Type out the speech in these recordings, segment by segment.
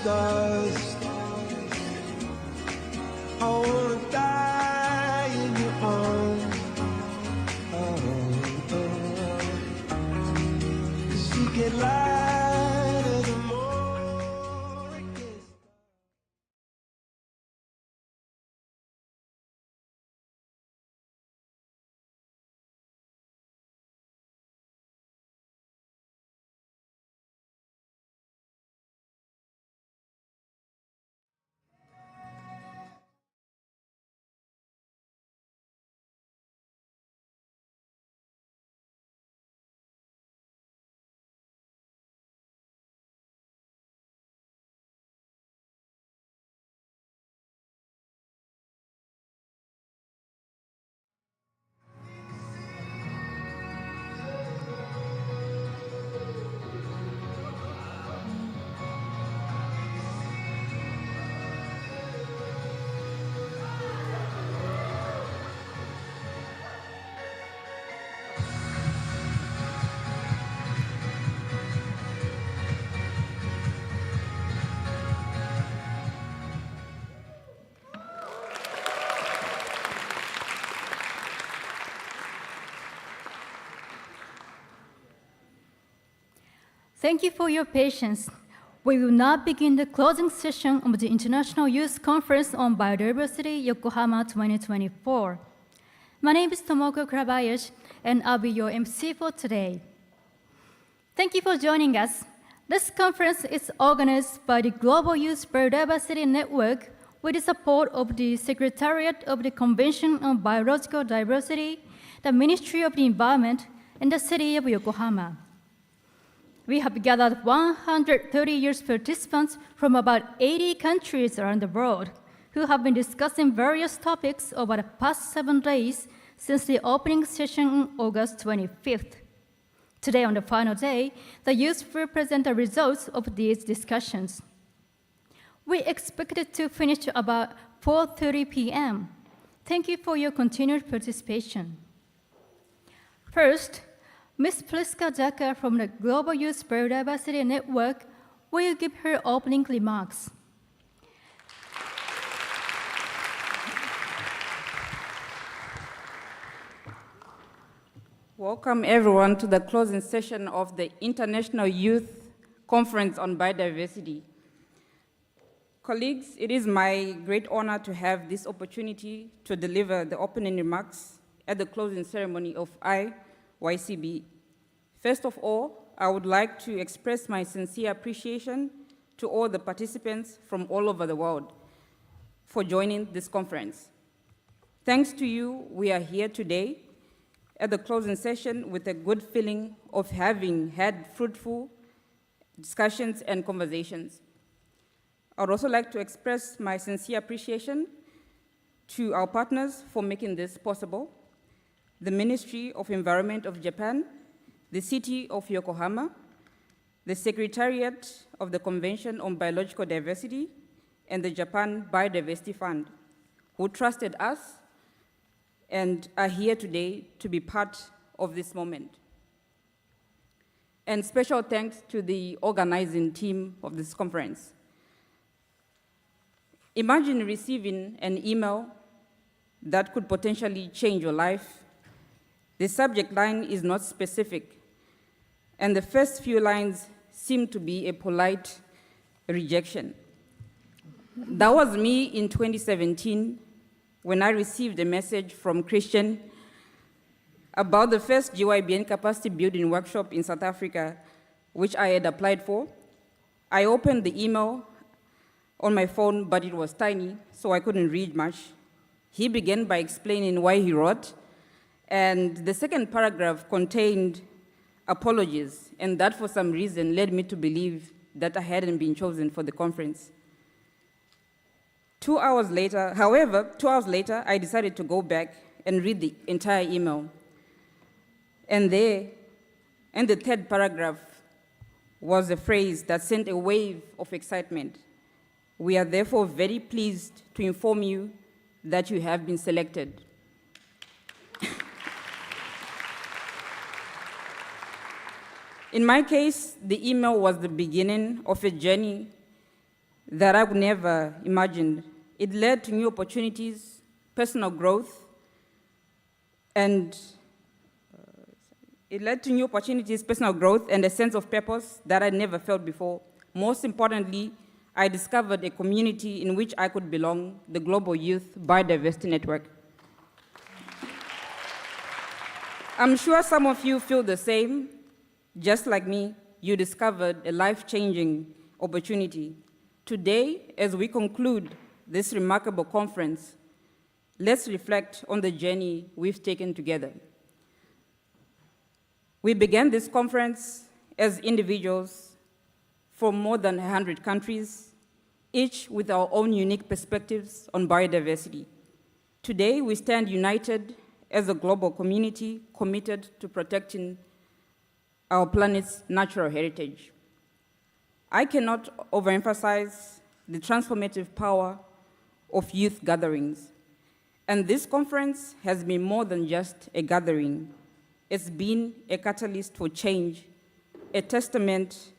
dust. I wanna die in your arms. You get lighter the more it gets. Thank you for your patience. We will now begin the closing session of the International Youth Conference on Biodiversity, Yokohama 2024. My name is Tomoko Kurabayashi, and I'll be your MC for today. Thank you for joining us. This conference is organized by the Global Youth Biodiversity Network with the support of the Secretariat of the Convention on Biological Diversity, the Ministry of the Environment, and the City of Yokohama. We have gathered 130 youth participants from about 80 countries around the world who have been discussing various topics over the past 7 days since the opening session on August 25th. Today, on the final day, the youth will present the results of these discussions. We expected to finish about 4:30 p.m. Thank you for your continued participation. First, Ms. Priska Jaka from the Global Youth Biodiversity Network will give her opening remarks. Welcome everyone to the closing session of the International Youth Conference on Biodiversity. Colleagues, it is my great honor to have this opportunity to deliver the opening remarks at the closing ceremony of YCB. First of all, I would like to express my sincere appreciation to all the participants from all over the world for joining this conference. Thanks to you, we are here today at the closing session with a good feeling of having had fruitful discussions and conversations. I would also like to express my sincere appreciation to our partners for making this possible: the Ministry of Environment of Japan, the City of Yokohama, the Secretariat of the Convention on Biological Diversity, and the Japan Biodiversity Fund, who trusted us and are here today to be part of this moment. And special thanks to the organizing team of this conference. Imagine receiving an email that could potentially change your life. The subject line is not specific, and the first few lines seem to be a polite rejection. That was me in 2017 when I received a message from Christian about the first GYBN capacity building workshop in South Africa, which I had applied for. I opened the email on my phone, but it was tiny, so I couldn't read much. He began by explaining why he wrote, and the second paragraph contained apologies, and that for some reason led me to believe that I hadn't been chosen for the conference. 2 hours later, I decided to go back and read the entire email. And the third paragraph was a phrase that sent a wave of excitement. We are therefore very pleased to inform you that you have been selected. In my case, the email was the beginning of a journey that I would never imagined. It led to new opportunities, personal growth, and a sense of purpose that I never felt before. Most importantly, I discovered a community in which I could belong, the Global Youth Biodiversity Network. I'm sure some of you feel the same. Just like me, you discovered a life-changing opportunity. Today, as we conclude this remarkable conference, let's reflect on the journey we've taken together. We began this conference as individuals from more than 100 countries, each with our own unique perspectives on biodiversity. Today, we stand united as a global community committed to protecting our planet's natural heritage. I cannot overemphasize the transformative power of youth gatherings. And this conference has been more than just a gathering. It's been a catalyst for change, a testament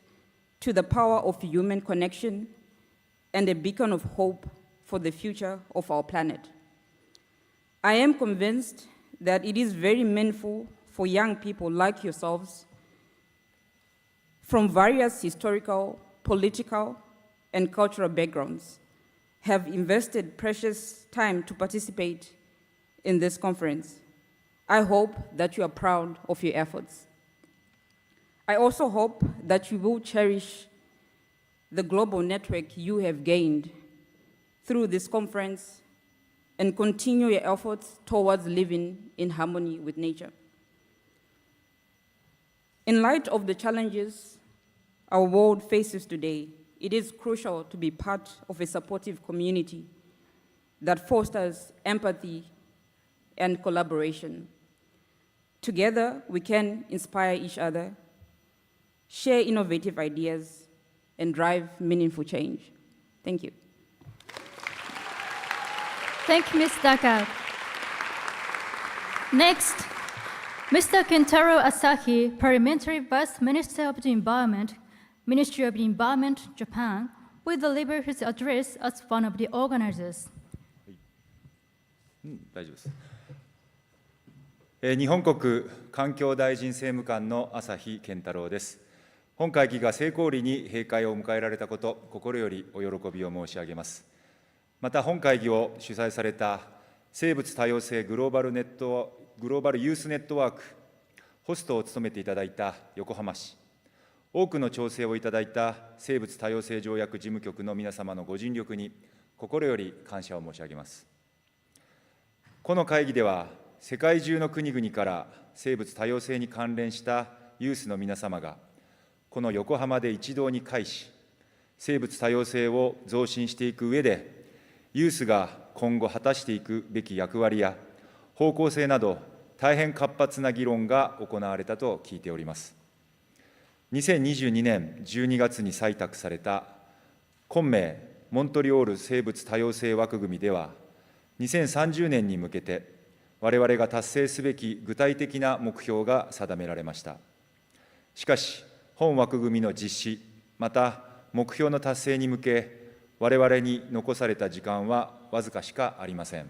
to the power of human connection, and a beacon of hope for the future of our planet. I am convinced that it is very meaningful for young people like yourselves from various historical, political, and cultural backgrounds have invested precious time to participate in this conference. I hope that you are proud of your efforts. I also hope that you will cherish the global network you have gained through this conference and continue your efforts towards living in harmony with nature. In light of the challenges our world faces today, it is crucial to be part of a supportive community that fosters empathy and collaboration. Together, we can inspire each other, share innovative ideas, and drive meaningful change. Thank you. Thank you, Ms. Daka. Next, Mr. Kentaro Asahi, Parliamentary Vice Minister of the Environment, Ministry of the Environment, Japan, will deliver his address as one of the organizers. 大丈夫です。日本国環境大臣政務官の朝日健太郎です。本会議が成功裏に閉会を迎えられたこと、心よりお喜びを申し上げます。また本会議を主催された生物多様性グローバルユースネットワーク、ホストを務めていただいた横浜市、多くの調整をいただいた生物多様性条約事務局の皆様のご尽力に心より感謝を申し上げます。この会議では、世界中の国々から生物多様性に関連したユースの皆様が、この横浜で一堂に会し、生物多様性を増進していく上で、ユースが今後果たしていくべき役割や方向性など、大変活発な議論が行われたと聞いております。2022年12月に採択された今名モントリオール生物多様性枠組みでは、2030年に向けて我々が達成すべき具体的な目標が定められました。しかし、本枠組みの実施、また目標の達成に向け、我々に残された時間はわずかしかありません。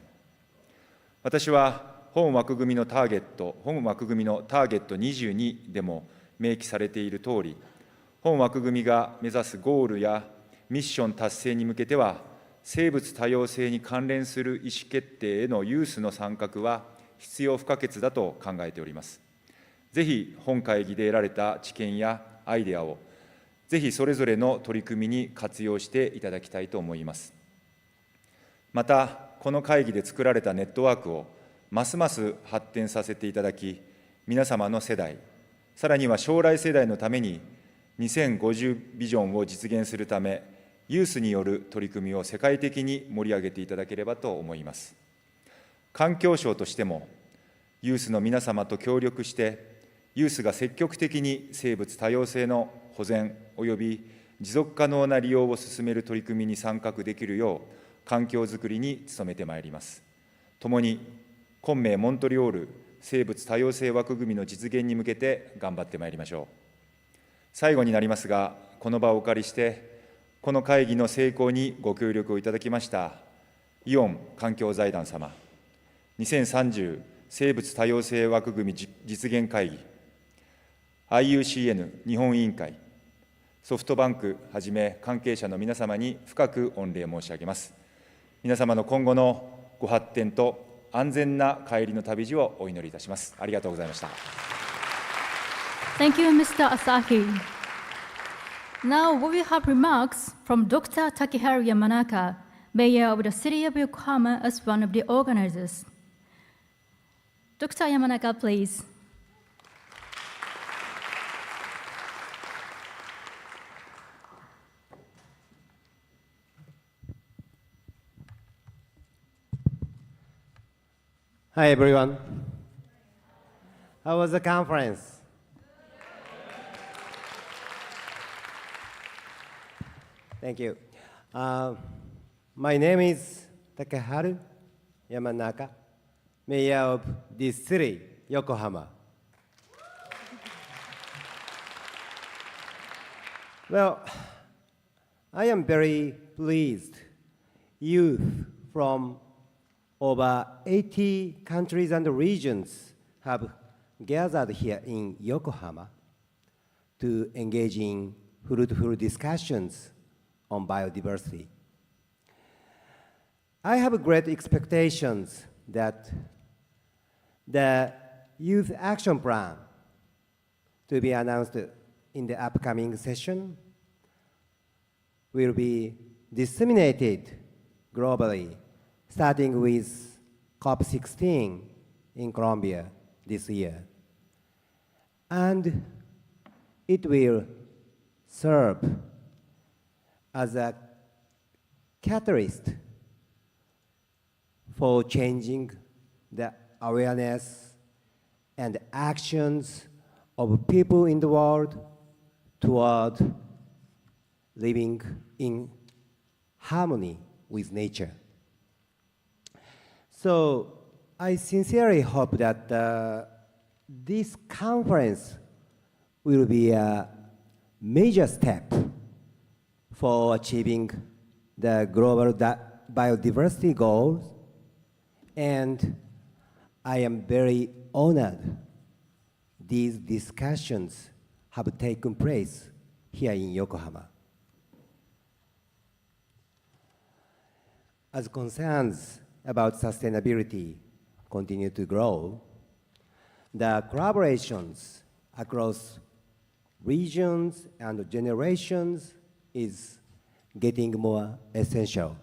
私は本枠組みのターゲット22でも明記されているとおり、本枠組みが目指すゴールやミッション達成に向けては、生物多様性に関連する意思決定へのユースの参画は必要不可欠だと考えております。ぜひ本会議で得られた知見やアイデアを、ぜひそれぞれの取り組みに活用していただきたいと思います。また、この会議で作られたネットワークをますます発展させていただき、皆様の世代、さらには将来世代のために2050ビジョンを実現するため、ユースによる取り組みを世界的に盛り上げていただければと思います。環境省としても、ユースの皆様と協力して、ユースが積極的に生物多様性の保全及び持続可能な利用を進める取り組みに参画できるよう、環境づくりに努めてまいります。共に、今名モントリオール生物多様性枠組みの実現に向けて頑張ってまいりましょう。最後になりますが、この場をお借りして、この会議の成功にご協力をいただきましたイオン環境財団様、2030生物多様性枠組み実現会議、IUCN 日本委員会、ソフトバンクはじめ関係者の皆様に深く御礼申し上げます。皆様の今後のご発展と安全な帰りの旅路をお祈りいたします。ありがとうございました。Thank you, Mr. Asahi. Now we will have remarks from Dr. Takeharu Yamanaka, Mayor of the City of Yokohama as one of the organizers. Dr. Yamanaka, please. Hi, everyone. How was the conference? Thank you. My name is Takeharu Yamanaka, Mayor of this city, Yokohama. Well, I am very pleased. Youth from over 80 countries and regions have gathered here in Yokohama to engage in fruitful discussions on biodiversity. I have great expectations that the Youth Action Plan to be announced in the upcoming session will be disseminated globally, starting with COP16 in Colombia this year. And it will serve as a catalyst for changing the awareness and actions of people in the world toward living in harmony with nature. So I sincerely hope that this conference will be a major step for achieving the global biodiversity goals, and I am very honored these discussions have taken place here in Yokohama. As concerns about sustainability continue to grow, the collaborations across regions and generations is getting more essential.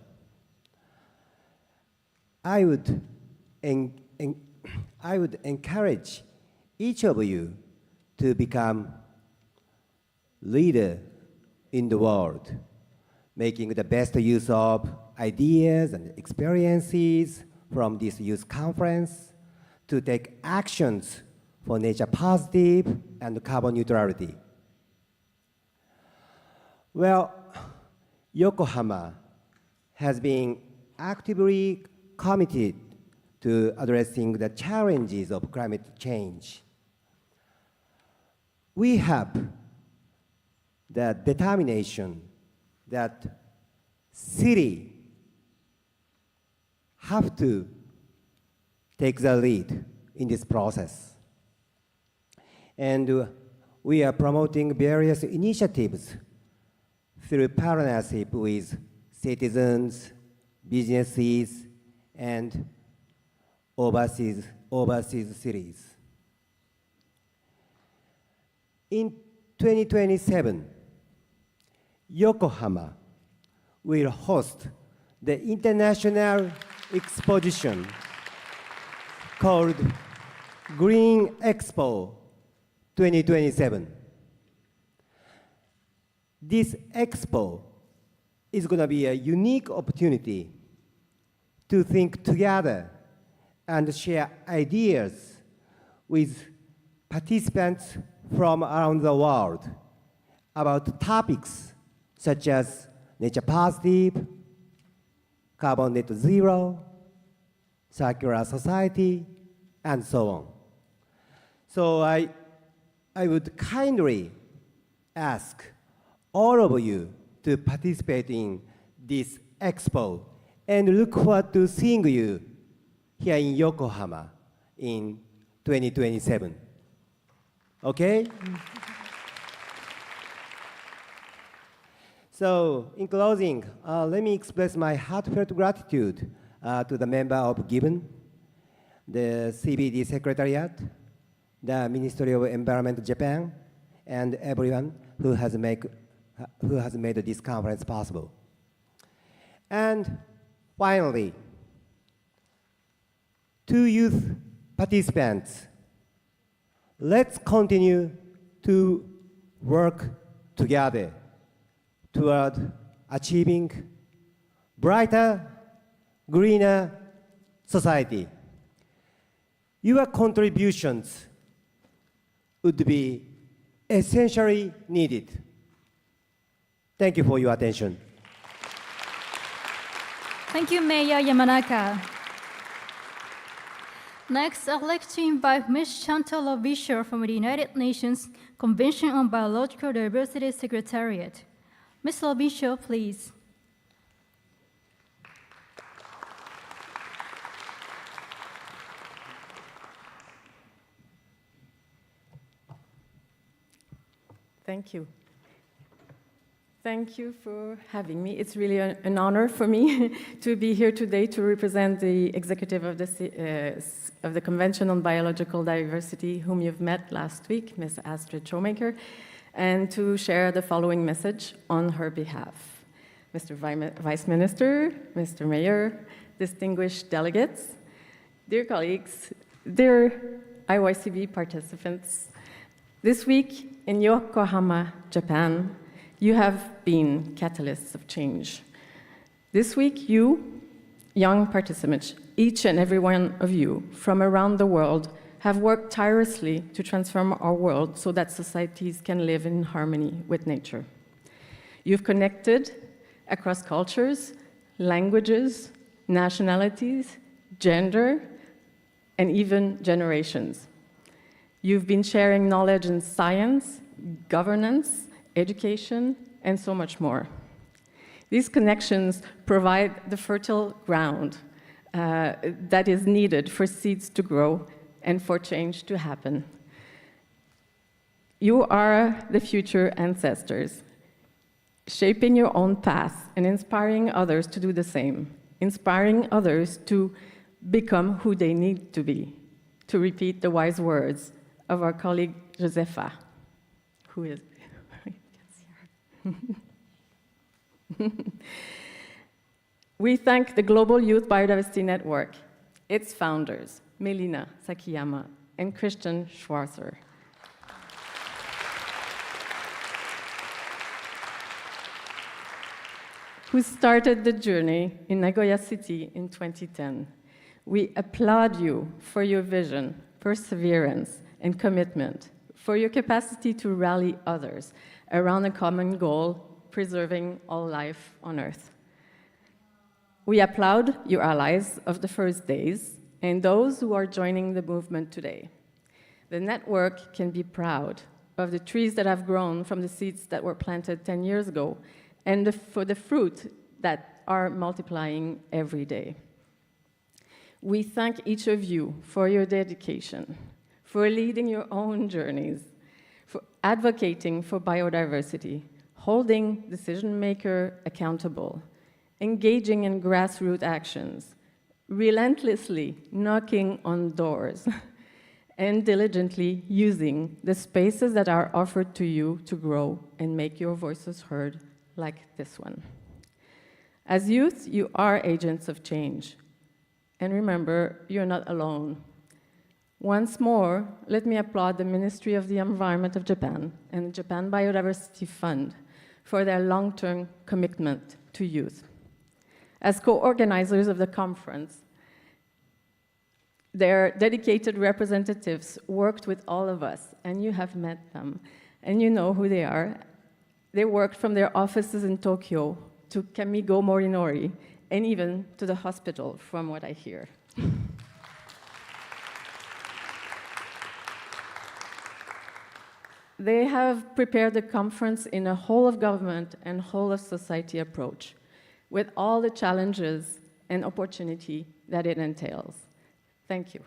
I would encourage each of you to become leader in the world, making the best use of ideas and experiences from this youth conference to take actions for nature positive and carbon neutrality. Well, Yokohama has been actively committed to addressing the challenges of climate change. We have the determination that city have to take the lead in this process. And we are promoting various initiatives through partnership with citizens, businesses, and overseas cities. In 2027, Yokohama will host the international exposition called Green Expo 2027. This expo is going to be a unique opportunity to think together and share ideas with participants from around the world about topics such as nature positive, carbon net zero, circular society, and so on. So I would kindly ask all of you to participate in this expo and look forward to seeing you here in Yokohama in 2027. Okay? So, in closing, let me express my heartfelt gratitude to the member of GIBON, the CBD Secretariat, the Ministry of Environment Japan, and everyone who has made this conference possible. And finally, to youth participants, let's continue to work together toward achieving brighter, greener society. Your contributions would be essentially needed. Thank you for your attention. Thank you, Mayor Yamanaka. Next, I'd like to invite Ms. Chantal Lovischer from the United Nations Convention on Biological Diversity Secretariat. Ms. Lovischer, please. Thank you. Thank you for having me. It's really an honor for me to be here today to represent the executive of the Convention on Biological Diversity, whom you've met last week, Ms. Astrid Shoemaker, and to share the following message on her behalf. Mr. Vice Minister, Mr. Mayor, distinguished delegates, dear colleagues, dear IYCB participants, this week in Yokohama, Japan, you have been catalysts of change. This week, you, young participants, each and every one of you from around the world, have worked tirelessly to transform our world so that societies can live in harmony with nature. You've connected across cultures, languages, nationalities, gender, and even generations. You've been sharing knowledge in science, governance, education, and so much more. These connections provide the fertile ground that is needed for seeds to grow and for change to happen. You are the future ancestors, shaping your own path and inspiring others to do the same, inspiring others to become who they need to be, to repeat the wise words of our colleague Josefa, who is We thank the Global Youth Biodiversity Network, its founders, Melina Sakiyama and Christian Schwarzer. Who started the journey in Nagoya City in 2010. We applaud you for your vision, perseverance, and commitment, for your capacity to rally others around a common goal, preserving all life on Earth. We applaud your allies of the first days and those who are joining the movement today. The network can be proud of the trees that have grown from the seeds that were planted 10 years ago and for the fruit that are multiplying every day. We thank each of you for your dedication, for leading your own journeys, for advocating for biodiversity, holding decision-makers accountable, engaging in grassroots actions, relentlessly knocking on doors, and diligently using the spaces that are offered to you to grow and make your voices heard, like this one. As youth, you are agents of change. And remember, you're not alone. Once more, let me applaud the Ministry of the Environment of Japan and the Japan Biodiversity Fund for their long-term commitment to youth. As co-organizers of the conference, their dedicated representatives worked with all of us, and you have met them, and you know who they are. They worked from their offices in Tokyo to Kamigo Morinori, and even to the hospital, from what I hear. They have prepared the conference in a whole of government and whole of society approach, with all the challenges and opportunity that it entails. Thank you.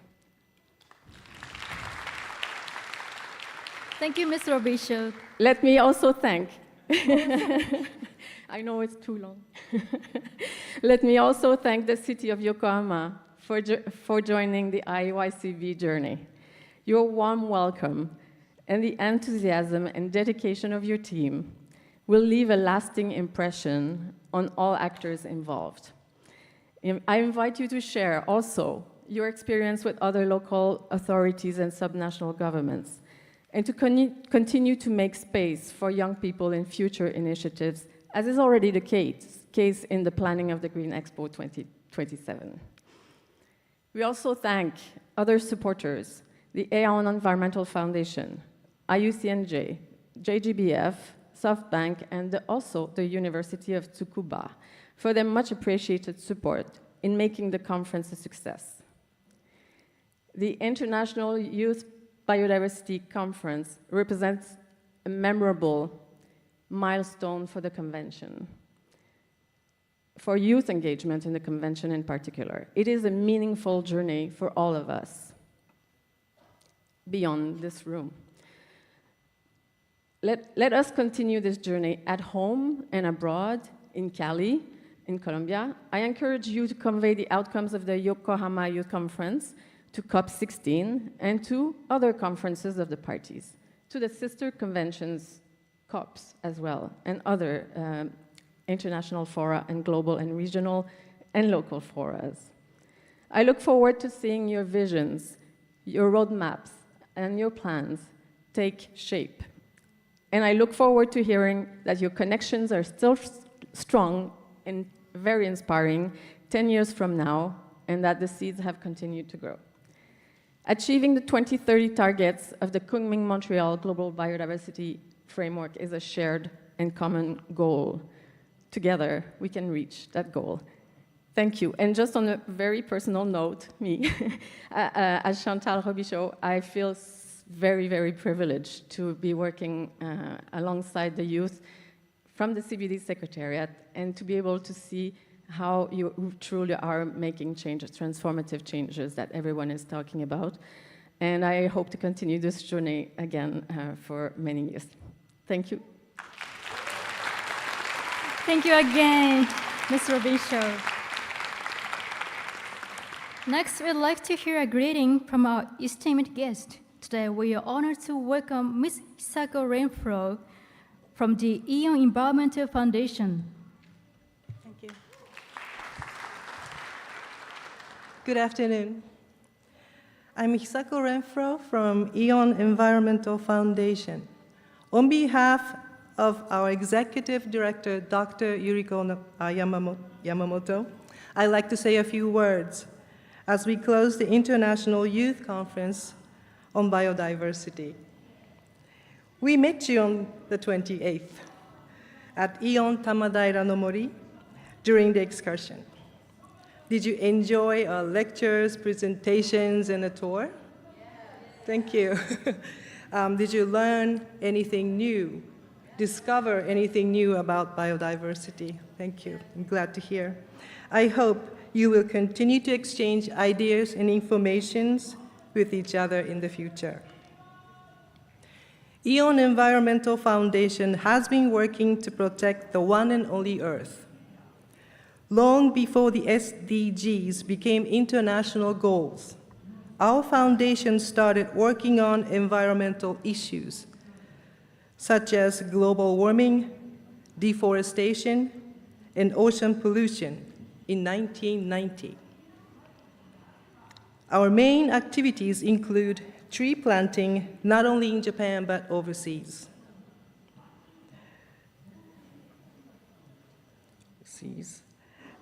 Thank you, Mr. Bishop. Let me also thank, I know it's too long. Let me also thank the city of Yokohama for joining the IYCB journey. Your warm welcome and the enthusiasm and dedication of your team will leave a lasting impression on all actors involved. I invite you to share also your experience with other local authorities and subnational governments, and to continue to make space for young people in future initiatives, as is already the case in the planning of the Green Expo 2027. We also thank other supporters, the Aeon Environmental Foundation, IUCNJ, JGBF, SoftBank, and also the University of Tsukuba for their much appreciated support in making the conference a success. The International Youth Biodiversity Conference represents a memorable milestone for the convention, for youth engagement in the convention in particular. It is a meaningful journey for all of us beyond this room. Let us continue this journey at home and abroad, in Cali, in Colombia. I encourage you to convey the outcomes of the Yokohama Youth Conference to COP16 and to other conferences of the parties, to the sister conventions, COPs as well, and other international fora and global and regional and local forums. I look forward to seeing your visions, your roadmaps, and your plans take shape. And I look forward to hearing that your connections are still strong and very inspiring 10 years from now, and that the seeds have continued to grow. Achieving the 2030 targets of the Kunming-Montreal Global Biodiversity Framework is a shared and common goal. Together, we can reach that goal. Thank you. And just on a very personal note, me, as Chantal Robichaud, I feel very, very privileged to be working alongside the youth from the CBD Secretariat and to be able to see how you truly are making changes, transformative changes that everyone is talking about. And I hope to continue this journey again for many years. Thank you. Thank you again, Mr. Bishop. Next, we'd like to hear a greeting from our esteemed guest. Today, we are honored to welcome Ms. Hisako Renfro from the Aeon Environmental Foundation. Thank you. Good afternoon. I'm Hisako Renfro from Aeon Environmental Foundation. On behalf of our Executive Director, Dr. Yuriko Yamamoto, I'd like to say a few words as we close the International Youth Conference on Biodiversity. We met you on the 28th at Aeon Tamadaira no Mori during the excursion. Did you enjoy our lectures, presentations, and a tour? Yes. Thank you. Did you learn anything new? Discover anything new about biodiversity? Thank you. I'm glad to hear. I hope you will continue to exchange ideas and informations with each other in the future. Aeon Environmental Foundation has been working to protect the one and only Earth. Long before the SDGs became international goals, our foundation started working on environmental issues, such as global warming, deforestation, and ocean pollution in 1990. Our main activities include tree planting, not only in Japan, but overseas.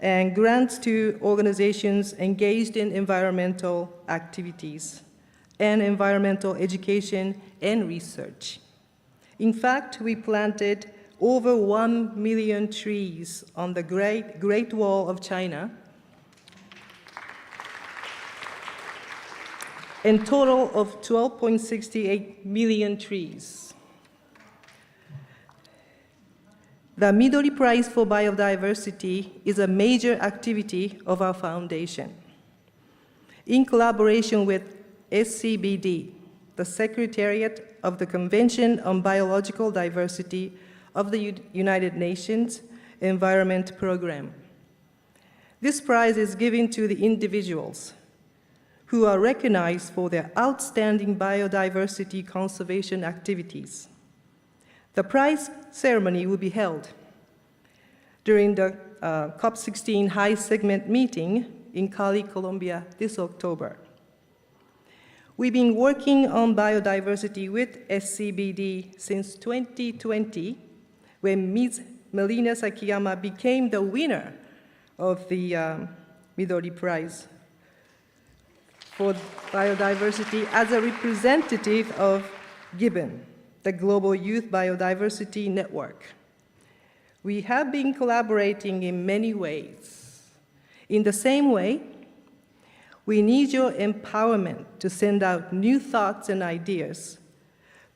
And grants to organizations engaged in environmental activities and environmental education and research. In fact, we planted over 1 million trees on the Great Wall of China, a total of 12.68 million trees. The Midori Prize for Biodiversity is a major activity of our foundation. In collaboration with SCBD, the Secretariat of the Convention on Biological Diversity of the United Nations Environment Program. This prize is given to the individuals who are recognized for their outstanding biodiversity conservation activities. The prize ceremony will be held during the COP16 high segment meeting in Cali, Colombia this October. We've been working on biodiversity with SCBD since 2020, when Ms. Melina Sakiyama became the winner of the Midori Prize for Biodiversity as a representative of GIBN, the Global Youth Biodiversity Network. We have been collaborating in many ways. In the same way, we need your empowerment to send out new thoughts and ideas.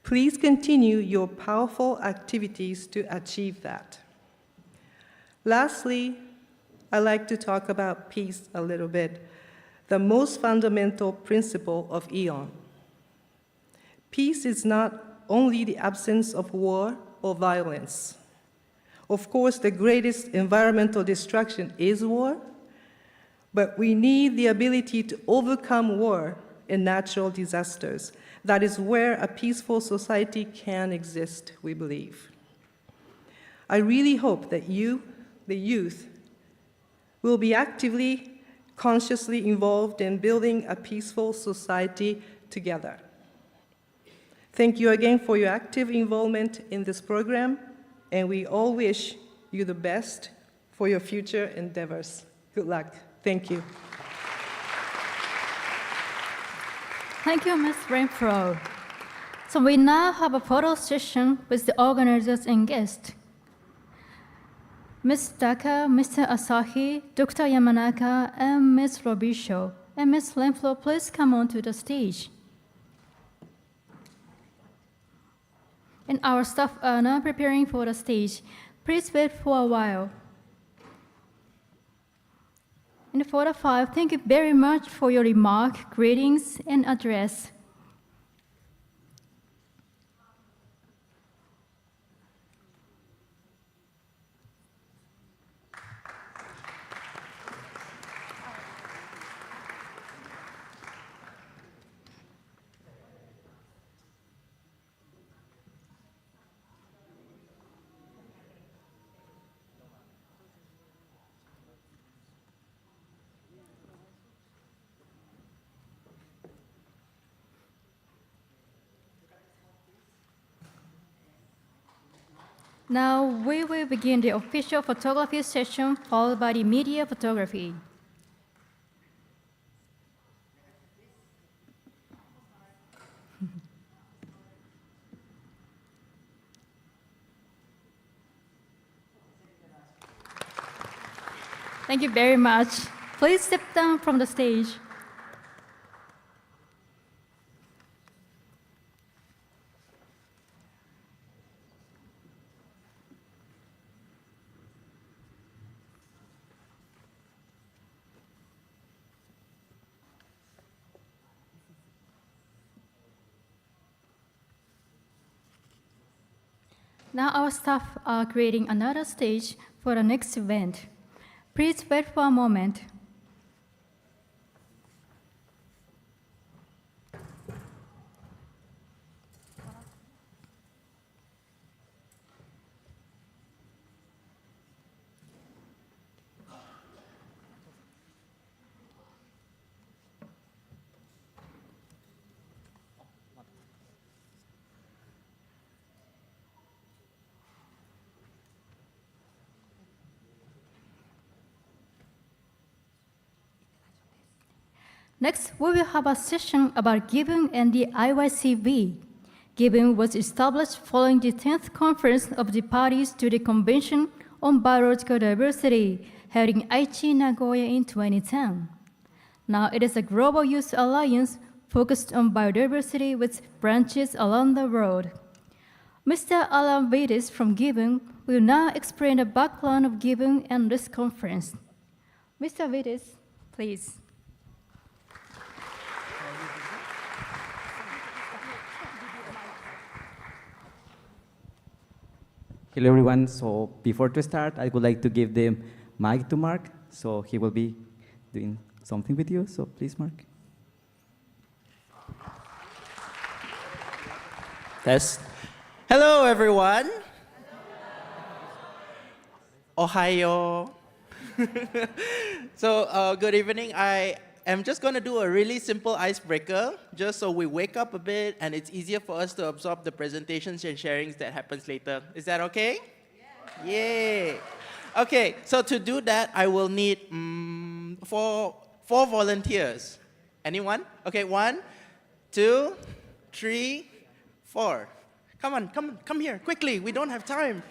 Please continue your powerful activities to achieve that. Lastly, I'd like to talk about peace a little bit, the most fundamental principle of AEON. Peace is not only the absence of war or violence. Of course, the greatest environmental destruction is war, but we need the ability to overcome war and natural disasters. That is where a peaceful society can exist, we believe. I really hope that you, the youth, will be actively, consciously involved in building a peaceful society together. Thank you again for your active involvement in this program, and we all wish you the best for your future endeavors. Good luck. Thank you. Thank you, Ms. Renfro. So we now have a photo session with the organizers and guests. Ms. Daka, Mr. Asahi, Dr. Yamanaka, and Ms. Robisho. And Ms. Renfro, please come on to the stage. And our staff are now preparing for the stage. Please wait for a while. And for the 5, thank you very much for your remark, greetings, and address. Now we will begin the official photography session, followed by the media photography. Thank you very much. Please step down from the stage. Now our staff are creating another stage for the next event. Please wait for a moment. Next, we will have a session about GIBN and the IYCB. GIBN was established following the 10th conference of the parties to the Convention on Biological Diversity, held in Aichi, Nagoya in 2010. Now it is a global youth alliance focused on biodiversity with branches around the world. Mr. Alan Vitis from Gibbon will now explain the background of Gibbon and this conference. Mr. Vitis, please. Hello everyone, so before to start, I would like to give the mic to Mark, so he will be doing something with you, so please Mark. Test. Hello everyone. Ohio. So good evening. I am just going to do a really simple icebreaker, just so we wake up a bit and it's easier for us to absorb the presentations and sharings that happens later. Is that okay? Yeah. Yay. Okay, so to do that, I will need four volunteers. Anyone? Okay, 1, 2, 3, 4. Come on, come here, quickly. We don't have time.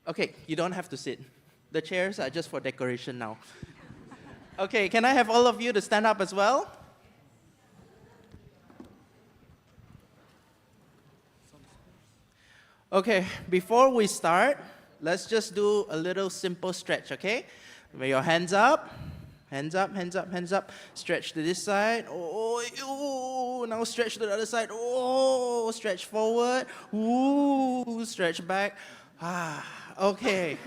Okay, you don't have to sit. The chairs are just for decoration now. Okay, can I have all of you to stand up as well? Okay, before we start, let's just do a little simple stretch, okay? With your hands up, hands up, hands up, hands up. Stretch to this side. Oh, now stretch to the other side. Oh, stretch forward. Ooh, stretch back. Okay.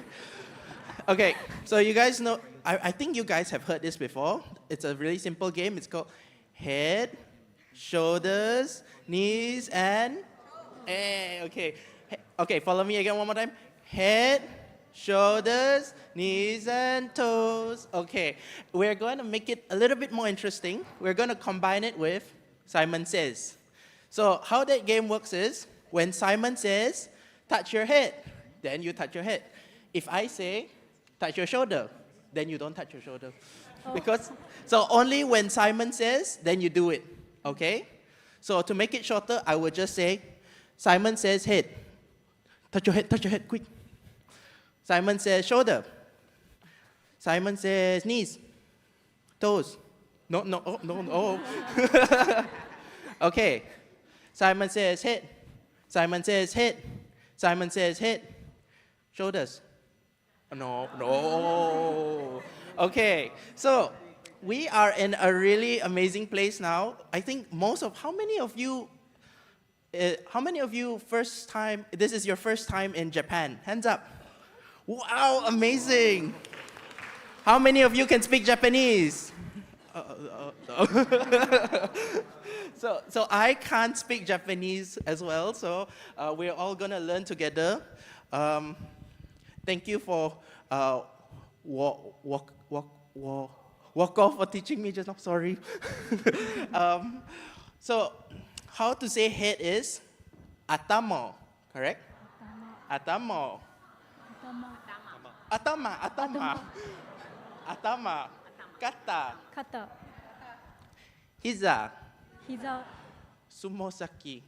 Okay, so you guys know, I think you guys have heard this before. It's a really simple game. It's called head, shoulders, knees, and... okay. Okay, follow me again one more time. Head, shoulders, knees, and toes. Okay, we're going to make it a little bit more interesting. We're going to combine it with Simon Says. So how that game works is, when Simon says, touch your head, then you touch your head. If I say, touch your shoulder, then you don't touch your shoulder. Because, so only when Simon says, then you do it, okay? So to make it shorter, I would just say, Simon says head. Touch your head, quick. Simon says shoulder. Simon says knees, toes. No. Okay. Simon says head. Simon says head. Simon says head. Shoulders. No. Okay, so we are in a really amazing place now. I think how many of you first time, this is your first time in Japan? Hands up. Wow, amazing. How many of you can speak Japanese? So I can't speak Japanese as well, so we're all gonna learn together. Thank you for Woko for teaching me just now, sorry. So how to say head is atamo, correct? Atamo. Atama. Kata. Hiza. Sumosaki.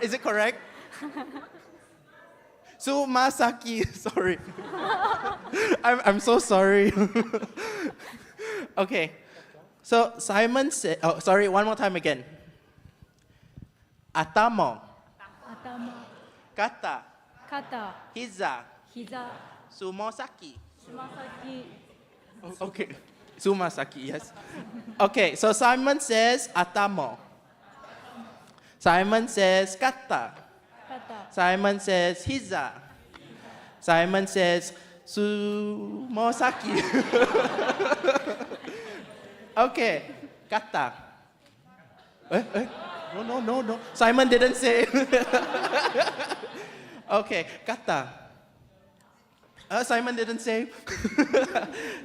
Is it correct? Sumasaki, sorry. I'm so sorry. Okay. So Simon said, one more time again. Atamo. Kata. Hiza. Sumosaki. Okay. Sumasaki, yes. Okay, so Simon says atamo. Simon says kata. Simon says hiza. Simon says sumosaki. Okay, kata. No. Simon didn't say. Okay, kata. Simon didn't say.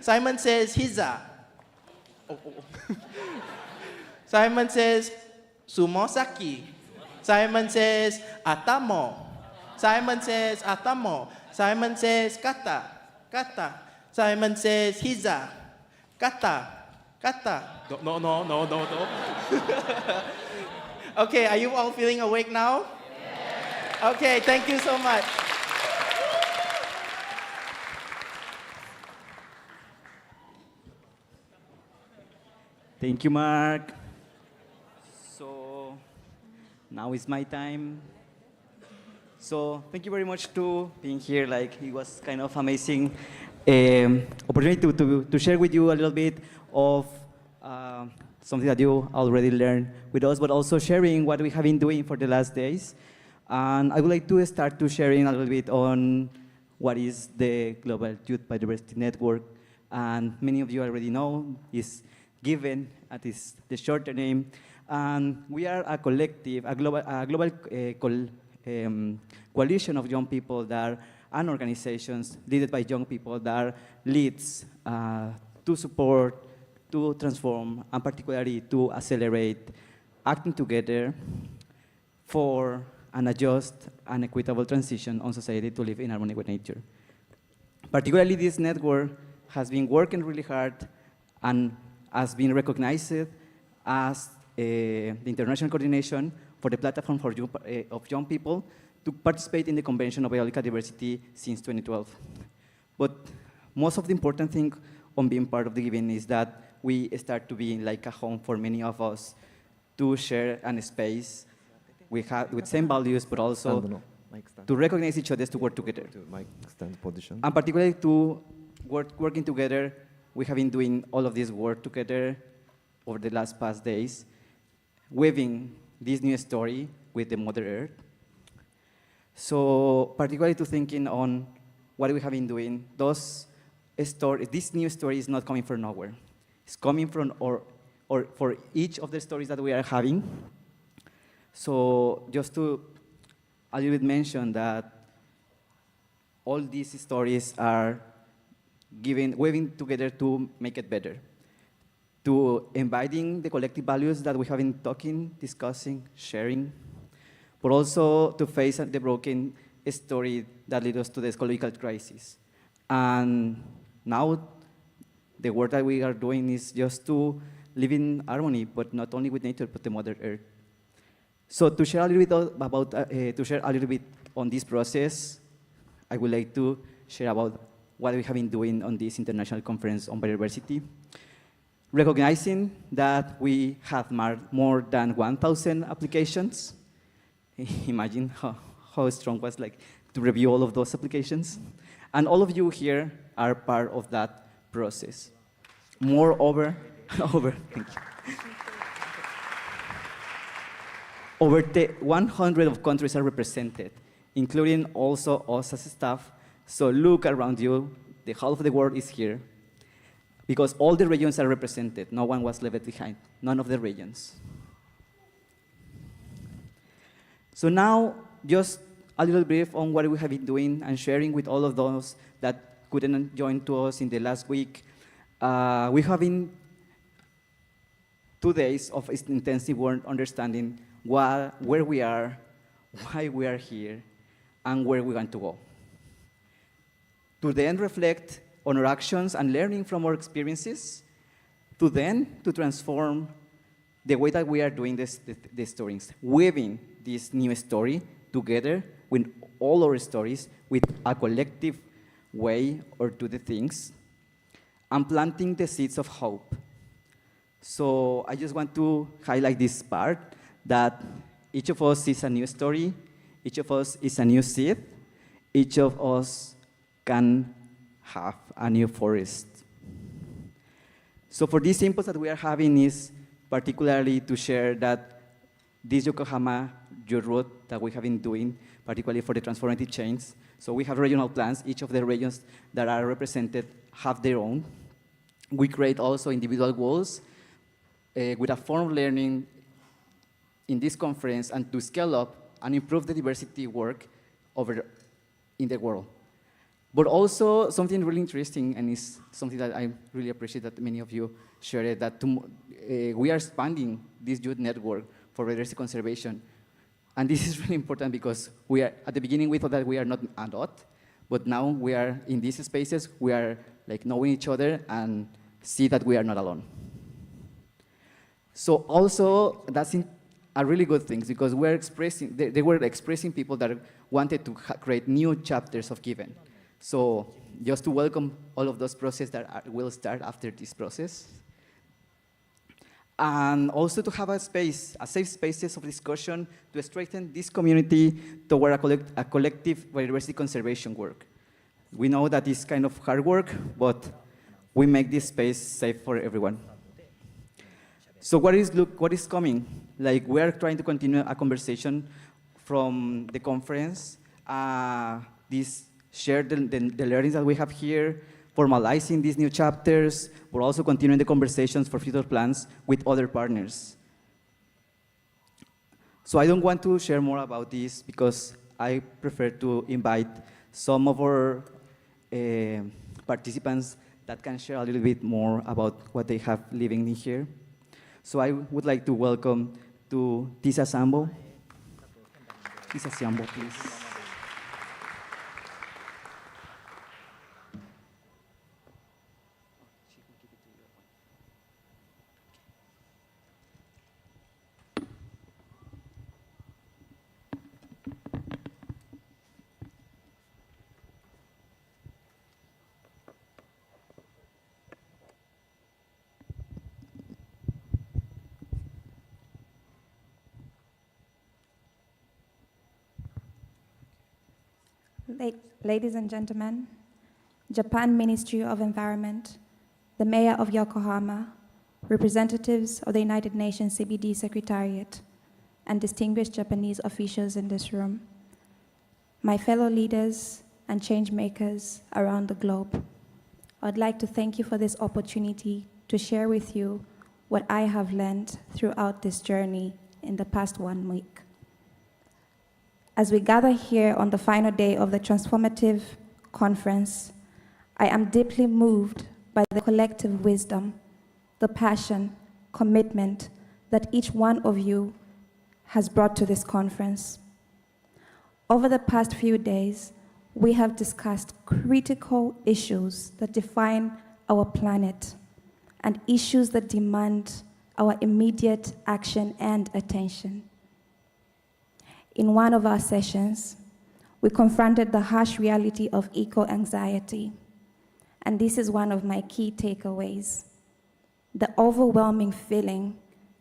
Simon says hiza. Simon says sumosaki. Simon says atamo. Simon says atamo. Simon says kata. Simon says hiza. Kata. No. Okay, are you all feeling awake now? Yeah. Okay, thank you so much. Thank you, Mark. So now is my time. So thank you very much to being here. Like, it was kind of amazing opportunity to share with you a little bit of something that you already learned with us, but also sharing what we have been doing for the last days. And I would like to start to sharing a little bit on what is the Global Youth Biodiversity Network. And many of you already know is given at the shorter name. And we are a collective, a global coalition of young people that and organizations led by young people that leads to support, to transform, and particularly to accelerate acting together for an just and equitable transition on society to live in harmony with nature. Particularly, this network has been working really hard and has been recognized as the international coordination for the platform for of young people to participate in the Convention of Biological Diversity since 2012. But most of the important thing on being part of the event is that we start to be like a home for many of us to share an space with same values, but also to recognize each other, to work together. And particularly to working together, we have been doing all of this work together over the past days, weaving this new story with the Mother Earth. So particularly to thinking on what we have been doing, this new story is not coming from nowhere. It's coming from or for each of the stories that we are having. So just to a little bit mention that all these stories are weaving together to make it better, to embodying the collective values that we have been talking, discussing, sharing, but also to face the broken story that led us to the ecological crisis. And now, the work that we are doing is just to live in harmony, but not only with nature, but the Mother Earth. So to share a little bit on this process, I would like to share about what we have been doing on this international conference on biodiversity. Recognizing that we have more than 1,000 applications. Imagine how strong it was like to review all of those applications. And all of you here are part of that process. Moreover, thank you. Over 100 of countries are represented, including also us as staff. So look around you, the half of the world is here, because all the regions are represented. No one was left behind, none of the regions. So now, just a little brief on what we have been doing and sharing with all of those that couldn't join to us in the last week. We have been 2 days of intensive work understanding where we are, why we are here, and where we want to go. To then reflect on our actions and learning from our experiences, to transform the way that we are doing the stories, weaving this new story together with all our stories with a collective way or do the things, and planting the seeds of hope. So I just want to highlight this part, that each of us is a new story, each of us is a new seed, each of us can have a new forest. So for this impulse that we are having is particularly to share that this YOKOHAMA, your route that we have been doing, particularly for the transformative change. So we have regional plans. Each of the regions that are represented have their own. We create also individual goals with a form of learning in this conference and to scale up and improve the diversity work in the world. But also something really interesting, and is something that I really appreciate that many of you shared, that we are expanding this youth network for biodiversity conservation. And this is really important because we are, at the beginning we thought that we are not a lot, but now we are in these spaces, we are like knowing each other and see that we are not alone. So also that's a really good thing because we're expressing, they were expressing people that wanted to create new chapters of Given. So just to welcome all of those processes that will start after this process. and also to have a space, a safe spaces of discussion to strengthen this community toward a collective biodiversity conservation work. We know that it's kind of hard work, but we make this space safe for everyone. So what is coming? Like, we are trying to continue a conversation from the conference, share the learnings that we have here, formalizing these new chapters, but also continuing the conversations for future plans with other partners. So I don't want to share more about this because I prefer to invite some of our participants that can share a little bit more about what they have living in here. So I would like to welcome to Tisa Sambo. Tisa Sambo, please. Ladies and gentlemen, Japan Ministry of Environment, the Mayor of Yokohama, representatives of the United Nations CBD Secretariat, and distinguished Japanese officials in this room, my fellow leaders and change makers around the globe, I'd like to thank you for this opportunity to share with you what I have learned throughout this journey in the past 1 week. As we gather here on the final day of the transformative conference, I am deeply moved by the collective wisdom, the passion, commitment that each one of you has brought to this conference. Over the past few days, we have discussed critical issues that define our planet and issues that demand our immediate action and attention. In one of our sessions, we confronted the harsh reality of eco-anxiety, and this is one of my key takeaways: the overwhelming feeling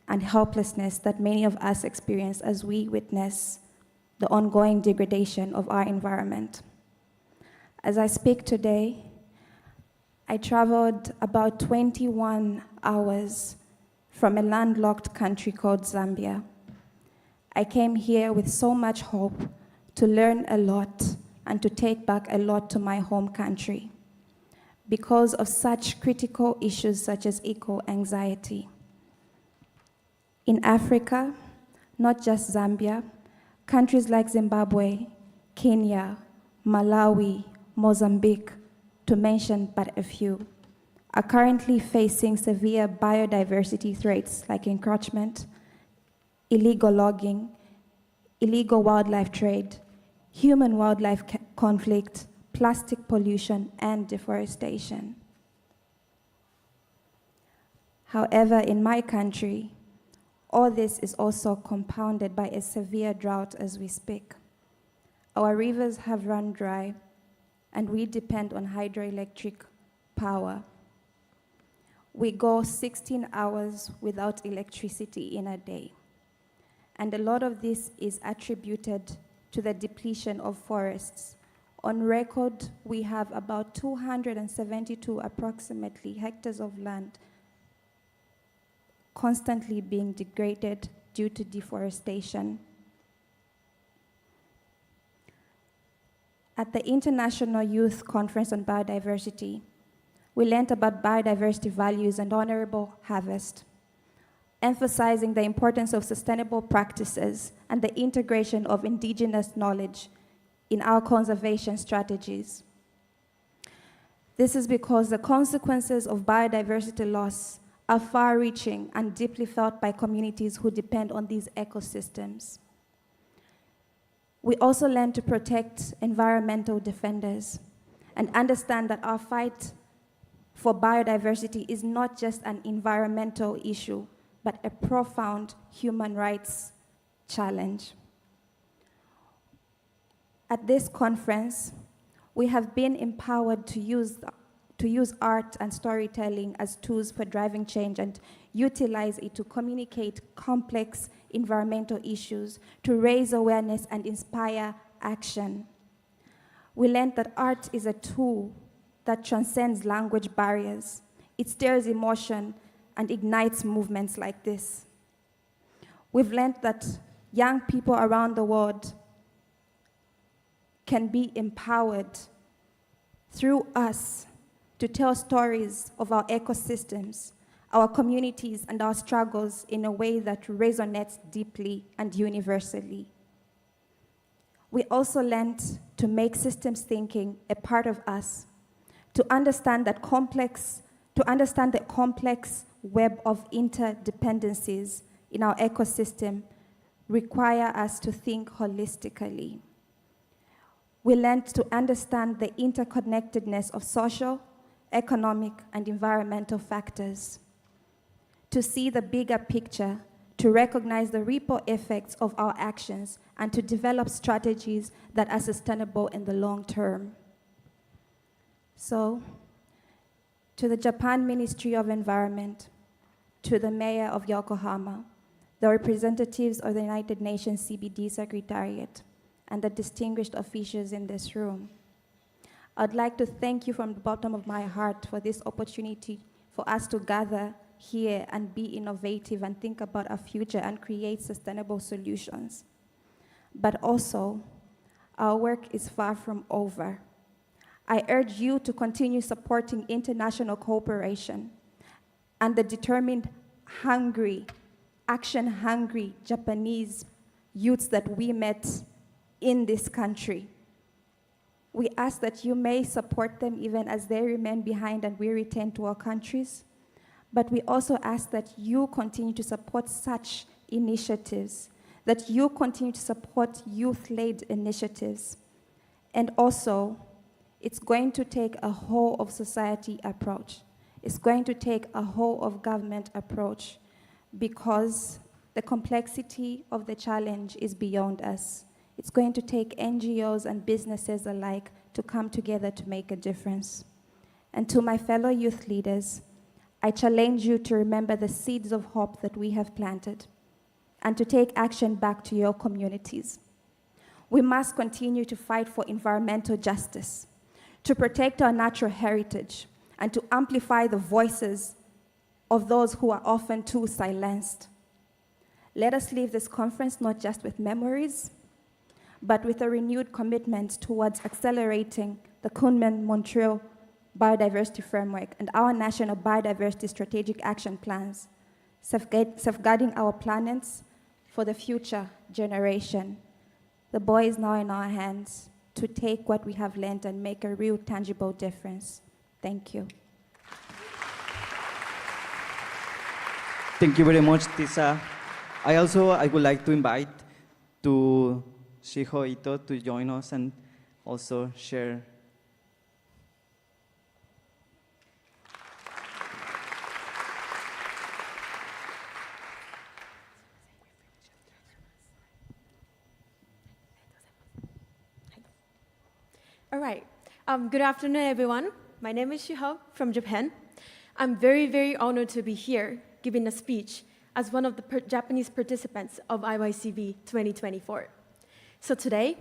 and helplessness that many of us experience as we witness the ongoing degradation of our environment. As I speak today, I traveled about 21 hours from a landlocked country called Zambia. I came here with so much hope to learn a lot and to take back a lot to my home country because of such critical issues such as eco-anxiety. In Africa, not just Zambia, countries like Zimbabwe, Kenya, Malawi, Mozambique, to mention but a few, are currently facing severe biodiversity threats like encroachment, illegal logging, illegal wildlife trade, human-wildlife conflict, plastic pollution, and deforestation. However, in my country, all this is also compounded by a severe drought as we speak. Our rivers have run dry, and we depend on hydroelectric power. We go 16 hours without electricity in a day. And a lot of this is attributed to the depletion of forests. On record, we have about 272 approximately hectares of land constantly being degraded due to deforestation. At the International Youth Conference on Biodiversity, we learned about biodiversity values and honorable harvest, emphasizing the importance of sustainable practices and the integration of indigenous knowledge in our conservation strategies. This is because the consequences of biodiversity loss are far-reaching and deeply felt by communities who depend on these ecosystems. We also learn to protect environmental defenders and understand that our fight for biodiversity is not just an environmental issue, but a profound human rights challenge. At this conference, we have been empowered to use to use art and storytelling as tools for driving change and utilize it to communicate complex environmental issues, to raise awareness and inspire action. We learned that art is a tool that transcends language barriers. It stirs emotion and ignites movements like this. We've learned that young people around the world can be empowered through us to tell stories of our ecosystems, our communities, and our struggles in a way that resonates deeply and universally. We also learned to make systems thinking a part of us, to understand the complex web of interdependencies in our ecosystem require us to think holistically. We learned to understand the interconnectedness of social, economic, and environmental factors, to see the bigger picture, to recognize the ripple effects of our actions, and to develop strategies that are sustainable in the long term. So, to the Japan Ministry of Environment, to the Mayor of Yokohama, the representatives of the United Nations CBD Secretariat, and the distinguished officials in this room, I'd like to thank you from the bottom of my heart for this opportunity for us to gather here and be innovative and think about our future and create sustainable solutions. But also, our work is far from over. I urge you to continue supporting international cooperation and the determined, hungry, action-hungry Japanese youths that we met in this country. We ask that you may support them even as they remain behind and we return to our countries. But we also ask that you continue to support such initiatives, that you continue to support youth-led initiatives. And also, it's going to take a whole of society approach. It's going to take a whole of government approach because the complexity of the challenge is beyond us. It's going to take NGOs and businesses alike to come together to make a difference. And to my fellow youth leaders, I challenge you to remember the seeds of hope that we have planted and to take action back to your communities. We must continue to fight for environmental justice, to protect our natural heritage, and to amplify the voices of those who are often too silenced. Let us leave this conference not just with memories, but with a renewed commitment towards accelerating the Kunming-Montreal Biodiversity Framework and our national biodiversity strategic action plans, safeguarding our planets for the future generation. The ball is now in our hands to take what we have learned and make a real tangible difference. Thank you. Thank you very much, Tisa. I would like to invite to Shiho Ito to join us and also share. All right. Good afternoon, everyone. My name is Shiho from Japan. I'm very, very honored to be here giving a speech as one of the Japanese participants of IYCB 2024. So today,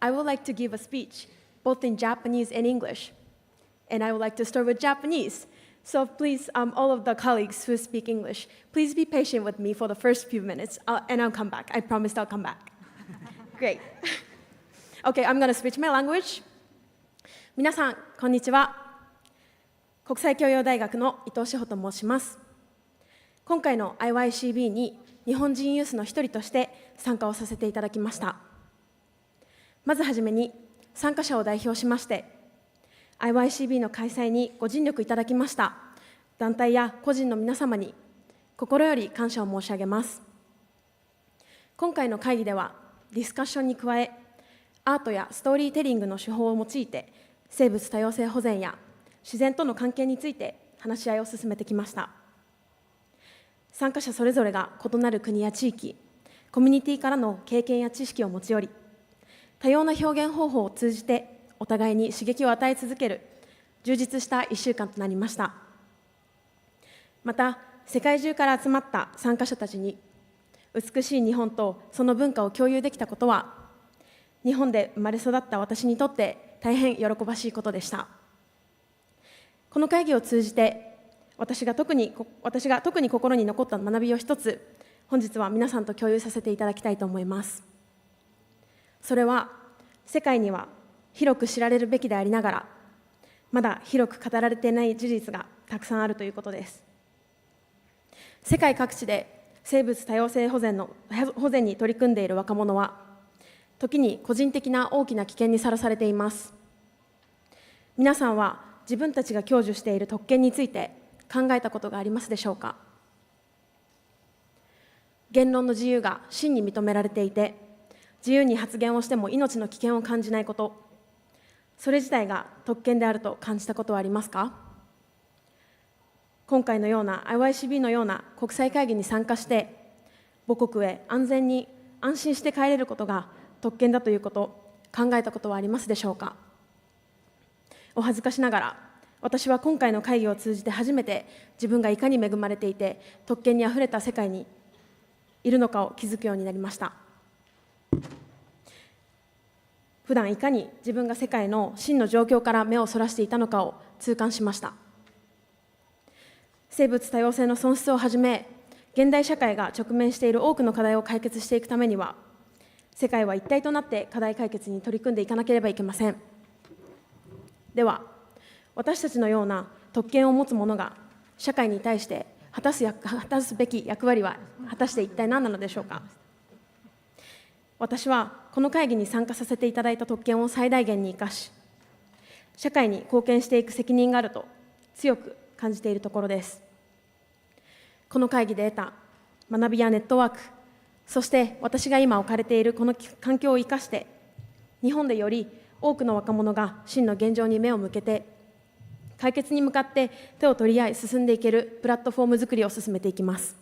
I would like to give a speech both in Japanese and English. And I would like to start with Japanese. So please, all of the colleagues who speak English, please be patient with me for the first few minutes, and I'll come back. I promised I'll come back. Great. Okay, I'm going to switch my language. 皆さん、こんにちは。国際教養大学の伊藤志保と申します。今回の IYCB に日本人ユースの一人として参加をさせていただきました。まずはじめに参加者を代表しまして、IYCB の開催にご尽力いただきました団体や個人の皆様に心より感謝を申し上げます。今回の会議ではディスカッションに加え、アートやストーリーテリングの手法を用いて生物多様性保全や自然との関係について話し合いを進めてきました。参加者それぞれが異なる国や地域、コミュニティからの経験や知識を持ち寄り、多様な表現方法を通じてお互いに刺激を与え続ける充実した1週間となりました。また、世界中から集まった参加者たちに、美しい日本とその文化を共有できたことは、日本で生まれ育った私にとって大変喜ばしいことでした。この会議を通じて、私が特に心に残った学びを一つ、本日は皆さんと共有させていただきたいと思います。それは、世界には広く知られるべきでありながら、まだ広く語られていない事実がたくさんあるということです。世界各地で生物多様性保全に取り組んでいる若者は、時に個人的な大きな危険にさらされています。皆さんは自分たちが享受している特権について考えたことがありますでしょうか。言論の自由が真に認められていて、自由に発言をしても命の危険を感じないこと、それ自体が特権であると感じたことはありますか。今回のような IYCB のような国際会議に参加して、母国へ安全に安心して帰れることが特権だということ、考えたことはありますでしょうか。お恥ずかしながら、私は今回の会議を通じて初めて自分がいかに恵まれていて、特権にあふれた世界にいるのかを気づくようになりました。普段いかに自分が世界の真の状況から目をそらしていたのかを痛感しました。生物多様性の損失をはじめ、現代社会が直面している多くの課題を解決していくためには、世界は一体となって課題解決に取り組んでいかなければいけません。では、私たちのような特権を持つ者が社会に対して果たすべき役割は果たして一体何なのでしょうか。私はこの会議に参加させていただいた特権を最大限に生かし、社会に貢献していく責任があると強く感じているところです。この会議で得た学びやネットワーク、そして私が今置かれているこの環境を生かして、日本でより多くの若者が真の現状に目を向けて、解決に向かって手を取り合い進んでいけるプラットフォーム作りを進めていきます。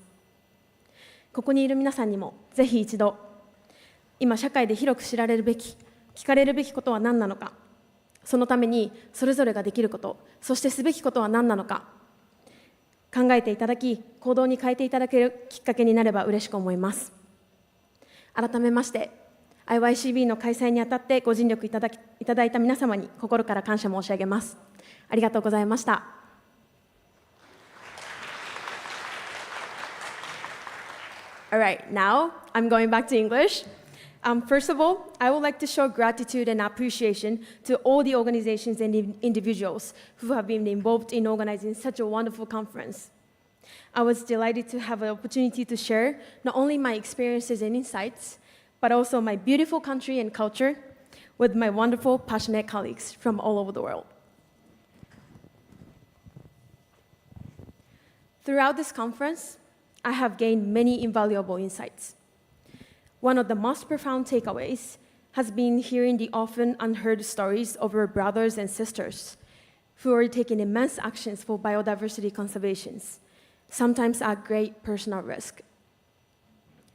ここにいる皆さんにもぜひ一度、今社会で広く知られるべき、聞かれるべきことは何なのか、そのためにそれぞれができること、そしてすべきことは何なのか、考えていただき、行動に変えていただけるきっかけになれば嬉しく思います。改めまして、IYCB の開催にあたってご尽力いただいた皆様に心から感謝申し上げます。ありがとうございました。All right, now I'm going back to English. First of all, I would like to show gratitude and appreciation to all the organizations and individuals who have been involved in organizing such a wonderful conference. I was delighted to have an opportunity to share not only my experiences and insights, but also my beautiful country and culture with my wonderful, passionate colleagues from all over the world. Throughout this conference, I have gained many invaluable insights. One of the most profound takeaways has been hearing the often unheard stories of our brothers and sisters who are taking immense actions for biodiversity conservation, sometimes at great personal risk.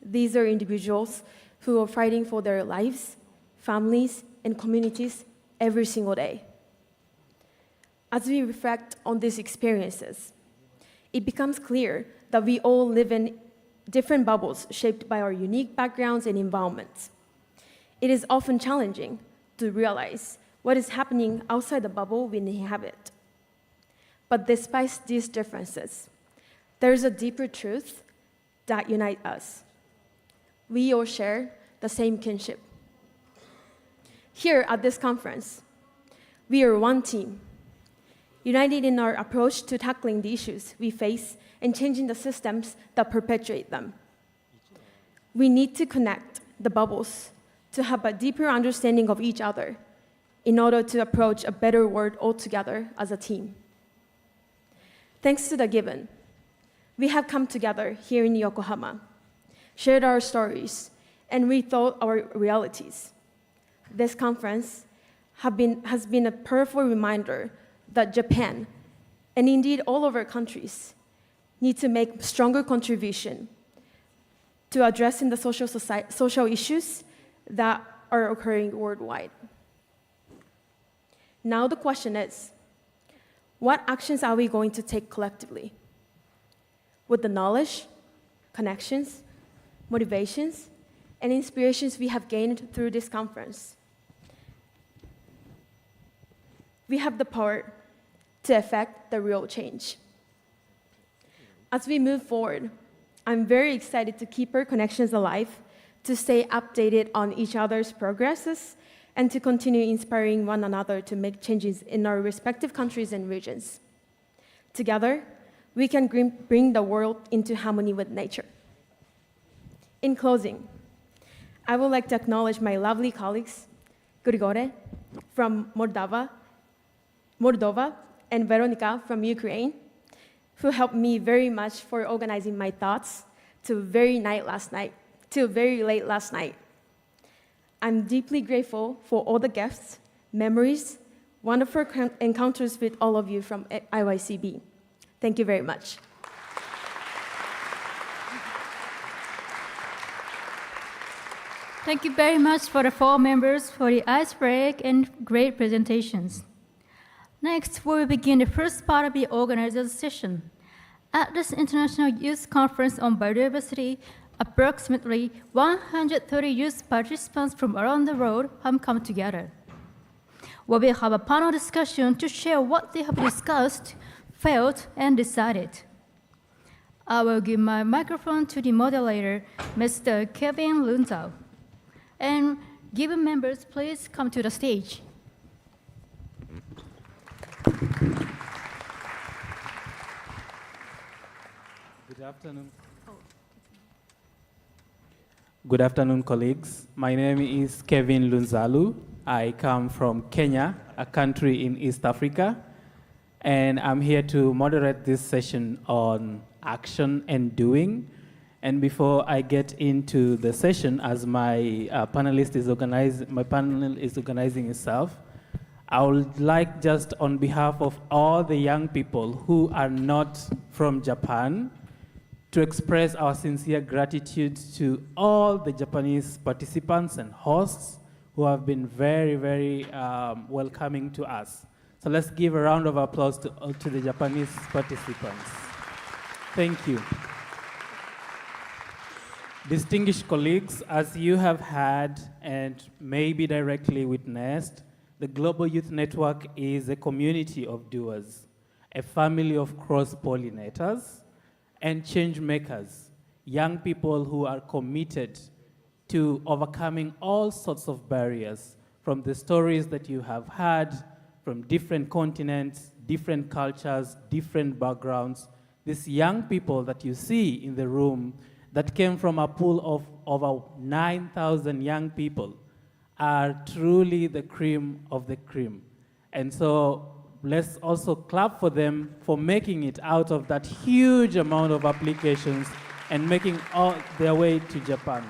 These are individuals who are fighting for their lives, families, and communities every single day. As we reflect on these experiences, it becomes clear that we all live in different bubbles shaped by our unique backgrounds and environments. It is often challenging to realize what is happening outside the bubble we inhabit. But despite these differences, there is a deeper truth that unites us. We all share the same kinship. Here at this conference, we are one team, united in our approach to tackling the issues we face and changing the systems that perpetuate them. We need to connect the bubbles to have a deeper understanding of each other in order to approach a better world altogether as a team. Thanks to the given, we have come together here in Yokohama, shared our stories, and rethought our realities. This conference has been a powerful reminder that Japan, and indeed all of our countries, need to make a stronger contribution to addressing the social issues that are occurring worldwide. Now the question is, what actions are we going to take collectively? With the knowledge, connections, motivations, and inspirations we have gained through this conference, we have the power to effect the real change. As we move forward, I'm very excited to keep our connections alive, to stay updated on each other's progresses, and to continue inspiring one another to make changes in our respective countries and regions. Together, we can bring the world into harmony with nature. In closing, I would like to acknowledge my lovely colleagues, Grigore from Moldova, and Veronica from Ukraine, who helped me very much for organizing my thoughts till very late last night. I'm deeply grateful for all the gifts, memories, wonderful encounters with all of you from IYCB. Thank you very much. Thank you very much for the 4 members for the ice break and great presentations. Next, we will begin the first part of the organizers' session. At this International Youth Conference on Biodiversity, approximately 130 youth participants from around the world have come together. We will have a panel discussion to share what they have discussed, felt, and decided. I will give my microphone to the moderator, Mr. Kevin Lunzau. And given members, please come to the stage. Good afternoon. Good afternoon, colleagues. My name is Kevin Lunzalu. I come from Kenya, a country in East Africa, and I'm here to moderate this session on action and doing. And before I get into the session, as my panel is organizing itself, I would like, just on behalf of all the young people who are not from Japan, to express our sincere gratitude to all the Japanese participants and hosts who have been very, very welcoming to us. So let's give a round of applause to the Japanese participants. Thank you. Distinguished colleagues, as you have had and maybe directly witnessed, the Global Youth Network is a community of doers, a family of cross-pollinators and change makers, young people who are committed to overcoming all sorts of barriers, from the stories that you have had from different continents, different cultures, different backgrounds. These young people that you see in the room that came from a pool of over 9,000 young people are truly the cream of the cream. And so let's also clap for them for making it out of that huge amount of applications and making all their way to Japan.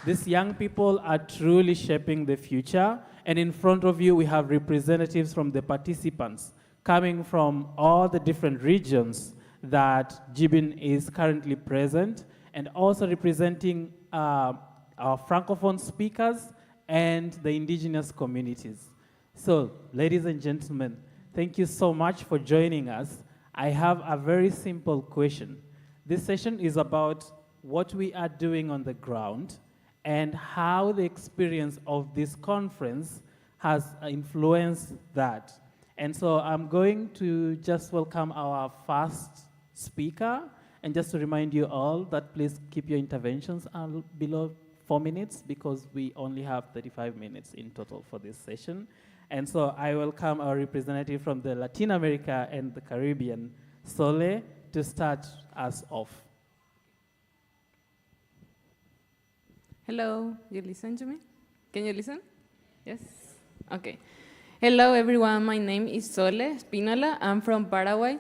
These young people are truly shaping the future, and in front of you we have representatives from the participants coming from all the different regions that Jibin is currently present, and also representing our Francophone speakers and the indigenous communities. So, ladies and gentlemen, thank you so much for joining us. I have a very simple question. This session is about what we are doing on the ground and how the experience of this conference has influenced that. And so I'm going to just welcome our first speaker, and just to remind you all that please keep your interventions below 4 minutes, because we only have 35 minutes in total for this session. And so I welcome our representative from the Latin America and the Caribbean, Sole, to start us off. Hello, you listen to me? Can you listen? Yes? Okay. Hello, everyone. My name is Sole Spinola. I'm from Paraguay.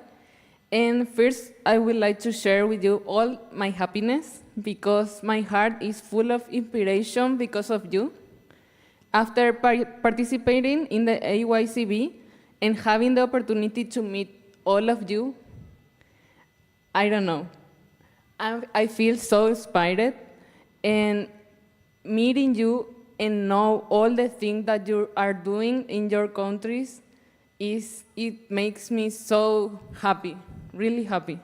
And first, I would like to share with you all my happiness, because my heart is full of inspiration because of you. After participating in the AYCB and having the opportunity to meet all of you, I don't know, I feel so inspired, and meeting you and know all the things that you are doing in your countries it makes me so happy, really happy.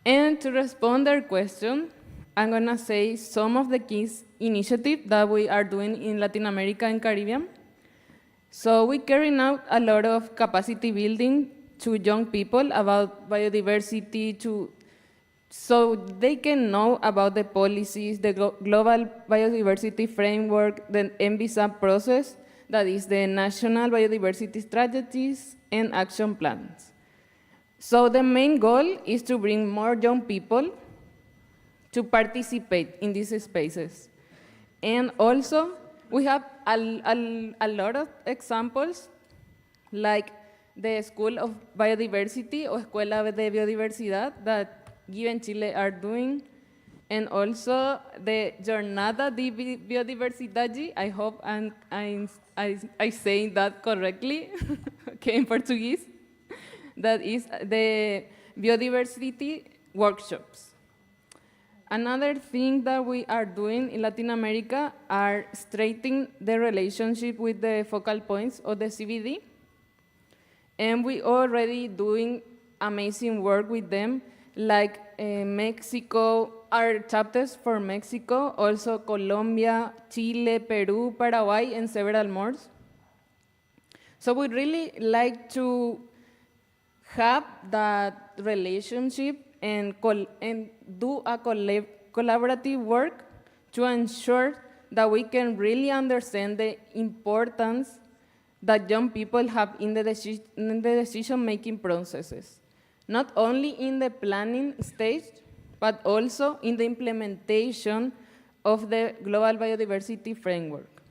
And to respond to their question, I'm gonna say some of the key initiatives that we are doing in Latin America and Caribbean. So we're carrying out a lot of capacity building to young people about biodiversity, so they can know about the policies, the global biodiversity framework, the NBSAP process, that is the National Biodiversity Strategies and Action Plans. So the main goal is to bring more young people to participate in these spaces. And also, we have a lot of examples, like the School of Biodiversity or Escuela de Biodiversidad that Given Chile are doing, and also the Jornada de Biodiversidade. I hope I'm saying that correctly, okay, in Portuguese. That is the biodiversity workshops. Another thing that we are doing in Latin America are strengthening the relationship with the focal points of the CBD. And we already doing amazing work with them, like Mexico, our chapters for Mexico, also Colombia, Chile, Peru, Paraguay, and several more. So we really like to have that relationship and do a collaborative work to ensure that we can really understand the importance that young people have in the decision-making processes, not only in the planning stage, but also in the implementation of the global biodiversity framework.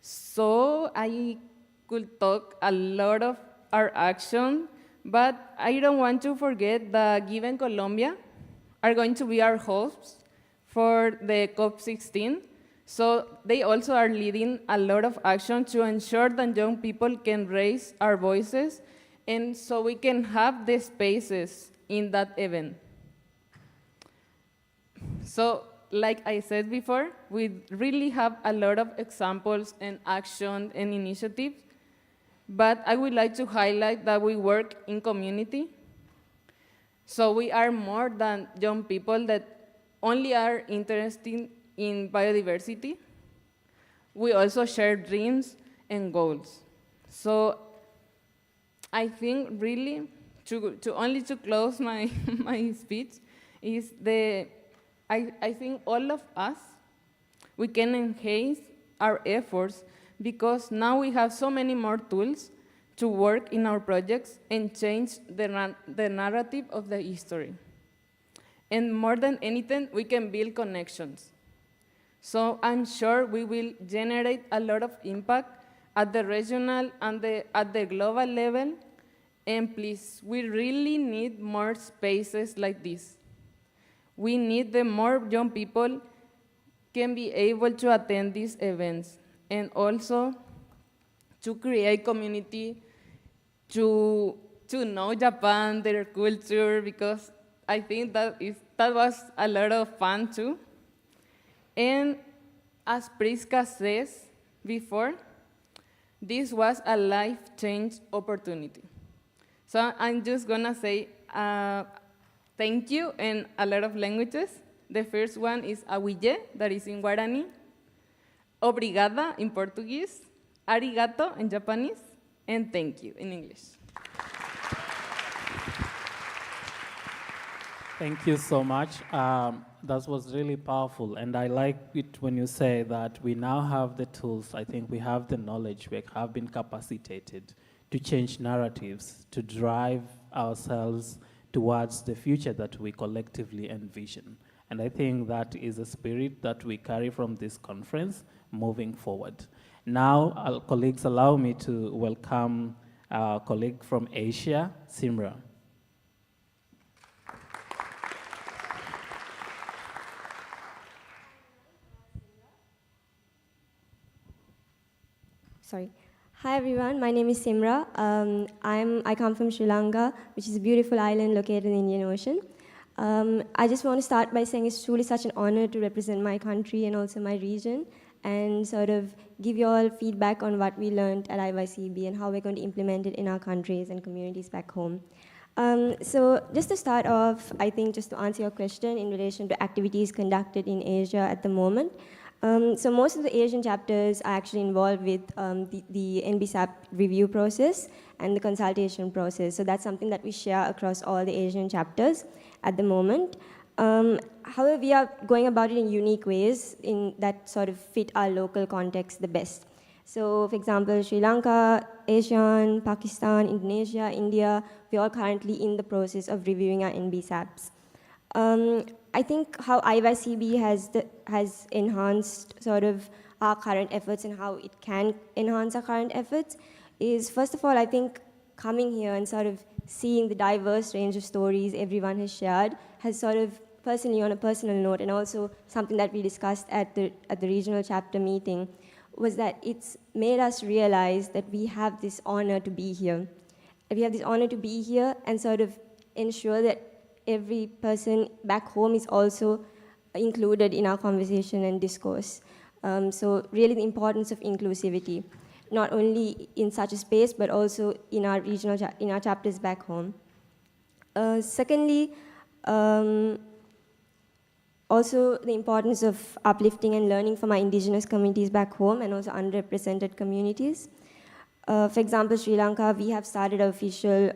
So I could talk a lot of our action, but I don't want to forget that Given Colombia are going to be our hosts for the COP16. So they also are leading a lot of action to ensure that young people can raise our voices, and so we can have the spaces in that event. So like I said before, we really have a lot of examples and action and initiatives, but I would like to highlight that we work in community. So we are more than young people that only are interested in biodiversity. We also share dreams and goals. So I think really, to close my, my speech, is I think all of us, we can enhance our efforts because now we have so many more tools to work in our projects and change the narrative of the history. And more than anything, we can build connections. So I'm sure we will generate a lot of impact at the regional and at the global level. And please, we really need more spaces like this. We need the more young people can be able to attend these events, and also to create community, to know Japan, their culture, because I think that was a lot of fun too. And as Priska says before, this was a life-change opportunity. So I'm just gonna say thank you in a lot of languages. The first one is awille, that is in Guarani, obrigada in Portuguese, arigato in Japanese, and thank you in English. Thank you so much. That was really powerful, and I like it when you say that we now have the tools. I think we have the knowledge. We have been capacitated to change narratives, to drive ourselves towards the future that we collectively envision. And I think that is a spirit that we carry from this conference moving forward. Now, our colleagues, allow me to welcome our colleague from Asia, Simra. Sorry. Hi everyone, my name is Simra. I come from Sri Lanka, which is a beautiful island located in the Indian Ocean. I just want to start by saying it's truly such an honor to represent my country and also my region. and sort of give you all feedback on what we learned at IYCB and how we're going to implement it in our countries and communities back home. So just to start off, I think just to answer your question in relation to activities conducted in Asia at the moment, so most of the Asian chapters are actually involved with the NBSAP review process and the consultation process. So that's something that we share across all the Asian chapters at the moment. However, we are going about it in unique ways that sort of fit our local context the best. So, for example, Sri Lanka, ASEAN, Pakistan, Indonesia, India, we're all currently in the process of reviewing our NBSAPs. I think how IYCB has enhanced sort of our current efforts and how it can enhance our current efforts is, first of all, I think coming here and sort of seeing the diverse range of stories everyone has shared has sort of personally, on a personal note, and also something that we discussed at the regional chapter meeting, was that it's made us realize that we have this honor to be here. We have this honor to be here and sort of ensure that every person back home is also included in our conversation and discourse. So really the importance of inclusivity, not only in such a space, but also in our in our chapters back home. Secondly, also the importance of uplifting and learning from our indigenous communities back home and also underrepresented communities. For example, Sri Lanka, we have started an official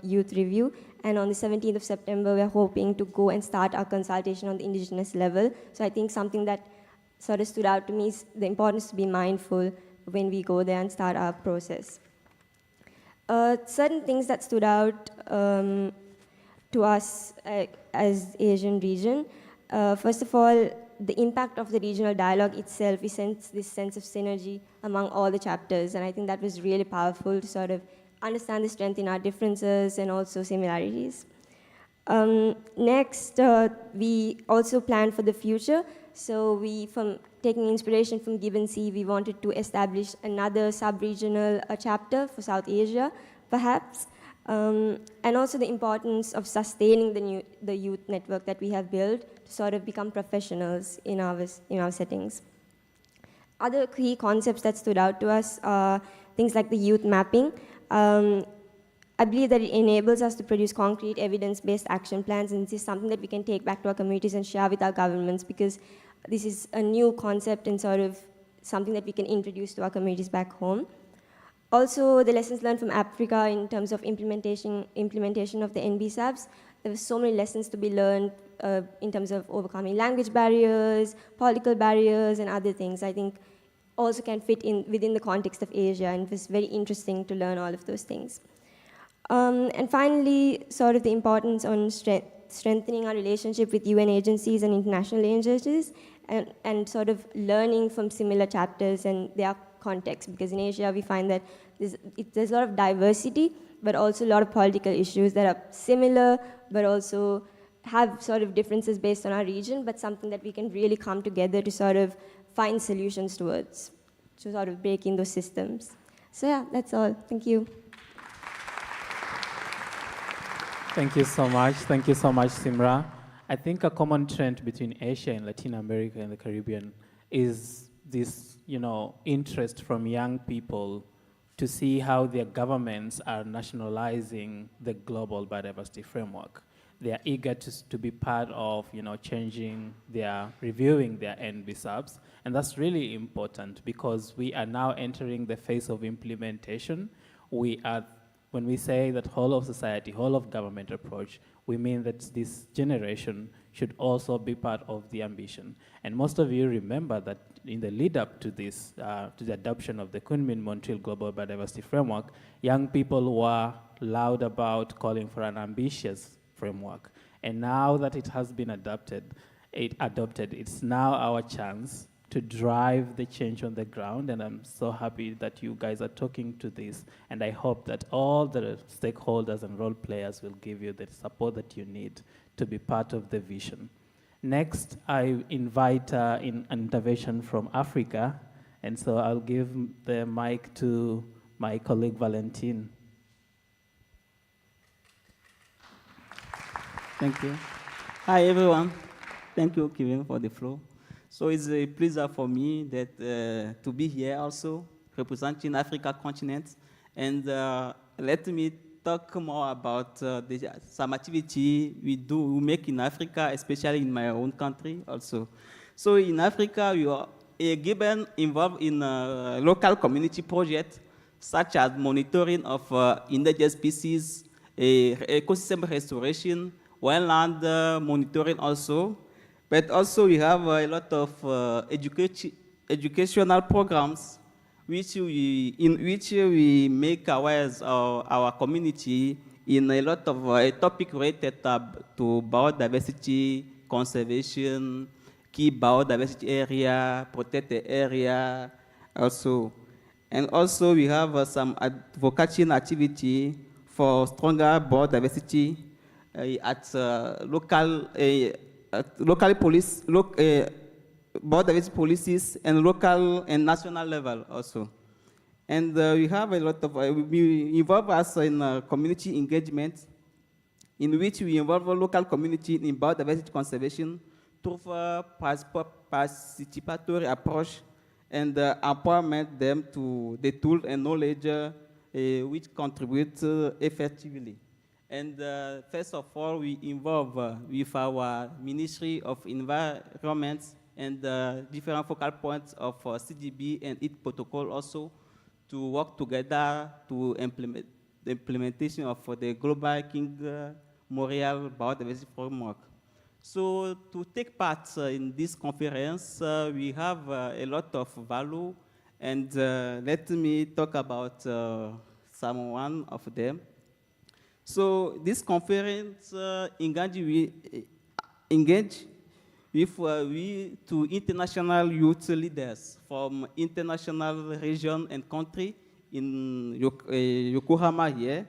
youth review, and on the 17th of September, we're hoping to go and start our consultation on the indigenous level. So I think something that sort of stood out to me is the importance to be mindful when we go there and start our process. Certain things that stood out to us as Asian region, first of all, the impact of the regional dialogue itself, we sense this sense of synergy among all the chapters, and I think that was really powerful to sort of understand the strength in our differences and also similarities. Next, we also planned for the future. So we, from taking inspiration from Gibbon Sea, we wanted to establish another sub-regional chapter for South Asia, perhaps. And also the importance of sustaining the youth network that we have built to sort of become professionals in our settings. Other key concepts that stood out to us are things like the youth mapping. I believe that it enables us to produce concrete evidence-based action plans, and this is something that we can take back to our communities and share with our governments, because this is a new concept and sort of something that we can introduce to our communities back home. Also, the lessons learned from Africa in terms of implementation of the NBSAPs, there were so many lessons to be learned in terms of overcoming language barriers, political barriers, and other things. I think also can fit in within the context of Asia, and it was very interesting to learn all of those things. And finally, sort of the importance on strengthening our relationship with UN agencies and international agencies, and sort of learning from similar chapters and their context, because in Asia we find that there's a lot of diversity, but also a lot of political issues that are similar, but also have sort of differences based on our region, but something that we can really come together to sort of find solutions towards, to sort of break in those systems. So yeah, that's all. Thank you. Thank you so much. Thank you so much, Simra. I think a common trend between Asia and Latin America and the Caribbean is this, interest from young people to see how their governments are nationalizing the global biodiversity framework. They are eager to be part of, reviewing their NBSAPs, and that's really important because we are now entering the phase of implementation. When we say that whole of society, whole of government approach, we mean that this generation should also be part of the ambition. And most of you remember that in the lead up to this, to the adoption of the Kunming-Montreal Global Biodiversity Framework, young people were loud about calling for an ambitious framework. And now that it has been adopted, it's now our chance to drive the change on the ground, and I'm so happy that you guys are talking to this, and I hope that all the stakeholders and role players will give you the support that you need to be part of the vision. Next, I invite an intervention from Africa, and so I'll give the mic to my colleague Valentin. Thank you. Hi, everyone. Thank you, Kevin, for the floor. So it's a pleasure for me that to be here also, representing Africa continent. And let me talk more about some activity we make in Africa, especially in my own country also. So in Africa, we are involved in a local community project, such as monitoring of endangered species, ecosystem restoration, wildland monitoring also. But also we have a lot of educational programs in which we make aware our community in a lot of topic related to biodiversity, conservation, key biodiversity area, protected area also. And also we have some advocacy activity for stronger biodiversity at local police, biodiversity policies and local and national level also. And we have a lot of, we involve us in community engagement in which we involve a local community in biodiversity conservation through participatory approach and empowerment them to the tools and knowledge which contribute effectively. And first of all, we involve with our Ministry of Environment and different focal points of CDB and its protocol also to work together to implement the implementation of the Global King Montreal Biodiversity Framework. So to take part in this conference, we have a lot of value, and let me talk about one of them. So this conference engage with to international youth leaders from international region and country in Yokohama here,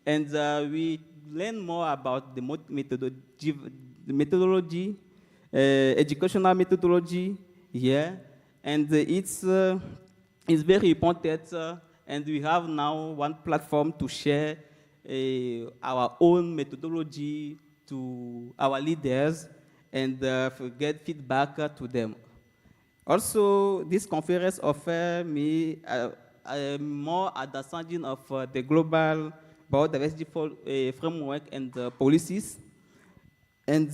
and we learn more about the methodology, educational methodology here, and it's very important, and we have now one platform to share our own methodology to our leaders and get feedback to them. Also, this conference offers me more understanding of the global biodiversity framework and policies. And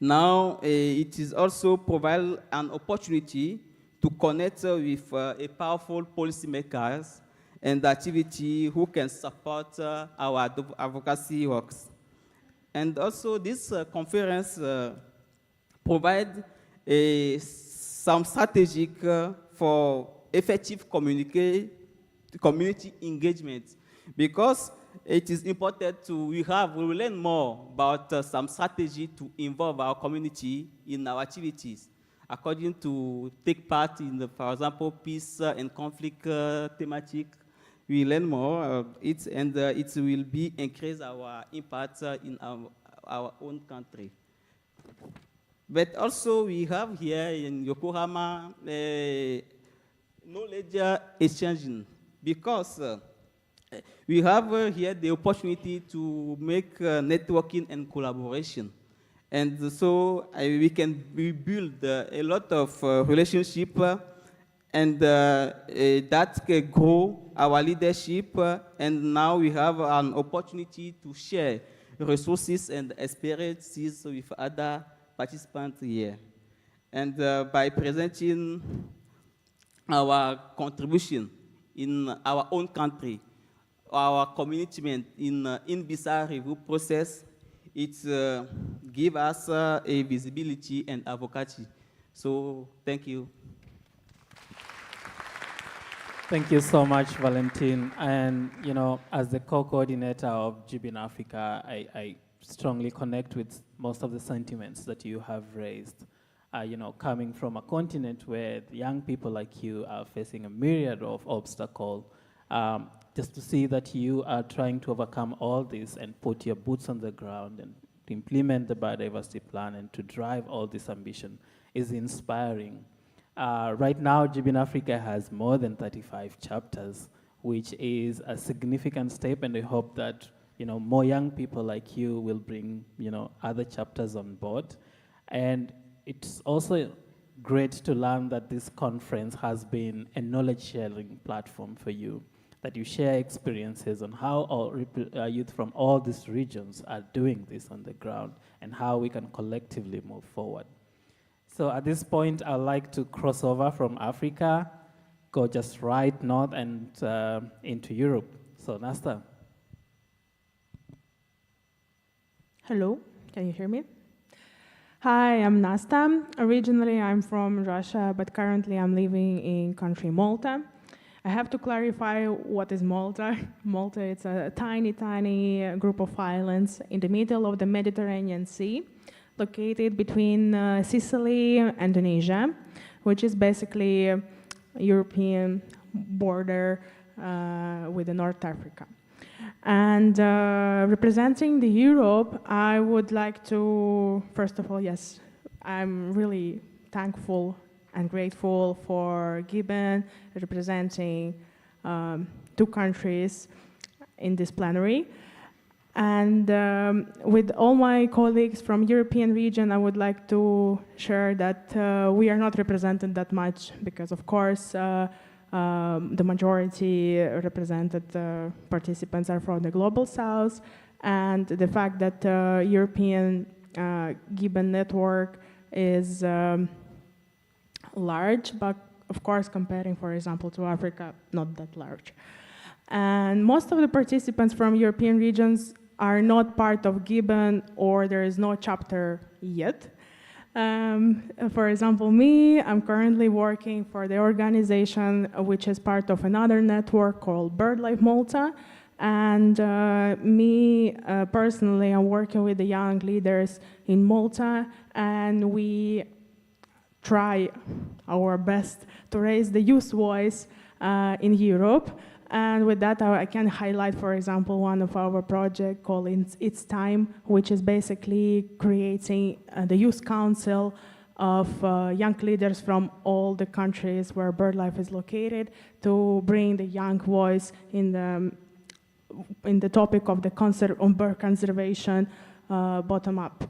now it is also provide an opportunity to connect with a powerful policymakers and activity who can support our advocacy works. And also this conference provide some strategic for effective community engagement, because it is important we will learn more about some strategy to involve our community in our activities, according to take part in, for example, peace and conflict thematic. We learn more of it, and it will be increase our impact in our own country. But also we have here in Yokohama knowledge exchanging, because we have here the opportunity to make networking and collaboration. And so we can build a lot of relationship, and that can grow our leadership, and now we have an opportunity to share resources and experiences with other participants here. And by presenting our contribution in our own country, our commitment in visa review process, it gives us a visibility and advocacy. So thank you. Thank you so much, Valentin. And you know, as the co-coordinator of GBIN Africa, I strongly connect with most of the sentiments that you have raised. You know, coming from a continent where young people like you are facing a myriad of obstacles, just to see that you are trying to overcome all this and put your boots on the ground and to implement the biodiversity plan and to drive all this ambition is inspiring. Right now, GBIN Africa has more than 35 chapters, which is a significant step, and I hope that more young people like you will bring other chapters on board. And it's also great to learn that this conference has been a knowledge-sharing platform for you, that you share experiences on how youth from all these regions are doing this on the ground and how we can collectively move forward. So at this point, I'd like to cross over from Africa, go just right north and into Europe. So Nasta. Hello, can you hear me? Hi, I'm Nasta. Originally, I'm from Russia, but currently I'm living in country Malta. I have to clarify what is Malta. Malta, it's a tiny, tiny group of islands in the middle of the Mediterranean Sea, located between Sicily and Tunisia, which is basically a European border with North Africa. And representing the Europe, I would like to, first of all, yes, I'm really thankful and grateful for Gibbon representing 2 countries in this plenary. And with all my colleagues from European region, I would like to share that we are not represented that much because, of course, the majority represented participants are from the Global South, and the fact that European Gibbon network is large, but of course comparing, for example, to Africa, not that large. And most of the participants from European regions are not part of Gibbon, or there is no chapter yet. For example, me, I'm currently working for the organization which is part of another network called BirdLife Malta. And me, personally, I'm working with the young leaders in Malta, and we try our best to raise the youth voice in Europe. And with that, I can highlight, for example, one of our projects called It's Time, which is basically creating the youth council of young leaders from all the countries where BirdLife is located to bring the young voice in the topic of the bird conservation bottom up.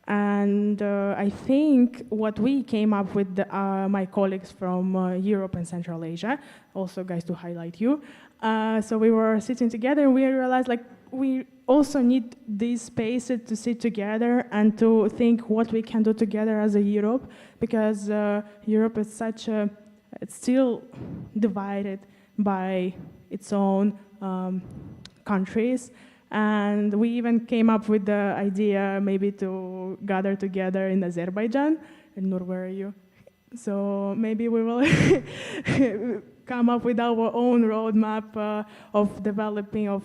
And I think what we came up with, my colleagues from Europe and Central Asia, also guys to highlight you. So we were sitting together and we realized like we also need these spaces to sit together and to think what we can do together as a Europe, because Europe is it's still divided by its own countries. And we even came up with the idea maybe to gather together in Azerbaijan. And Nur, where are you? So maybe we will come up with our own roadmap of developing of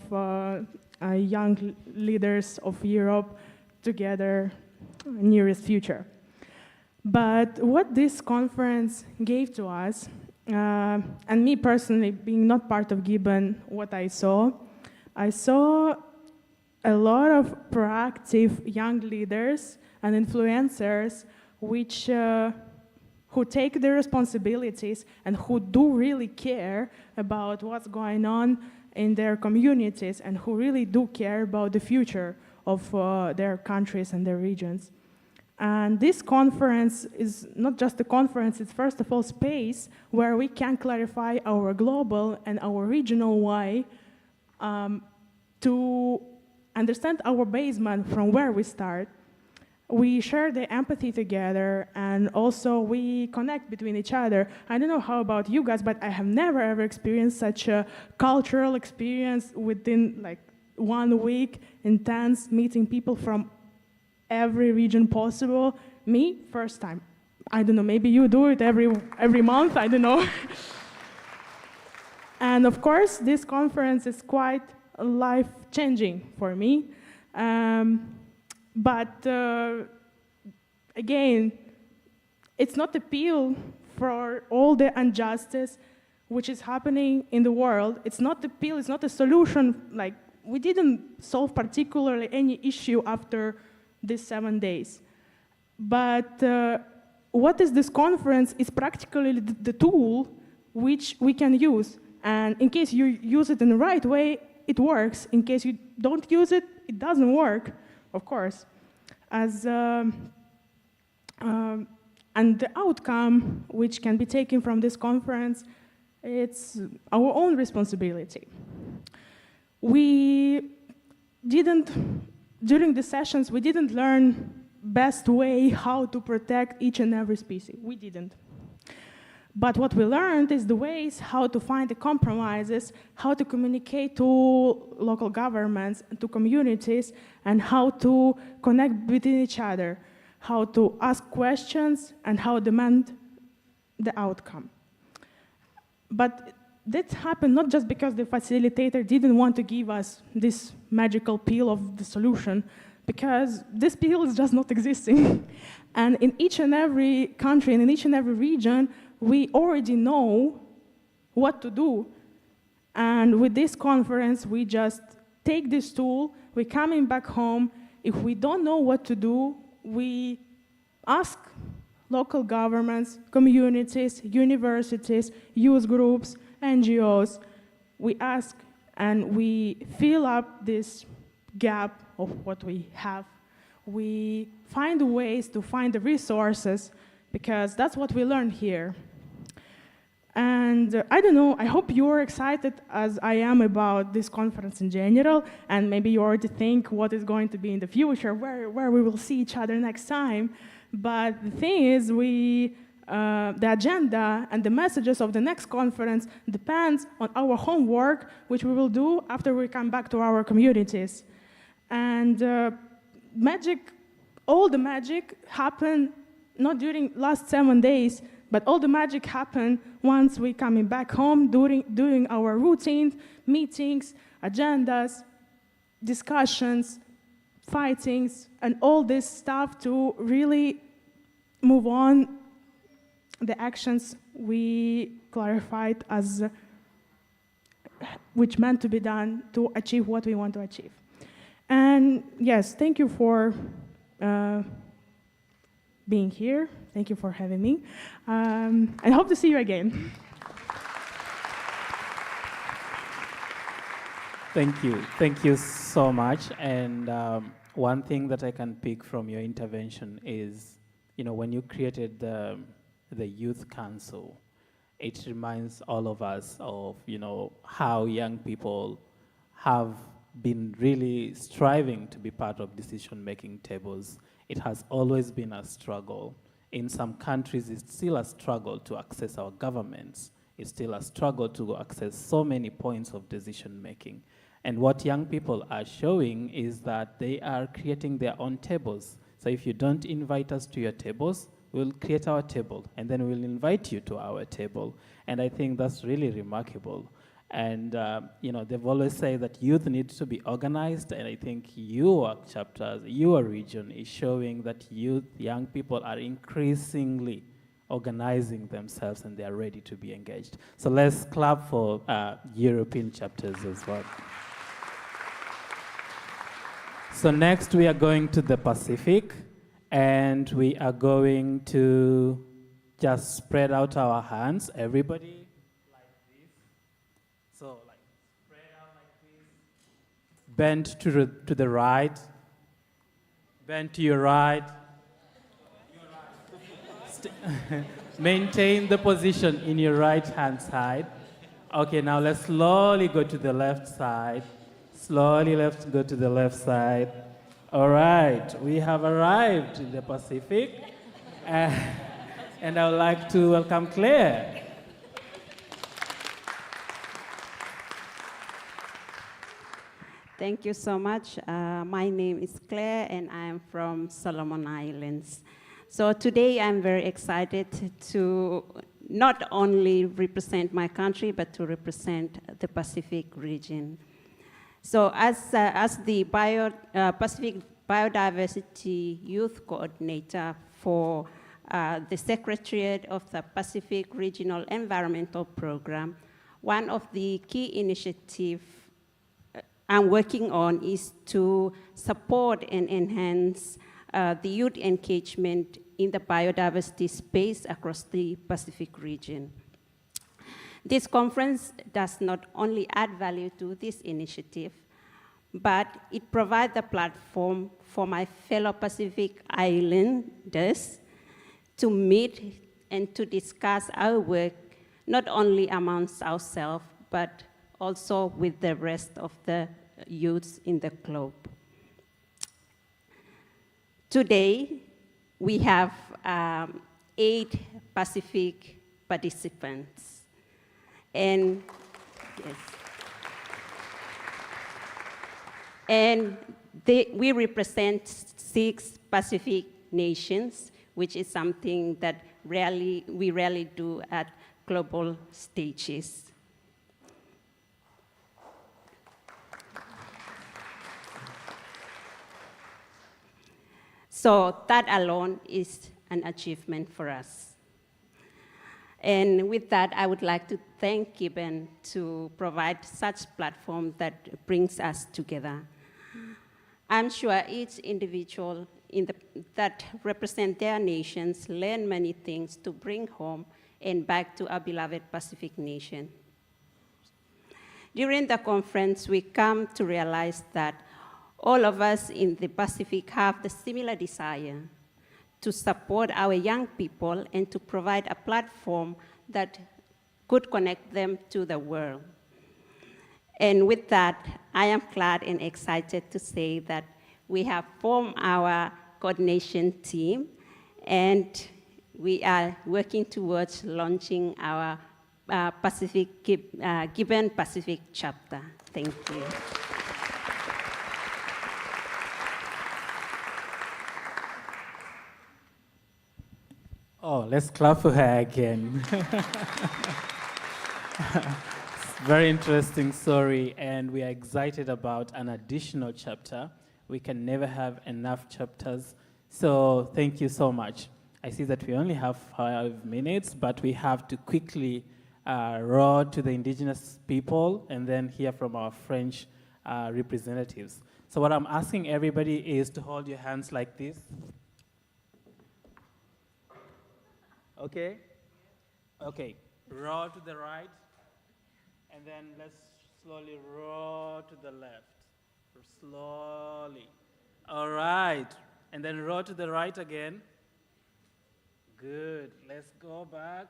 young leaders of Europe together in nearest future. But what this conference gave to us, and me personally being not part of Gibbon, what I saw a lot of proactive young leaders and influencers who take their responsibilities and who do really care about what's going on in their communities and who really do care about the future of their countries and their regions. And this conference is not just a conference, it's first of all space where we can clarify our global and our regional why to understand our basement from where we start. We share the empathy together, and also we connect between each other. I don't know how about you guys, but I have never ever experienced such a cultural experience within like 1 week, intense meeting people from every region possible. Me, first time. I don't know, maybe you do it every month, I don't know. And of course, this conference is quite life-changing for me. But again, it's not appeal for all the injustice which is happening in the world. It's not appeal, it's not a solution. Like, we didn't solve particularly any issue after these 7 days. But what is this conference is practically the tool which we can use. And in case you use it in the right way, it works. In case you don't use it, it doesn't work, of course. As And the outcome, which can be taken from this conference, it's our own responsibility. During the sessions, we didn't learn best way how to protect each and every species. We didn't. But what we learned is the ways how to find the compromises, how to communicate to local governments, to communities, and how to connect between each other, how to ask questions, and how to demand the outcome. But that happened not just because the facilitator didn't want to give us this magical pill of the solution, because this pill is just not existing. And in each and every country and in each and every region, we already know what to do. And with this conference, we just take this tool, we're coming back home. If we don't know what to do, we ask local governments, communities, universities, youth groups, NGOs. We ask and we fill up this gap of what we have. We find ways to find the resources, because that's what we learned here. And I don't know, I hope you're excited as I am about this conference in general, and maybe you already think what is going to be in the future, where we will see each other next time. But the thing is, the agenda and the messages of the next conference depends on our homework, which we will do after we come back to our communities. And all the magic happened not during last 7 days, but all the magic happened once we coming back home, doing our routines, meetings, agendas, discussions, fightings, and all this stuff to really move on the actions we clarified as which meant to be done to achieve what we want to achieve. And yes, thank you for being here. Thank you for having me. And I hope to see you again. Thank you. Thank you so much. And one thing that I can pick from your intervention is, when you created the Youth Council, it reminds all of us of, how young people have been really striving to be part of decision-making tables. It has always been a struggle. In some countries, it's still a struggle to access our governments. It's still a struggle to access so many points of decision-making. And what young people are showing is that they are creating their own tables. So if you don't invite us to your tables, we'll create our table, and then we'll invite you to our table. And I think that's really remarkable. And they've always said that youth needs to be organized, and I think your chapters, your region is showing that young people are increasingly organizing themselves and they are ready to be engaged. So let's clap for European chapters as well. So next we are going to the Pacific, and we are going to just spread out our hands, everybody. So, spread out like this. Bend to the right. Bend to your right. Maintain the position in your right hand side. Okay, now let's slowly go to the left side. Slowly go to the left side. All right, we have arrived in the Pacific. And I would like to welcome Claire. Thank you so much. My name is Claire, and I am from Solomon Islands. So today I'm very excited to not only represent my country, but to represent the Pacific region. So as the Pacific Biodiversity Youth Coordinator for the Secretariat of the Pacific Regional Environmental Program, one of the key initiatives I'm working on is to support and enhance the youth engagement in the biodiversity space across the Pacific region. This conference does not only add value to this initiative, but it provides a platform for my fellow Pacific Islanders to meet and to discuss our work, not only amongst ourselves, but also with the rest of the youths in the globe. Today, we have 8 Pacific participants. And yes. And we represent 6 Pacific nations, which is something that we rarely do at global stages. So that alone is an achievement for us. And with that, I would like to thank Gibbon to provide such platform that brings us together. I'm sure each individual that represent their nations learn many things to bring home and back to our beloved Pacific nation. During the conference, we come to realize that all of us in the Pacific have the similar desire to support our young people and to provide a platform that could connect them to the world. And with that, I am glad and excited to say that we have formed our coordination team, and we are working towards launching our Gibbon Pacific chapter. Thank you. Oh, let's clap for her again. Very interesting story, and we are excited about an additional chapter. We can never have enough chapters, so thank you so much. I see that we only have 5 minutes, but we have to quickly roar to the indigenous people and then hear from our French representatives. So what I'm asking everybody is to hold your hands like this. Okay? Okay, roar to the right, and then let's slowly roar to the left. Slowly. All right, and then roar to the right again. Good, let's go back,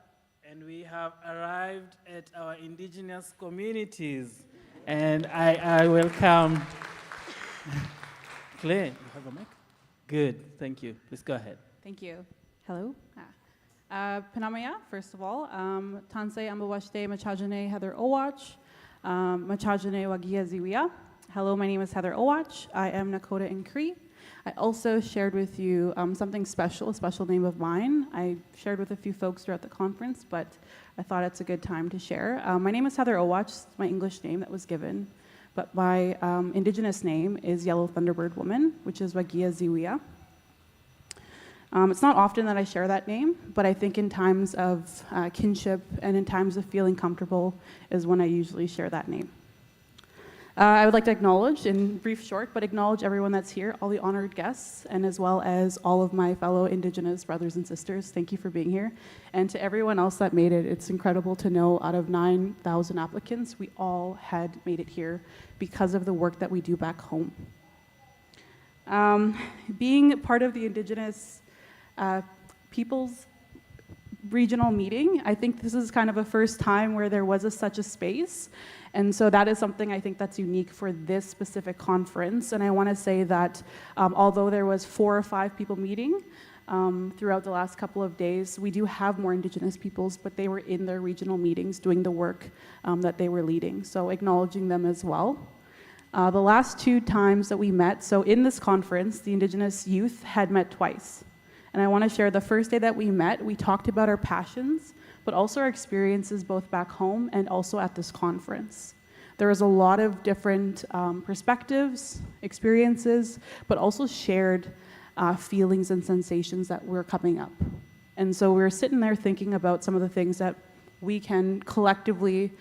and we have arrived at our indigenous communities. And I welcome, Claire, you have a mic? Good, thank you, please go ahead. Thank you. Hello. Panamaya, first of all. Tansei Ambawashte Machajane Heather Owach. Machajane Wagia Ziwia. Hello, my name is Heather Owach. I am Nakota in Cree. I also shared with you something special, a special name of mine. I shared with a few folks throughout the conference, but I thought it's a good time to share. My name is Heather Owach. It's my English name that was given, but my indigenous name is Yellow Thunderbird Woman, which is Wagia Ziwia. It's not often that I share that name, but I think in times of kinship and in times of feeling comfortable is when I usually share that name. I would like to acknowledge, in brief short, but acknowledge everyone that's here, all the honored guests, and as well as all of my fellow Indigenous brothers and sisters. Thank you for being here. And to everyone else that made it, it's incredible to know out of 9,000 applicants, we all had made it here because of the work that we do back home. Being part of the Indigenous People's regional meeting, I think this is kind of a first time where there was such a space. And so that is something I think that's unique for this specific conference. And I want to say that although there was 4 or 5 people meeting throughout the last couple of days, we do have more Indigenous peoples, but they were in their regional meetings doing the work that they were leading. So acknowledging them as well. The last 2 times that we met, so in this conference, the Indigenous youth had met twice. And I want to share the first day that we met, we talked about our passions, but also our experiences both back home and also at this conference. There was a lot of different perspectives, experiences, but also shared feelings and sensations that were coming up. And so we were sitting there thinking about some of the things that we can collectively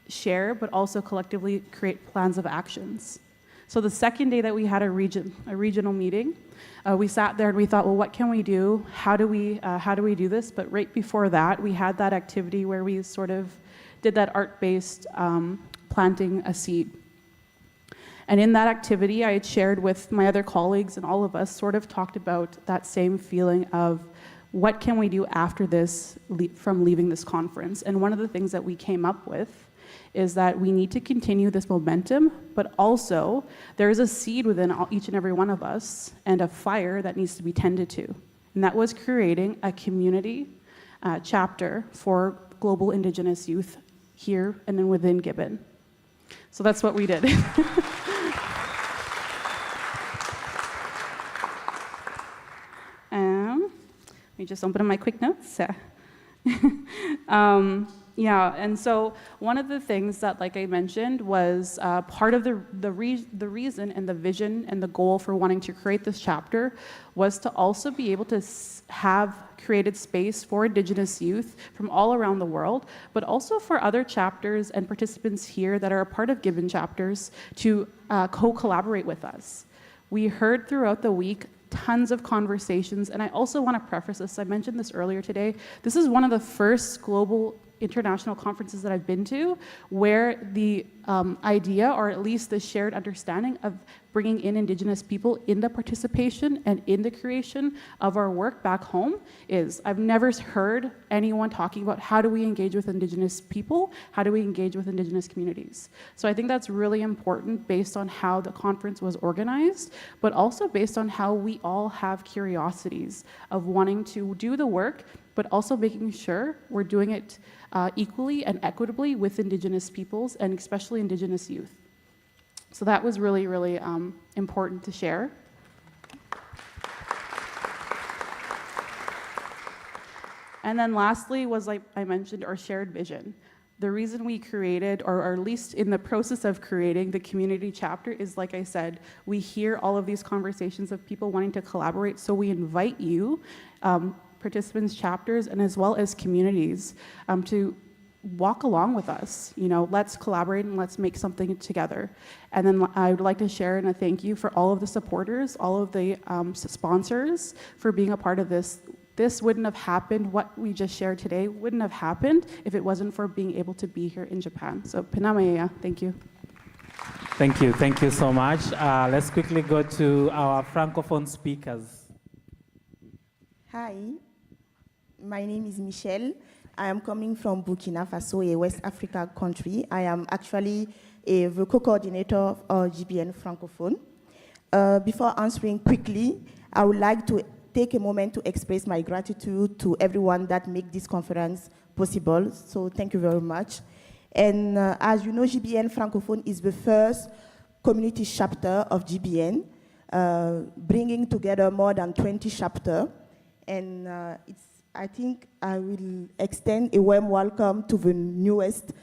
share, but also collectively create plans of actions. So the second day that we had a regional meeting, we sat there and we thought, well, what can we do? How do we do this? But right before that, we had that activity where we sort of did that art-based planting a seed. And in that activity, I had shared with my other colleagues, and all of us sort of talked about that same feeling of what can we do after this from leaving this conference. And one of the things that we came up with is that we need to continue this momentum, but also there is a seed within each and every one of us and a fire that needs to be tended to. And that was creating a community chapter for global Indigenous youth here and then within Gibbon. So that's what we did. Let me just open up my quick notes. Yeah, and so one of the things that, like I mentioned, was part of the reason and the vision and the goal for wanting to create this chapter was to also be able to have created space for Indigenous youth from all around the world, but also for other chapters and participants here that are a part of Gibbon chapters to co-collaborate with us. We heard throughout the week tons of conversations, and I also want to preface this. I mentioned this earlier today. This is one of the first global international conferences that I've been to where the idea, or at least the shared understanding of bringing in Indigenous people into participation and in the creation of our work back home is, I've never heard anyone talking about how do we engage with Indigenous people, how do we engage with Indigenous communities. So I think that's really important based on how the conference was organized, but also based on how we all have curiosities of wanting to do the work, but also making sure we're doing it equally and equitably with Indigenous peoples and especially Indigenous youth. So that was really, really important to share. And then lastly was, like I mentioned, our shared vision. The reason we created, or at least in the process of creating the community chapter is, like I said, we hear all of these conversations of people wanting to collaborate, so we invite you, participants, chapters, and as well as communities to walk along with us. You know, let's collaborate and let's make something together. And then I would like to share and a thank you for all of the supporters, all of the sponsors for being a part of this. This wouldn't have happened, what we just shared today wouldn't have happened if it wasn't for being able to be here in Japan. So, Pinamaya, thank you. Thank you so much. Let's quickly go to our Francophone speakers. Hi, my name is Michelle. I am coming from Burkina Faso, a West Africa country. I am actually the co-coordinator of GBN Francophone. Before answering quickly, I would like to take a moment to express my gratitude to everyone that made this conference possible. So thank you very much. And as you know, GBN Francophone is the first community chapter of GBN, bringing together more than 20 chapters. And I think I will extend a warm welcome to the newest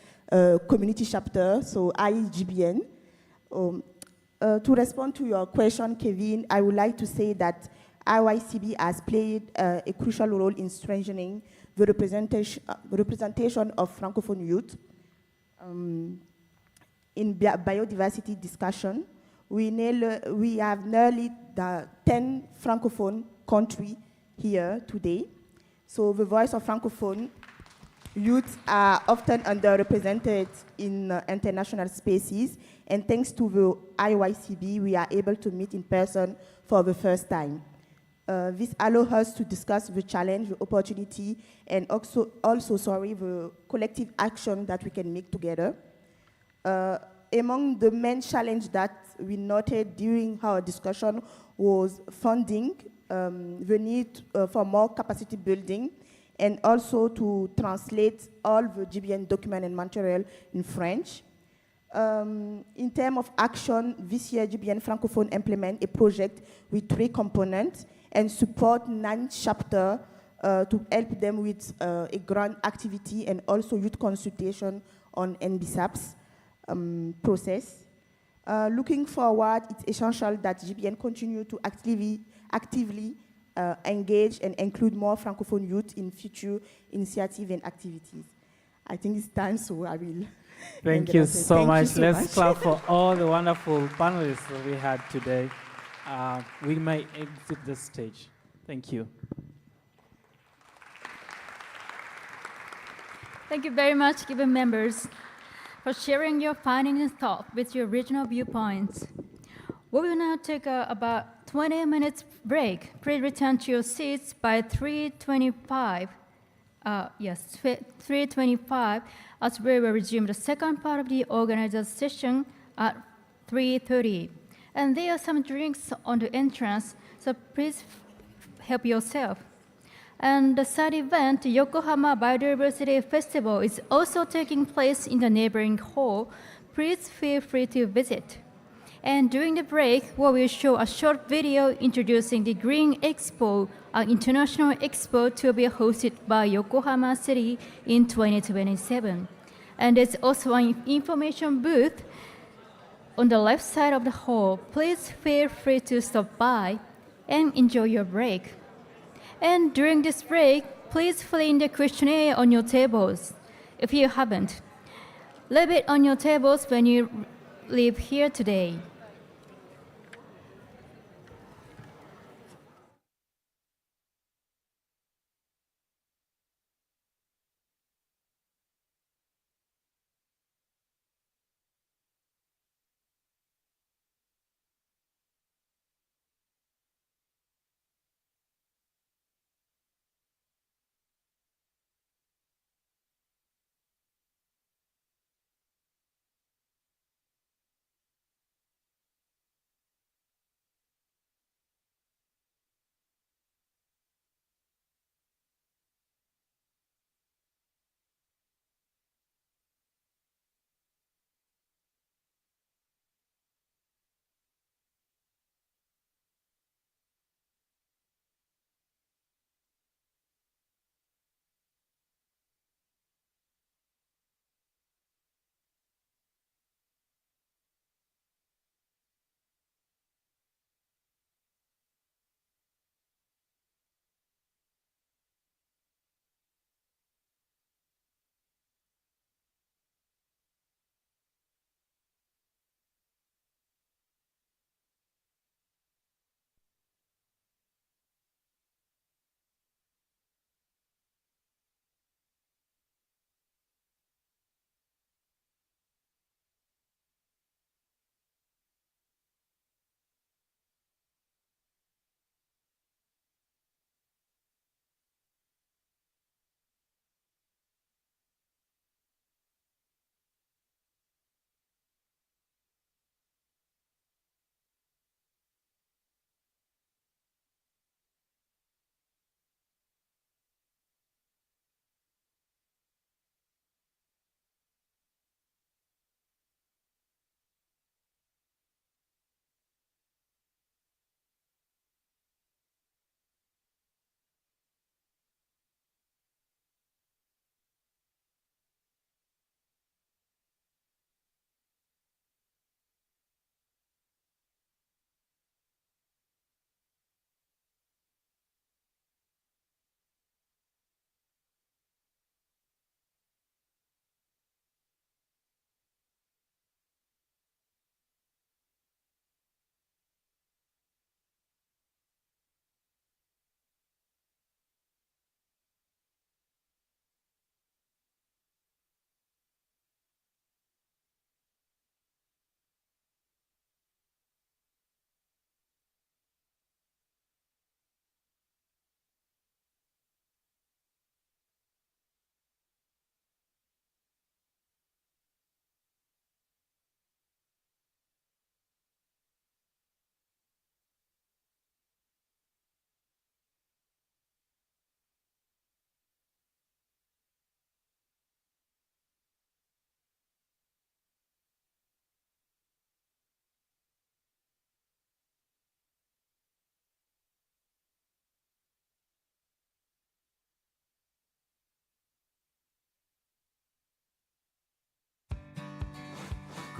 community chapter, so IGBN. To respond to your question, Kevin, I would like to say that IYCB has played a crucial role in strengthening the representation of Francophone youth. In biodiversity discussion, we have nearly 10 Francophone countries here today. So the voice of Francophone youth are often underrepresented in international spaces, and thanks to the IYCB, we are able to meet in person for the first time. This allows us to discuss the challenge, the opportunity, and also the collective action that we can make together. Among the main challenges that we noted during our discussion was funding, the need for more capacity building, and also to translate all the GBN document and material in French. In terms of action, this year GBN Francophone implement a project with 3 components and support 9 chapters to help them with a grant activity and also youth consultation on NBSAP's process. Looking forward, it's essential that GBN continue to actively engage and include more Francophone youth in future initiatives and activities. I think it's time, so I will. Thank you so much. Let's clap for all the wonderful panelists that we had today. We may exit the stage. Thank you. Thank you very much, Gibbon members. for sharing your findings and thoughts with your regional viewpoints. We will now take about 20 minutes break. Please return to your seats by 3:25. 3:25, as we will resume the second part of the organizers' session at 3:30. And there are some drinks on the entrance, so please help yourself. And the third event, the Yokohama Biodiversity Festival, is also taking place in the neighboring hall. Please feel free to visit. And during the break, we will show a short video introducing the Green Expo, an international expo to be hosted by Yokohama City in 2027. And there's also an information booth on the left side of the hall. Please feel free to stop by and enjoy your break. And during this break, please fill in the questionnaire on your tables. If you haven't, leave it on your tables when you leave here today.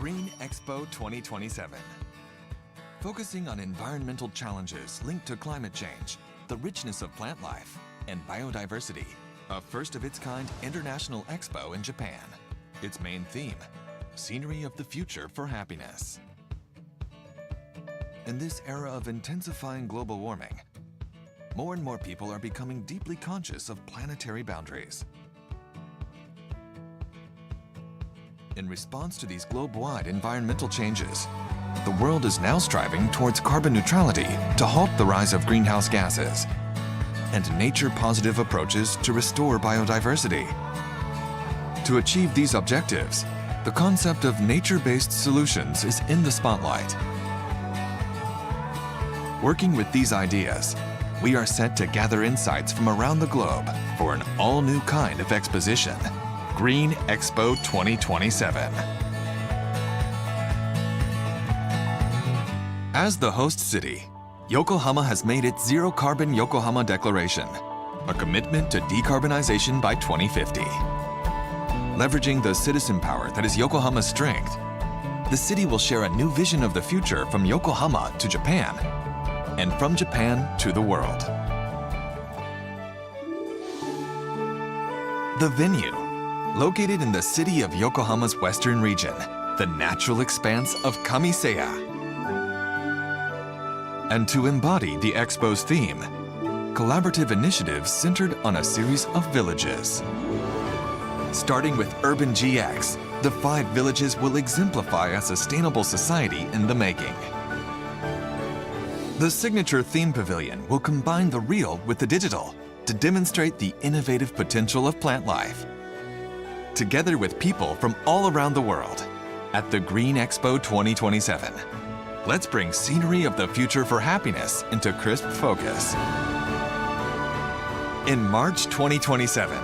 Green Expo 2027. Focusing on environmental challenges linked to climate change, the richness of plant life, and biodiversity. A first-of-its-kind international expo in Japan. Its main theme, Scenery of the Future for Happiness. In this era of intensifying global warming, more and more people are becoming deeply conscious of planetary boundaries. In response to these globe-wide environmental changes, the world is now striving towards carbon neutrality to halt the rise of greenhouse gases and nature-positive approaches to restore biodiversity. To achieve these objectives, the concept of nature-based solutions is in the spotlight. Working with these ideas, we are set to gather insights from around the globe for an all-new kind of exposition, Green Expo 2027. As the host city, Yokohama has made its Zero Carbon Yokohama Declaration, a commitment to decarbonization by 2050. Leveraging the citizen power that is Yokohama's strength, the city will share a new vision of the future from Yokohama to Japan, and from Japan to the world. The venue, located in the city of Yokohama's western region, the natural expanse of Kamiseya. And to embody the Expo's theme, collaborative initiatives centered on a series of villages. Starting with Urban GX, the 5 villages will exemplify a sustainable society in the making. The signature theme pavilion will combine the real with the digital to demonstrate the innovative potential of plant life. Together with people from all around the world, at the Green Expo 2027, let's bring scenery of the future for happiness into crisp focus. In March 2027,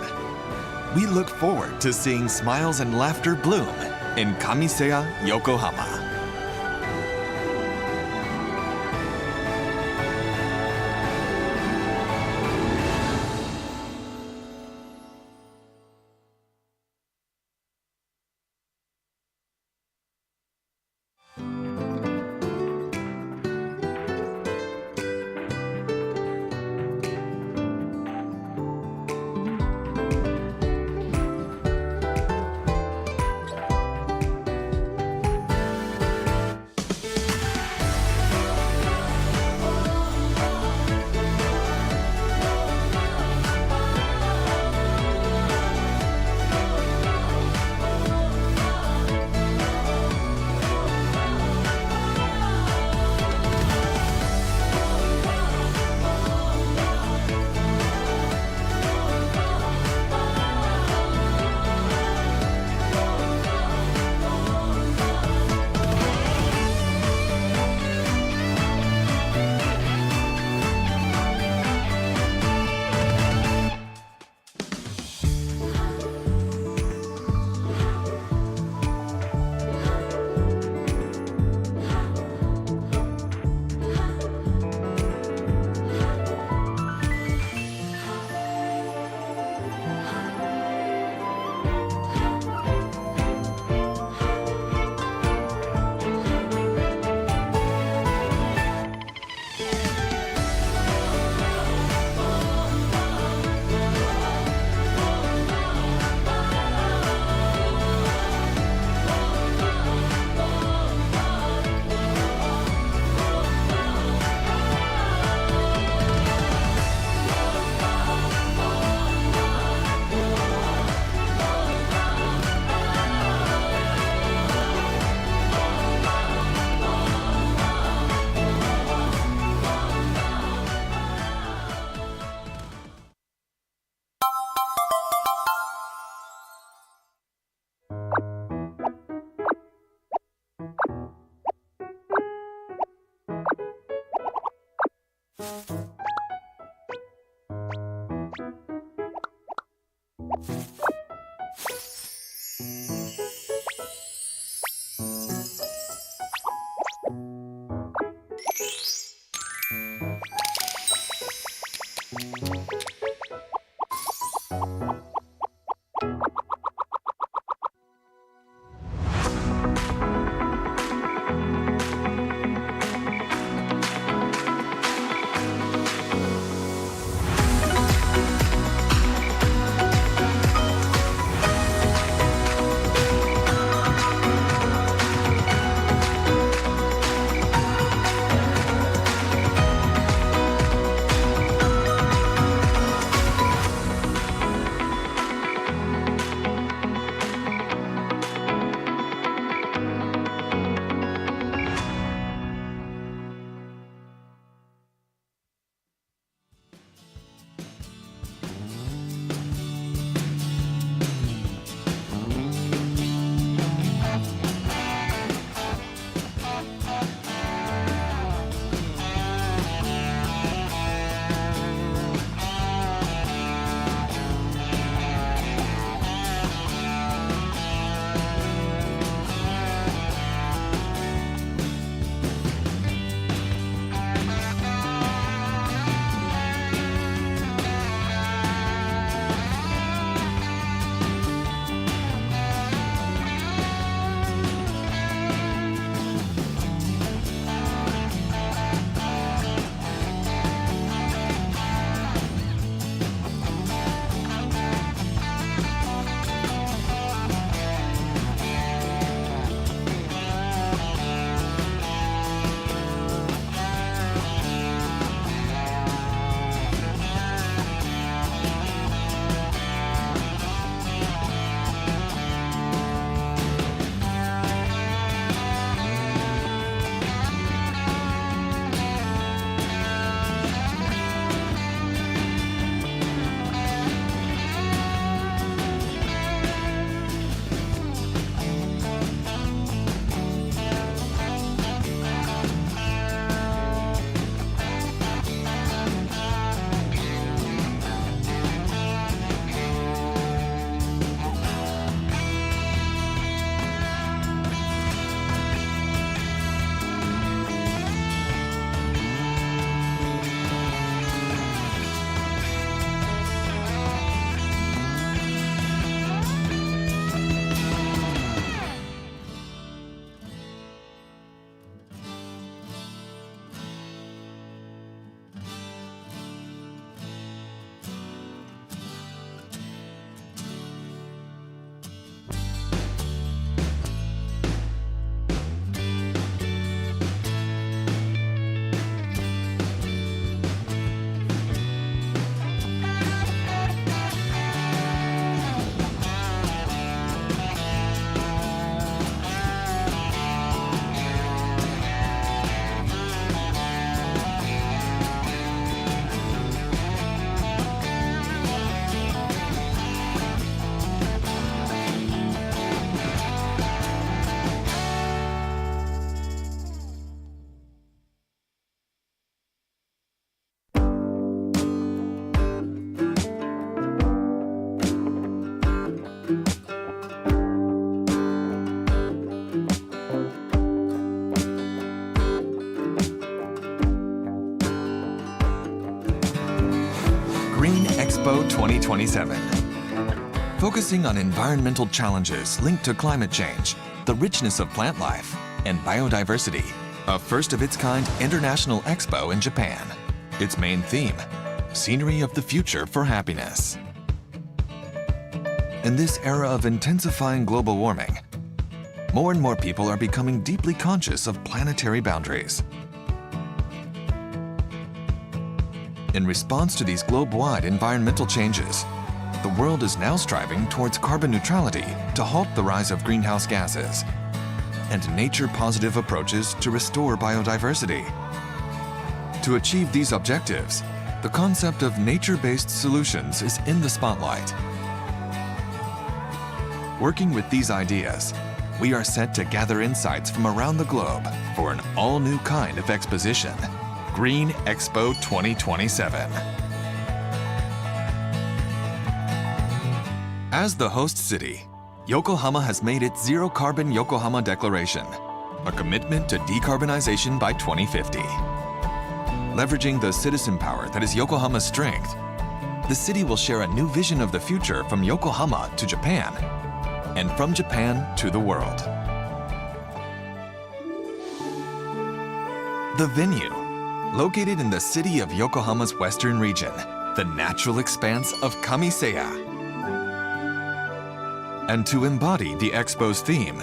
we look forward to seeing smiles and laughter bloom in Kamiseya, Yokohama. Expo 2027. Focusing on environmental challenges linked to climate change, the richness of plant life, and biodiversity, a first-of-its-kind international expo in Japan. Its main theme, Scenery of the Future for Happiness. In this era of intensifying global warming, more and more people are becoming deeply conscious of planetary boundaries. In response to these globe-wide environmental changes, the world is now striving towards carbon neutrality to halt the rise of greenhouse gases and nature-positive approaches to restore biodiversity. To achieve these objectives, the concept of nature-based solutions is in the spotlight. Working with these ideas, we are set to gather insights from around the globe for an all-new kind of exposition, Green Expo 2027. As the host city, Yokohama has made its Zero Carbon Yokohama Declaration, a commitment to decarbonization by 2050. Leveraging the citizen power that is Yokohama's strength, the city will share a new vision of the future from Yokohama to Japan, and from Japan to the world. The venue, located in the city of Yokohama's western region, the natural expanse of Kamiseya. And to embody the expo's theme,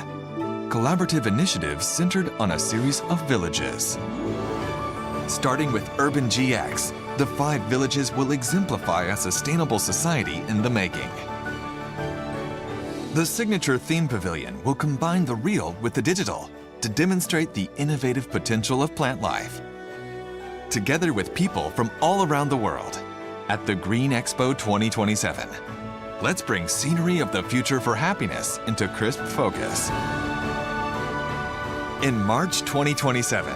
collaborative initiatives centered on a series of villages. Starting with Urban GX, the 5 villages will exemplify a sustainable society in the making. The signature theme pavilion will combine the real with the digital to demonstrate the innovative potential of plant life. Together with people from all around the world, at the Green Expo 2027, let's bring scenery of the future for happiness into crisp focus. In March 2027,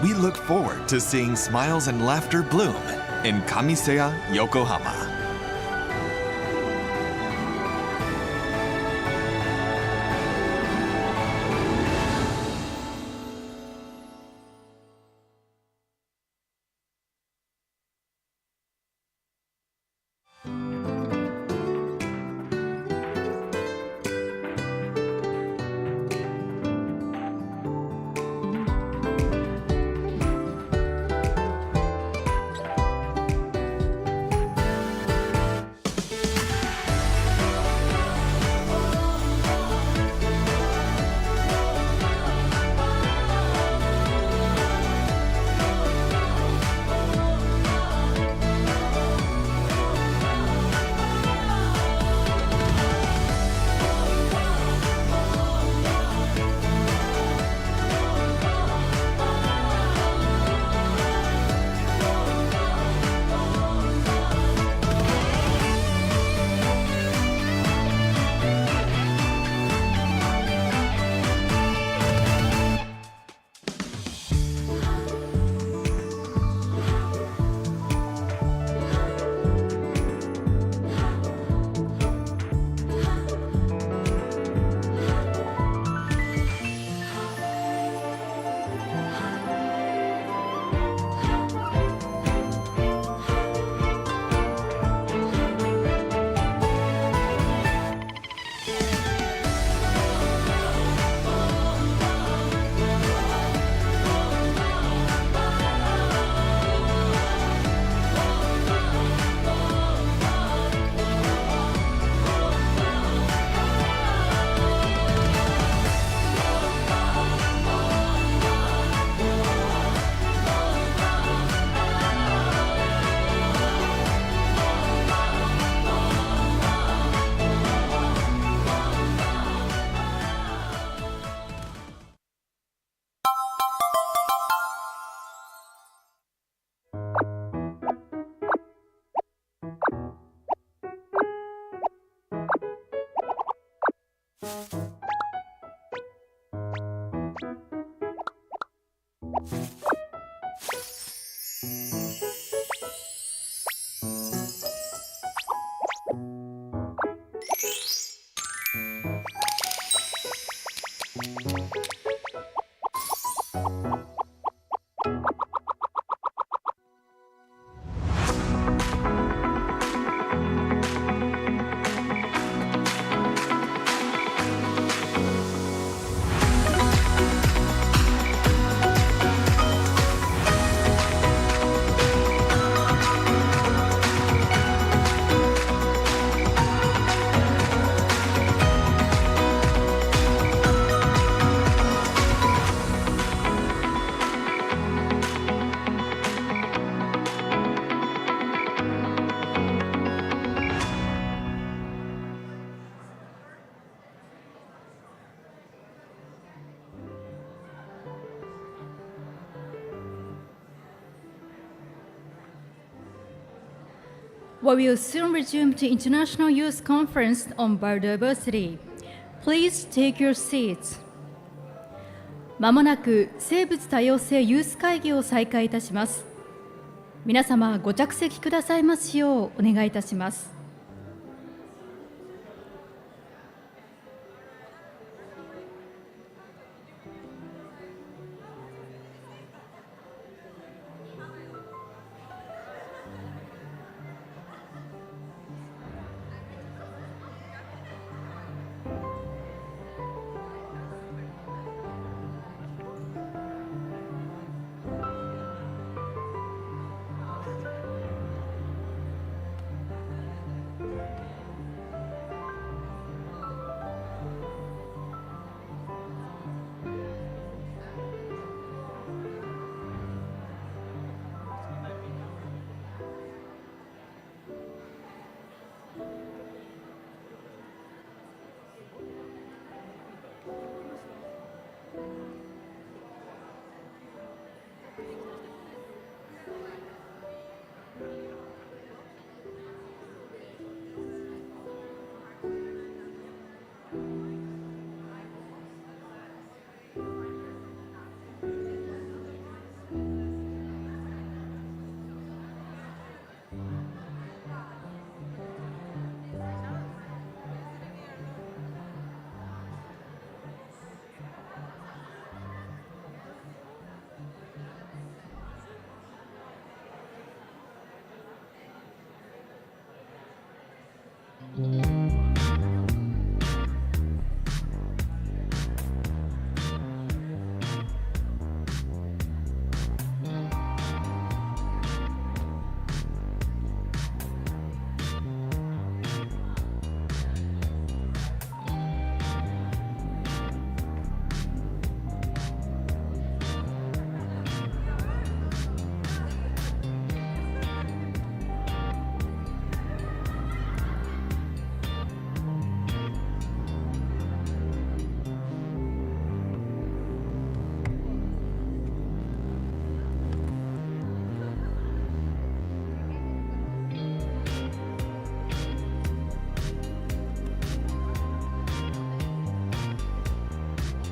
we look forward to seeing smiles and laughter bloom in Kamiseya, Yokohama. We will soon resume the International Youth Conference on Biodiversity. Please take your seats. まもなく生物多様性ユース会議を再開いたします。皆様ご着席くださいますようお願いいたします。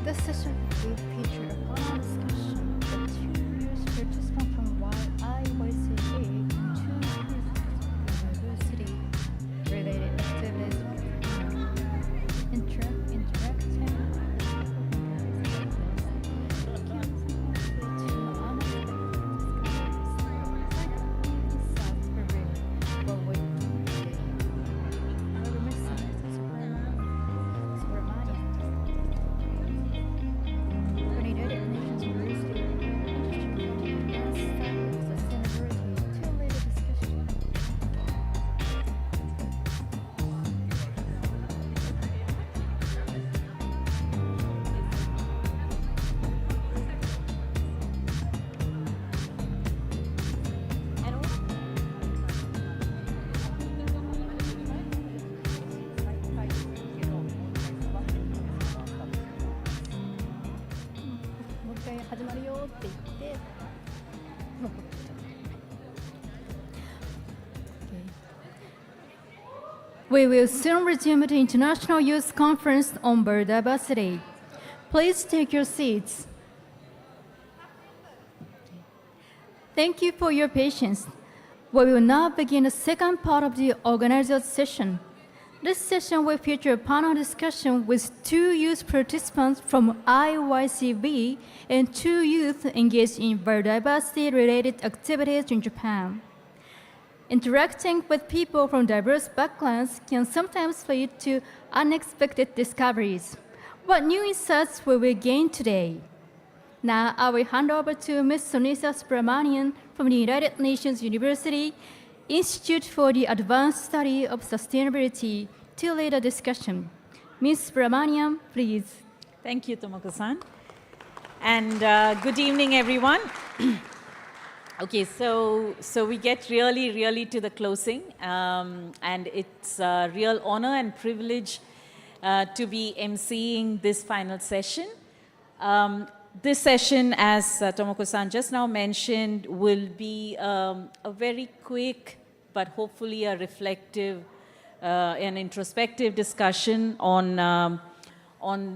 This session will feature a panel discussion with 2 years participants from YOKOHAMA, 2 biodiversity-related activities, interacting We will soon resume the International Youth Conference on Biodiversity. Please take your seats. Thank you for your patience. We will now begin the second part of the organized session. This session will feature a panel discussion with 2 youth participants from IYCB and 2 youth engaged in biodiversity-related activities in Japan. Interacting with people from diverse backgrounds can sometimes lead to unexpected discoveries. What new insights will we gain today? Now I will hand over to Ms. Sunisa Subramanian from the United Nations University Institute for the Advanced Study of Sustainability to lead a discussion. Ms. Subramanian, please. Thank you, Tomoko-san. And good evening, everyone. Okay, so we get really to the closing, and it's a real honor and privilege to be emceeing this final session. This session, as Tomoko-san just now mentioned, will be a very quick but hopefully a reflective and introspective discussion on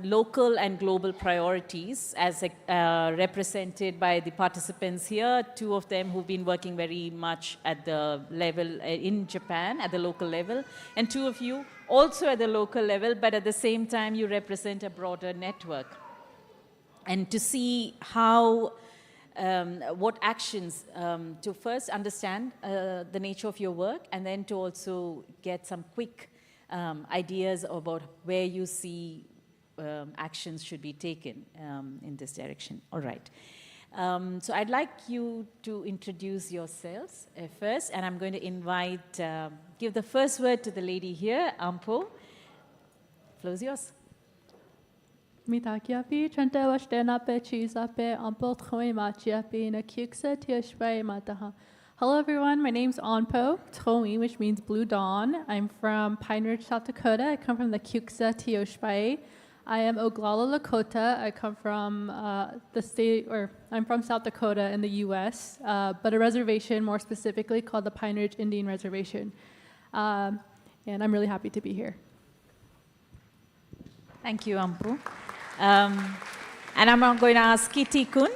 local and global priorities as represented by the participants here, 2 of them who've been working very much at the level in Japan, at the local level, and 2 of you also at the local level, but at the same time you represent a broader network. And to see how, what actions, to first understand the nature of your work, and then to also get some quick ideas about where you see actions should be taken in this direction. All right. So I'd like you to introduce yourselves first, and I'm going to invite, give the first word to the lady here, Ampo. Floor is yours. Mitakiapi, Trenta Washtenape, Chizape, Ampo Troimachiapi, Nakuksa, Tioshpai, Mataha. Hello everyone, my name's Onpo Toi, which means Blue Dawn. I'm from Pine Ridge, South Dakota. I come from the Kuksa Tioshpai. I am Oglala Lakota. I come from the state, or I'm from South Dakota in the US, but a reservation more specifically called the Pine Ridge Indian Reservation. And I'm really happy to be here. Thank you, Ampu. And I'm now going to ask Kitty-kun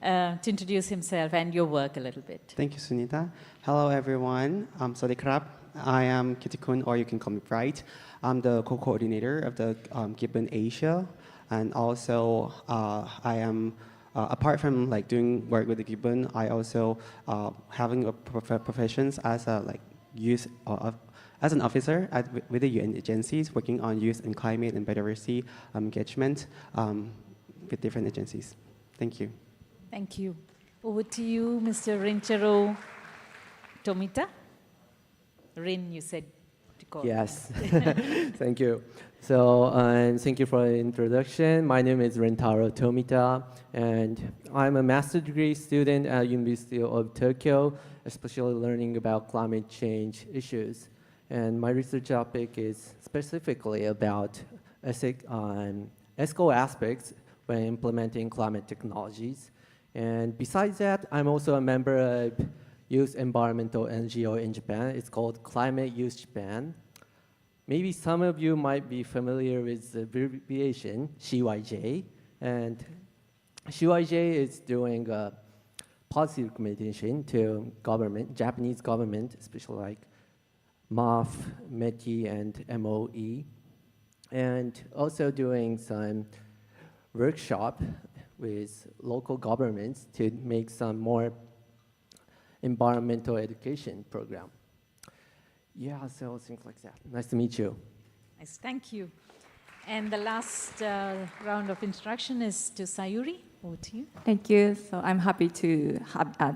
to introduce himself and your work a little bit. Thank you, Sunita. Hello, everyone. Sawasdee krap. I am Kitty-kun, or you can call me Bright. I'm the co-coordinator of the Gibbon Asia, and also I am, apart from like doing work with the Gibbon, I also having a professions as a youth, as an officer with the UN agencies, working on youth and climate and biodiversity engagement with different agencies. Thank you. Thank you. Over to you, Mr. Rincharo Tomita. Rin, you said to call. Yes, thank you. So thank you for the introduction. My name is Rentaro Tomita, and I'm a master's degree student at University of Tokyo, especially learning about climate change issues. And my research topic is specifically about ethical aspects when implementing climate technologies. And besides that, I'm also a member of Youth Environmental NGO in Japan. It's called Climate Youth Japan. Maybe some of you might be familiar with the abbreviation CYJ. And CYJ is doing a policy recommendation to government, Japanese government, especially like MAF, METI, and MOE. And also doing some workshop with local governments to make some more environmental education program. Yeah, so things like that. Nice to meet you. Nice, thank you. And the last round of introduction is to Sayuri. Over to you. Thank you. So I'm happy to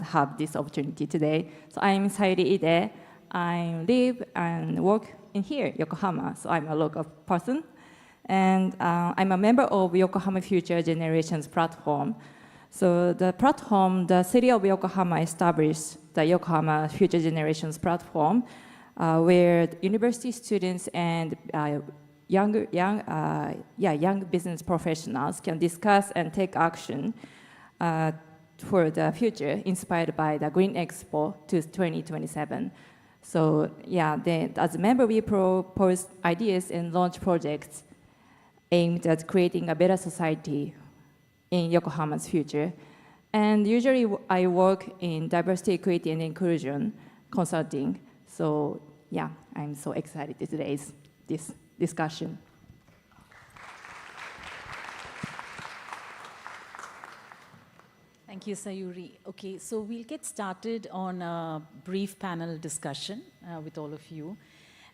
have this opportunity today. So I'm Sayuri Ide. I live and work in here, Yokohama. So I'm a local person. And I'm a member of Yokohama Future Generations platform. So the platform, the city of Yokohama established the Yokohama Future Generations platform, where university students and young business professionals can discuss and take action for the future, inspired by the Green Expo to 2027. So yeah, as a member, we propose ideas and launch projects aimed at creating a better society in Yokohama's future. And usually I work in diversity, equity, and inclusion consulting. So yeah, I'm so excited to today's this discussion. Thank you, Sayuri. Okay, so we'll get started on a brief panel discussion with all of you.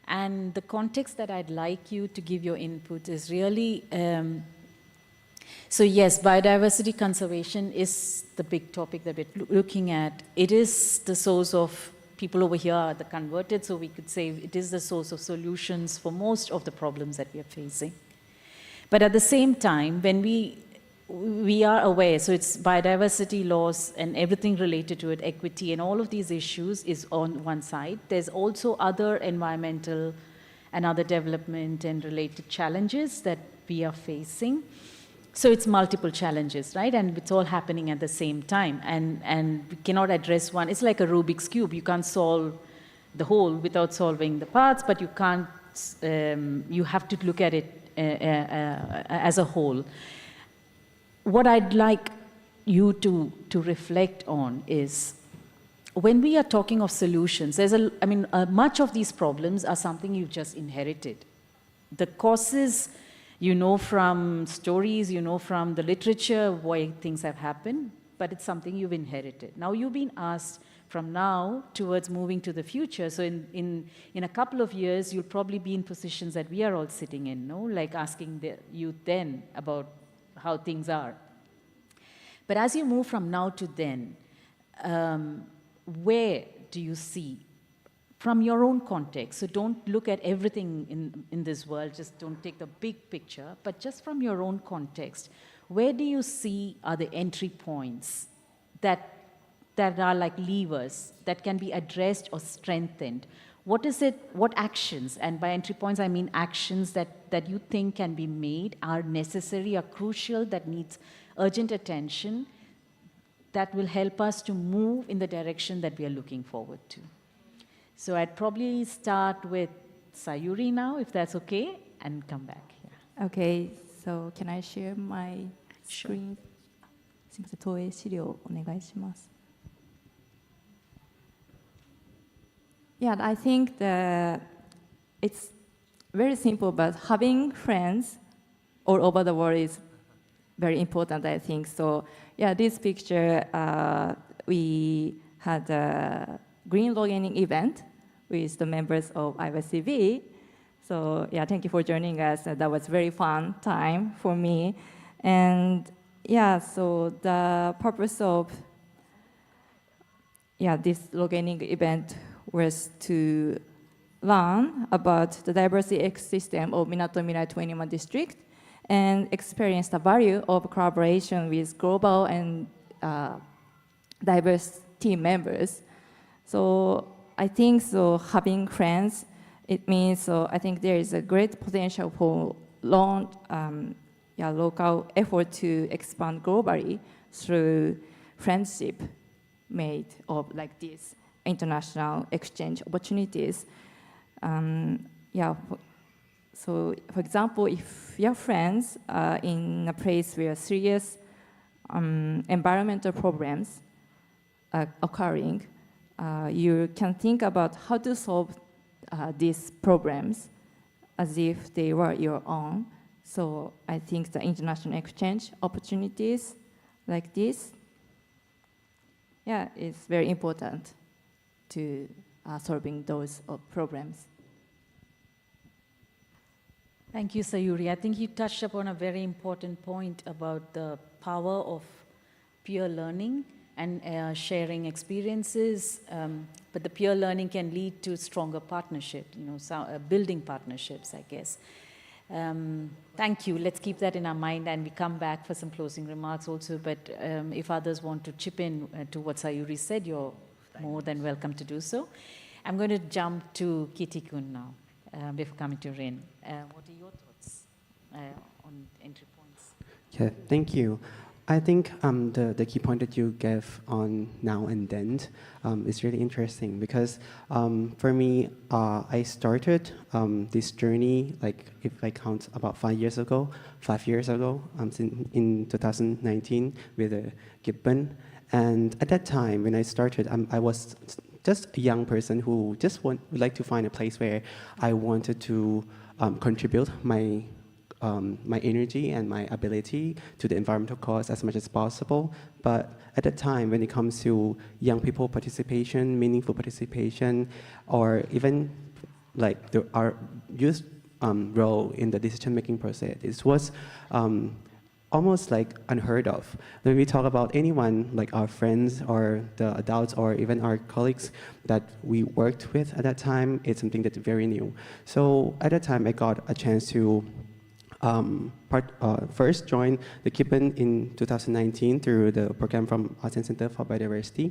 And the context that I'd like you to give your input is really, so yes, biodiversity conservation is the big topic that we're looking at. It is the source of, people over here are the converted, so we could say it is the source of solutions for most of the problems that we are facing. But at the same time, when we are aware, so it's biodiversity loss and everything related to it, equity and all of these issues is on one side. There's also other environmental and other development and related challenges that we are facing. So it's multiple challenges, right? And it's all happening at the same time. And we cannot address one. It's like a Rubik's Cube. You can't solve the whole without solving the parts, but you can't, you have to look at it as a whole. What I'd like you to reflect on is, when we are talking of solutions, much of these problems are something you've just inherited. The causes, you know from stories, you know from the literature why things have happened, but it's something you've inherited. Now you've been asked from now towards moving to the future. So in a couple of years, you'll probably be in positions that we are all sitting in, no? Like asking the youth then about how things are. But as you move from now to then, where do you see, from your own context, so don't look at everything in this world, just don't take the big picture, but just from your own context, where do you see are the entry points that are like levers that can be addressed or strengthened? What is it, what actions, and by entry points I mean actions that you think can be made, are necessary, are crucial, that needs urgent attention, that will help us to move in the direction that we are looking forward to. So I'd probably start with Sayuri now, if that's okay, and come back here. Okay, so can I share my screen? すみません、投影資料お願いします。Yeah, I think that it's very simple, but having friends all over the world is very important, I think. So yeah, this picture, we had a green logging event with the members of YOCB. So yeah, thank you for joining us. That was very fun time for me. And yeah, so the purpose of this logging event was to learn about the diversity ecosystem of Minato-Mirai 21 district and experience the value of collaboration with global and diverse team members. So I think so having friends, it means so I think there is a great potential for local effort to expand globally through friendship made of like this international exchange opportunities. So for example, if your friends are in a place where serious environmental problems are occurring, you can think about how to solve these problems as if they were your own. So I think the international exchange opportunities like this, is very important to solving those problems. Thank you, Sayuri. I think you touched upon a very important point about the power of peer learning and sharing experiences, but the peer learning can lead to stronger partnership, building partnerships, I guess. Thank you. Let's keep that in our mind, and we come back for some closing remarks also, but if others want to chip in to what Sayuri said, you're more than welcome to do so. I'm going to jump to Kitty-kun now, before coming to Rin. What are your thoughts on entry points? Yeah, thank you. I think the key point that you gave on now and then is really interesting because for me, I started this journey, like if I count about 5 years ago, in 2019 with Gibbon. And at that time, when I started, I was just a young person who just would like to find a place where I wanted to contribute my energy and my ability to the environmental cause as much as possible. But at that time, when it comes to young people participation, meaningful participation, or even like our youth role in the decision-making process, it was almost like unheard of. When we talk about anyone, like our friends or the adults or even our colleagues that we worked with at that time, it's something that's very new. So at that time, I got a chance to first joined the Kippen in 2019 through the program from ASEAN Center for Biodiversity.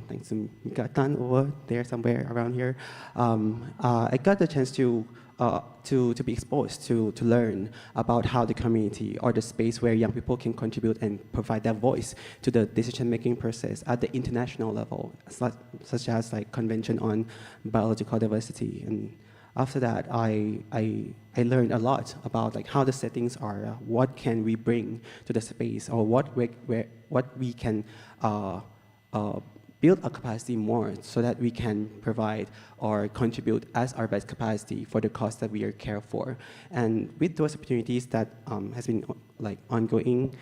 Thanks to Mikatan over there somewhere around here. I got the chance to to be exposed, to learn about how the community or the space where young people can contribute and provide their voice to the decision-making process at the international level, such as like Convention on Biological Diversity. And after that, I learned a lot about like how the settings are, what can we bring to the space, or what we can build a capacity more so that we can provide or contribute as our best capacity for the cause that we are care for. And with those opportunities that has been like ongoing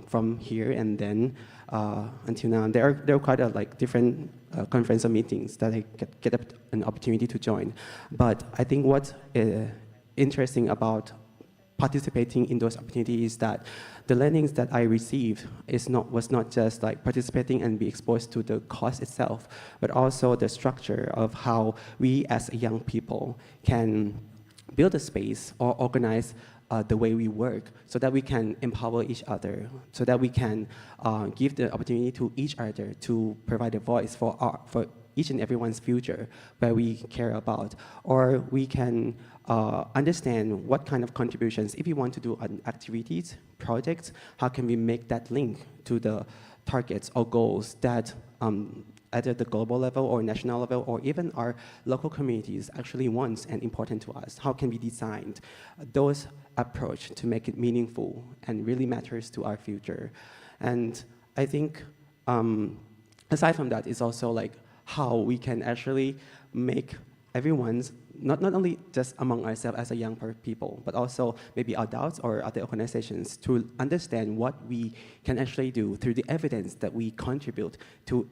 from here and then until now, there are quite a like different conference or meetings that I get an opportunity to join. But I think what's interesting about participating in those opportunities is that the learnings that I received was not just like participating and be exposed to the cause itself, but also the structure of how we as young people can build a space or organize the way we work so that we can empower each other, so that we can give the opportunity to each other to provide a voice for each and everyone's future where we care about, or we can understand what kind of contributions, if we want to do activities, projects, how can we make that link to the targets or goals that either the global level or national level or even our local communities actually wants and important to us. How can we design those approach to make it meaningful and really matters to our future? And I think aside from that, it's also like how we can actually make everyone's, not only just among ourselves as a young people, but also maybe adults or other organizations to understand what we can actually do through the evidence that we contribute to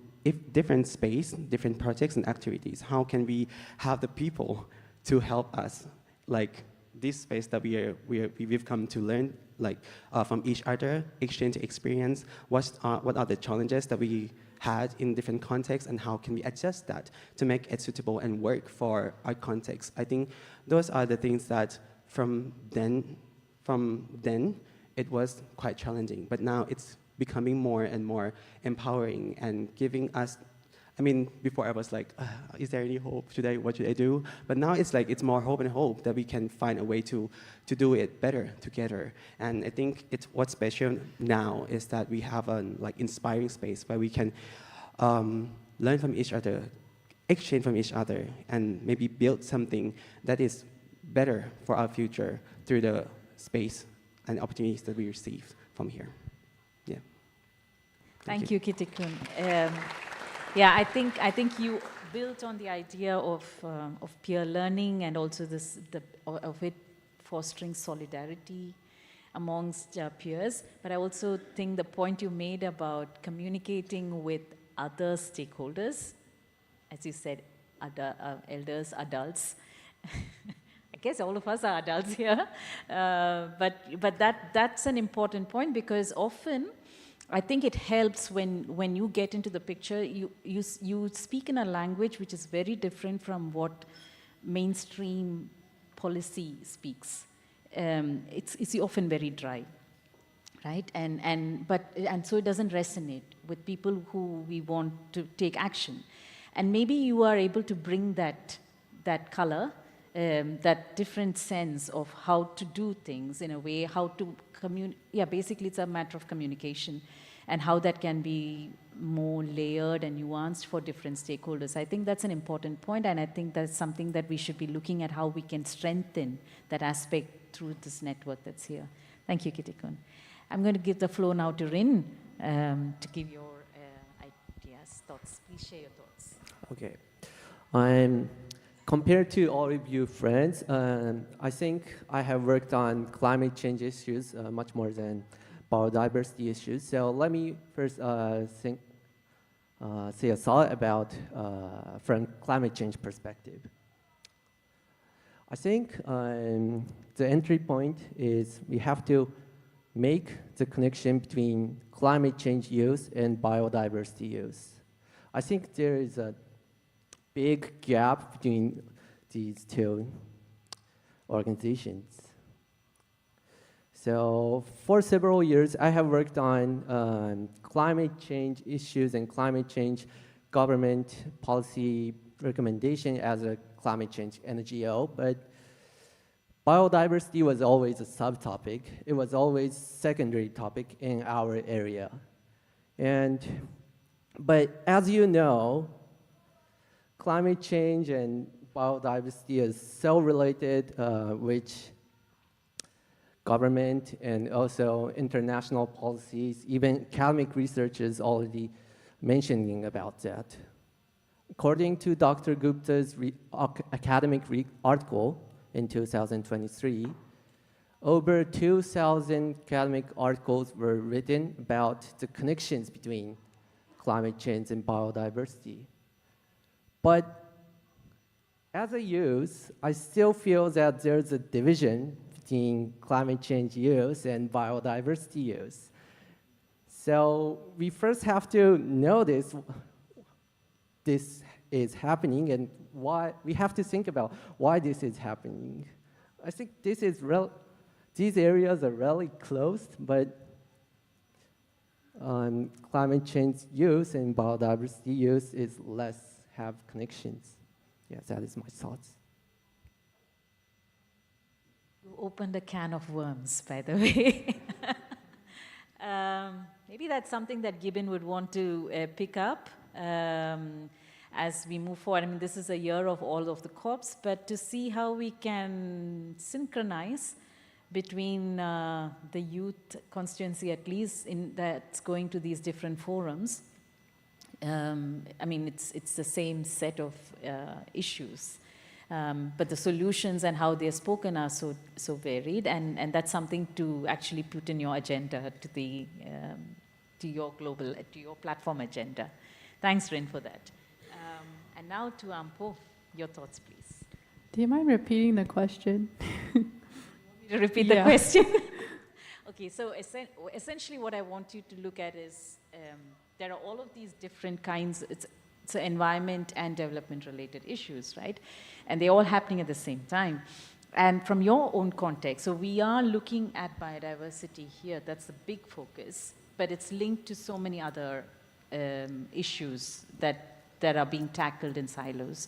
different space, different projects and activities. How can we have the people to help us, like this space that we've come to learn, like from each other, exchange experience, what are the challenges that we had in different contexts, and how can we adjust that to make it suitable and work for our context. I think those are the things that from then it was quite challenging, but now it's becoming more and more empowering and giving us, I mean, before I was like, is there any hope? What should I do? But now it's like, it's more hope and hope that we can find a way to do it better together. And I think what's special now is that we have an like inspiring space where we can learn from each other, exchange from each other, and maybe build something that is better for our future through the space and opportunities that we receive from here. Yeah. Thank you, Kitty-kun. Yeah, I think you built on the idea of peer learning and also of it fostering solidarity amongst peers. But I also think the point you made about communicating with other stakeholders, as you said, elders, adults. I guess all of us are adults here, but that's an important point, because often I think it helps when you get into the picture, you speak in a language which is very different from what mainstream policy speaks. It's often very dry, right? And so it doesn't resonate with people who we want to take action. And maybe you are able to bring that color, that different sense of how to do things in a way, how to communicate. Yeah, basically it's a matter of communication and how that can be more layered and nuanced for different stakeholders. I think that's an important point, and I think that's something that we should be looking at, how we can strengthen that aspect through this network that's here. Thank you, Kitty-kun. I'm going to give the floor now to Rin to give your ideas, thoughts. Please share your thoughts. Okay. Compared to all of you friends, I think I have worked on climate change issues much more than biodiversity issues. So let me first say a thought about from climate change perspective. I think the entry point is we have to make the connection between climate change use and biodiversity use. I think there is a big gap between these two organizations. So for several years, I have worked on climate change issues and climate change government policy recommendation as a climate change NGO, but Biodiversity was always a subtopic. It was always secondary topic in our area. But as you know, climate change and biodiversity is so related, which government and also international policies, even academic research is already mentioning about that. According to Dr. Gupta's academic article in 2023, over 2,000 academic articles were written about the connections between climate change and biodiversity. But as a youth, I still feel that there's a division between climate change use and biodiversity use. So we first have to know this is happening and why we have to think about why this is happening. I think these areas are really close, but climate change use and biodiversity use is less have connections. Yes, that is my thoughts. You opened a can of worms, by the way. Maybe that's something that Gibbon would want to pick up as we move forward. I mean, this is a year of all of the COPs, but to see how we can synchronize between the youth constituency, at least that's going to these different forums. I mean, it's the same set of issues, but the solutions and how they're spoken are so varied, and that's something to actually put in your agenda, to your platform agenda. Thanks, Rin, for that. And now to Ampo, your thoughts, please. Do you mind repeating the question? To repeat the question? Okay, so essentially what I want you to look at is there are all of these different kinds, it's environment and development related issues, right? And they're all happening at the same time. And from your own context, so we are looking at biodiversity here, that's the big focus, but it's linked to so many other issues that are being tackled in silos.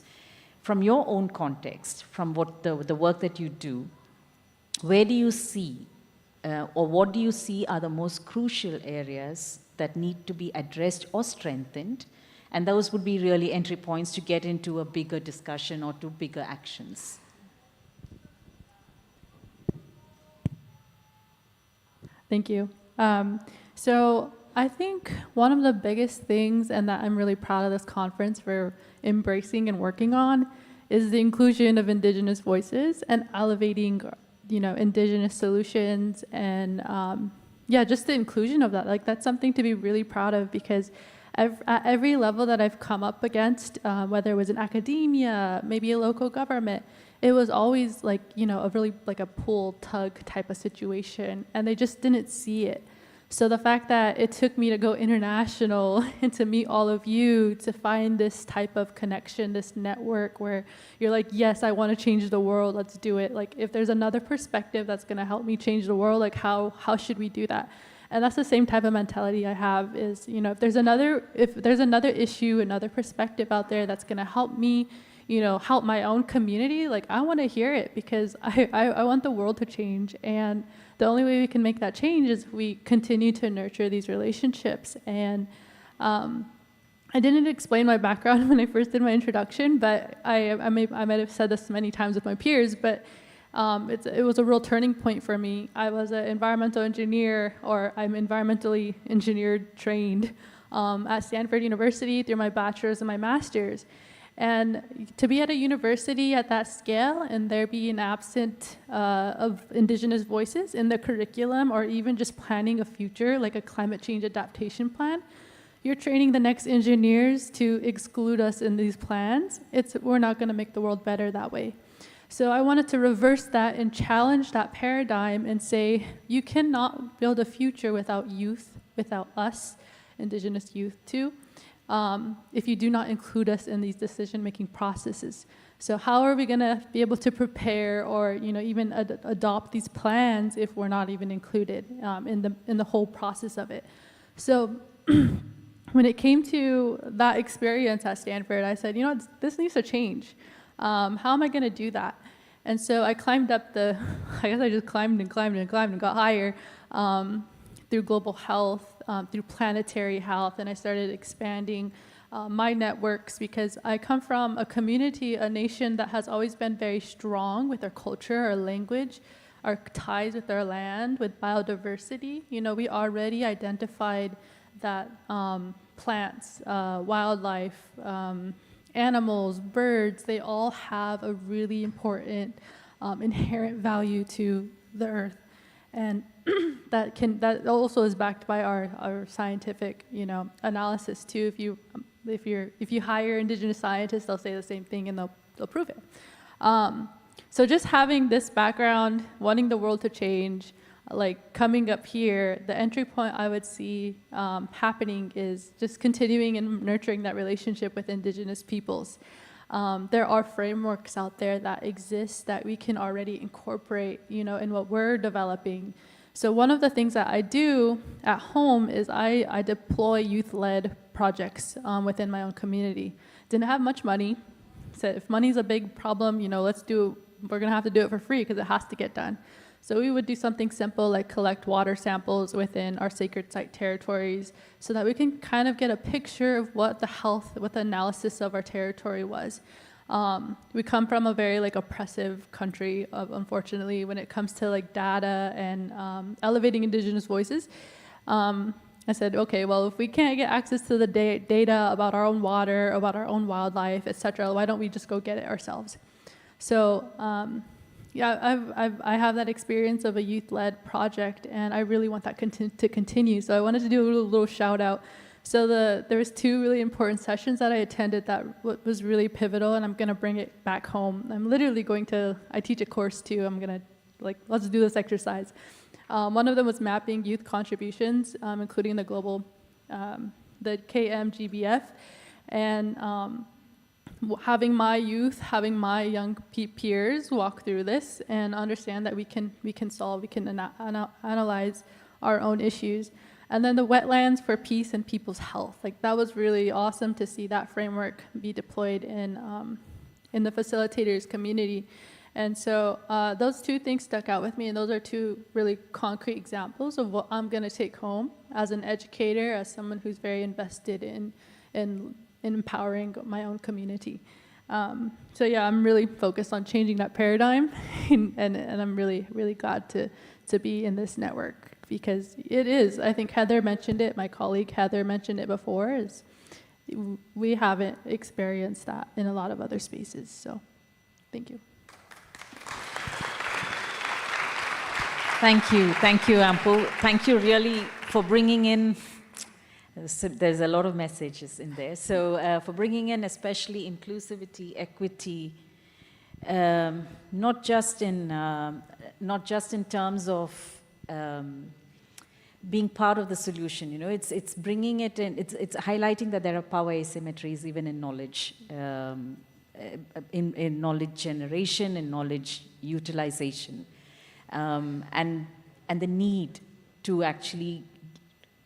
From your own context, from what the work that you do, where do you see, or what do you see are the most crucial areas that need to be addressed or strengthened? And those would be really entry points to get into a bigger discussion or to bigger actions. Thank you. So I think one of the biggest things, and that I'm really proud of this conference for embracing and working on, is the inclusion of Indigenous voices and elevating, Indigenous solutions and, just the inclusion of that. Like, that's something to be really proud of, because at every level that I've come up against, whether it was in academia, maybe a local government, it was always like, a really like a pull-tug type of situation, and they just didn't see it. So the fact that it took me to go international and to meet all of you, to find this type of connection, this network where you're like, yes, I want to change the world, let's do it. Like, if there's another perspective that's going to help me change the world, like how should we do that? And that's the same type of mentality I have is, if there's another issue, another perspective out there that's going to help me, help my own community, like I want to hear it, because I want the world to change. And the only way we can make that change is if we continue to nurture these relationships. And I didn't explain my background when I first did my introduction, but I might have said this many times with my peers, but it was a real turning point for me. I was an environmental engineer, or I'm environmentally engineered trained at Stanford University through my bachelor's and my master's. And to be at a university at that scale and there be an absence of Indigenous voices in the curriculum, or even just planning a future, like a climate change adaptation plan, you're training the next engineers to exclude us in these plans. We're not going to make the world better that way. So I wanted to reverse that and challenge that paradigm and say, you cannot build a future without youth, without us, Indigenous youth too, if you do not include us in these decision-making processes. So how are we going to be able to prepare or even adopt these plans if we're not even included in the whole process of it? So when it came to that experience at Stanford, I said, this needs to change. How am I going to do that? And so I climbed up I guess I just climbed and climbed and climbed and got higher through global health, through planetary health, and I started expanding my networks because I come from a community, a nation that has always been very strong with our culture, our language, our ties with our land, with biodiversity. You know, we already identified that plants, wildlife, animals, birds, they all have a really important inherent value to the earth. And that also is backed by our scientific, analysis too. If you hire indigenous scientists, they'll say the same thing and they'll prove it. So just having this background, wanting the world to change, like coming up here, the entry point I would see happening is just continuing and nurturing that relationship with indigenous peoples. There are frameworks out there that exist that we can already incorporate, in what we're developing. So one of the things that I do at home is I deploy youth-led projects within my own community. Didn't have much money. Said if money's a big problem, we're gonna have to do it for free because it has to get done. So we would do something simple like collect water samples within our sacred site territories so that we can kind of get a picture of what the analysis of our territory was. We come from a very oppressive country, unfortunately, when it comes to data and elevating indigenous voices. I said, okay, well, if we can't get access to the data about our own water, about our own wildlife, etc., why don't we just go get it ourselves? So I have that experience of a youth-led project, and I really want that to continue. So I wanted to do a little shout out. So there was 2 really important sessions that I attended that was really pivotal, and I'm going to bring it back home. I'm literally I teach a course too. I'm going to let's do this exercise. One of them was mapping youth contributions, including the global, the KMGBF, and having my young peers walk through this and understand that we can analyze our own issues. And then the wetlands for peace and people's health. That was really awesome to see that framework be deployed in the facilitators community. And so those 2 things stuck out with me, and those are 2 really concrete examples of what I'm gonna take home as an educator, as someone who's very invested in empowering my own community. So yeah, I'm really focused on changing that paradigm, and I'm really, really glad to be in this network because it is, I think Heather mentioned it, my colleague Heather mentioned it before, is we haven't experienced that in a lot of other spaces. So thank you. Thank you, Ampu. Thank you really for bringing in. There's a lot of messages in there. So for bringing in especially inclusivity, equity, not just in terms of being part of the solution. It's bringing it in. It's highlighting that there are power asymmetries even in knowledge, in knowledge generation, in knowledge utilization, and the need to actually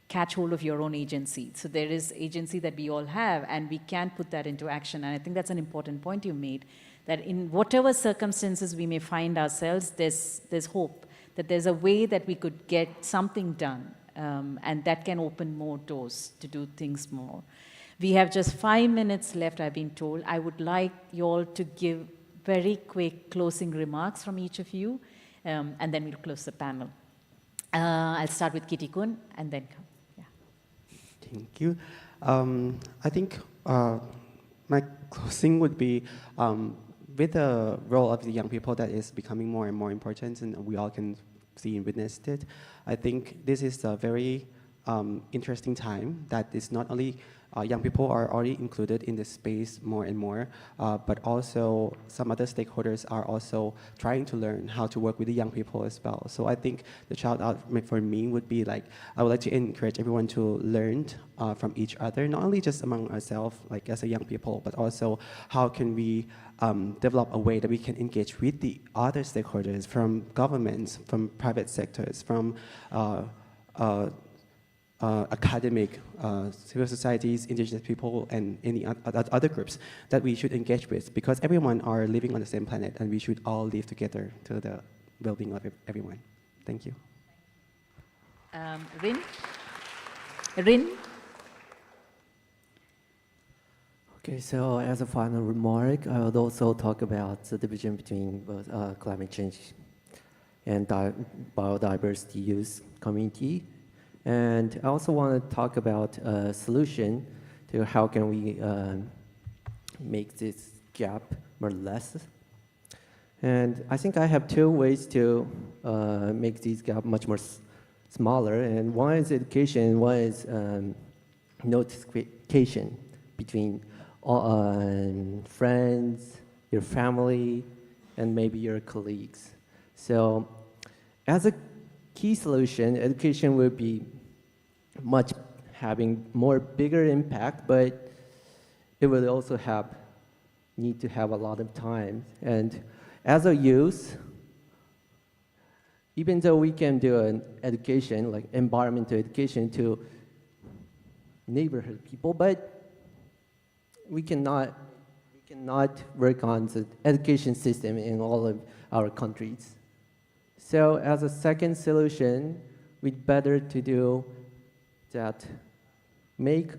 catch hold of your own agency. So there is agency that we all have, and we can put that into action. And I think that's an important point you made, that in whatever circumstances we may find ourselves, there's hope, that there's a way that we could get something done, and that can open more doors to do things more. We have just 5 minutes left, I've been told. I would like you all to give very quick closing remarks from each of you, and then we'll close the panel. I'll start with Kitty-kun, and then come. Thank you. I think my closing would be with the role of the young people that is becoming more and more important, and we all can see and witness it. I think this is a very interesting time that is not only young people are already included in this space more and more, but also some other stakeholders are also trying to learn how to work with the young people as well. So I think the shout out for me would be I would like to encourage everyone to learn from each other, not only just among ourselves, as a young people, but also how can we develop a way that we can engage with the other stakeholders from governments, from private sectors, from academic, civil societies, indigenous people, and any other groups that we should engage with, because everyone are living on the same planet, and we should all live together to the well-being of everyone. Thank you. Rin? Okay, so as a final remark, I would also talk about the division between climate change and biodiversity use community. And I also want to talk about a solution to how can we make this gap more less. And I think I have two ways to make this gap much more smaller. And one is education, one is notification between friends, your family, and maybe your colleagues. So as a key solution, education will be having more bigger impact, but it will also need to have a lot of time. And as a youth, even though we can do an education, like environmental education to neighborhood people, but we cannot work on the education system in all of our countries. So as a second solution, we'd better to do that, make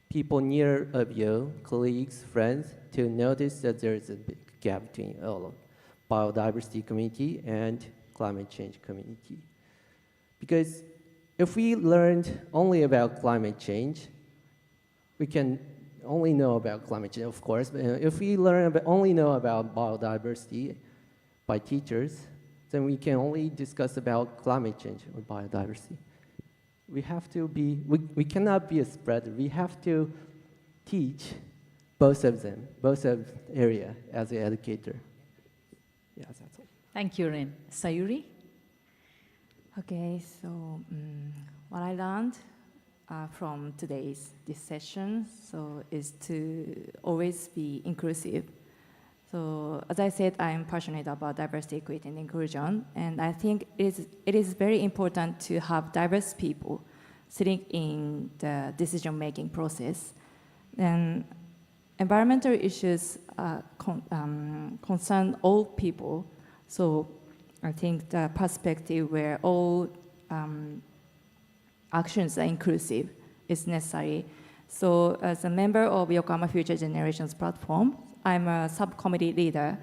people near of you, colleagues, friends, to notice that there's a big gap between all of biodiversity community and climate change community. Because if we learned only about climate change, we can only know about climate change, of course, but if we only know about biodiversity by teachers, then we can only discuss about climate change or biodiversity. We cannot be a spreader. We have to teach both of them, both of area as an educator. Yes, that's all. Thank you, Rin. Sayuri? Okay, so what I learned from this session, is to always be inclusive. So as I said, I am passionate about diversity, equity, and inclusion, and I think it is very important to have diverse people sitting in the decision-making process. And environmental issues concern all people, so I think the perspective where all actions are inclusive is necessary. So as a member of Yokohama Future Generations platform, I'm a subcommittee leader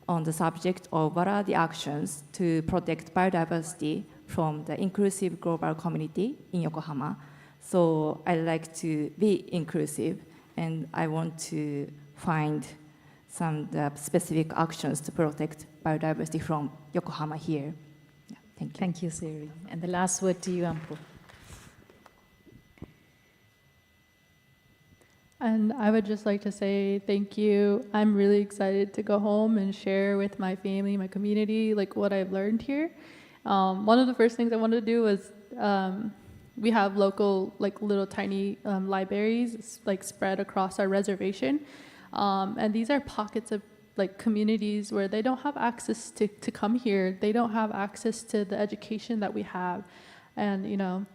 on the subject of what are the actions to protect biodiversity from the inclusive global community in Yokohama. So I like to be inclusive, and I want to find some specific actions to protect biodiversity from Yokohama here. Yeah, thank you. Thank you, Sayuri. And the last word to you, Ampu. And I would just like to say thank you. I'm really excited to go home and share with my family, my community, like what I've learned here. One of the first things I wanted to do was we have local, like little tiny libraries like spread across our reservation. And these are pockets of like communities where they don't have access to come here. They don't have access to the education that we have. And, you know,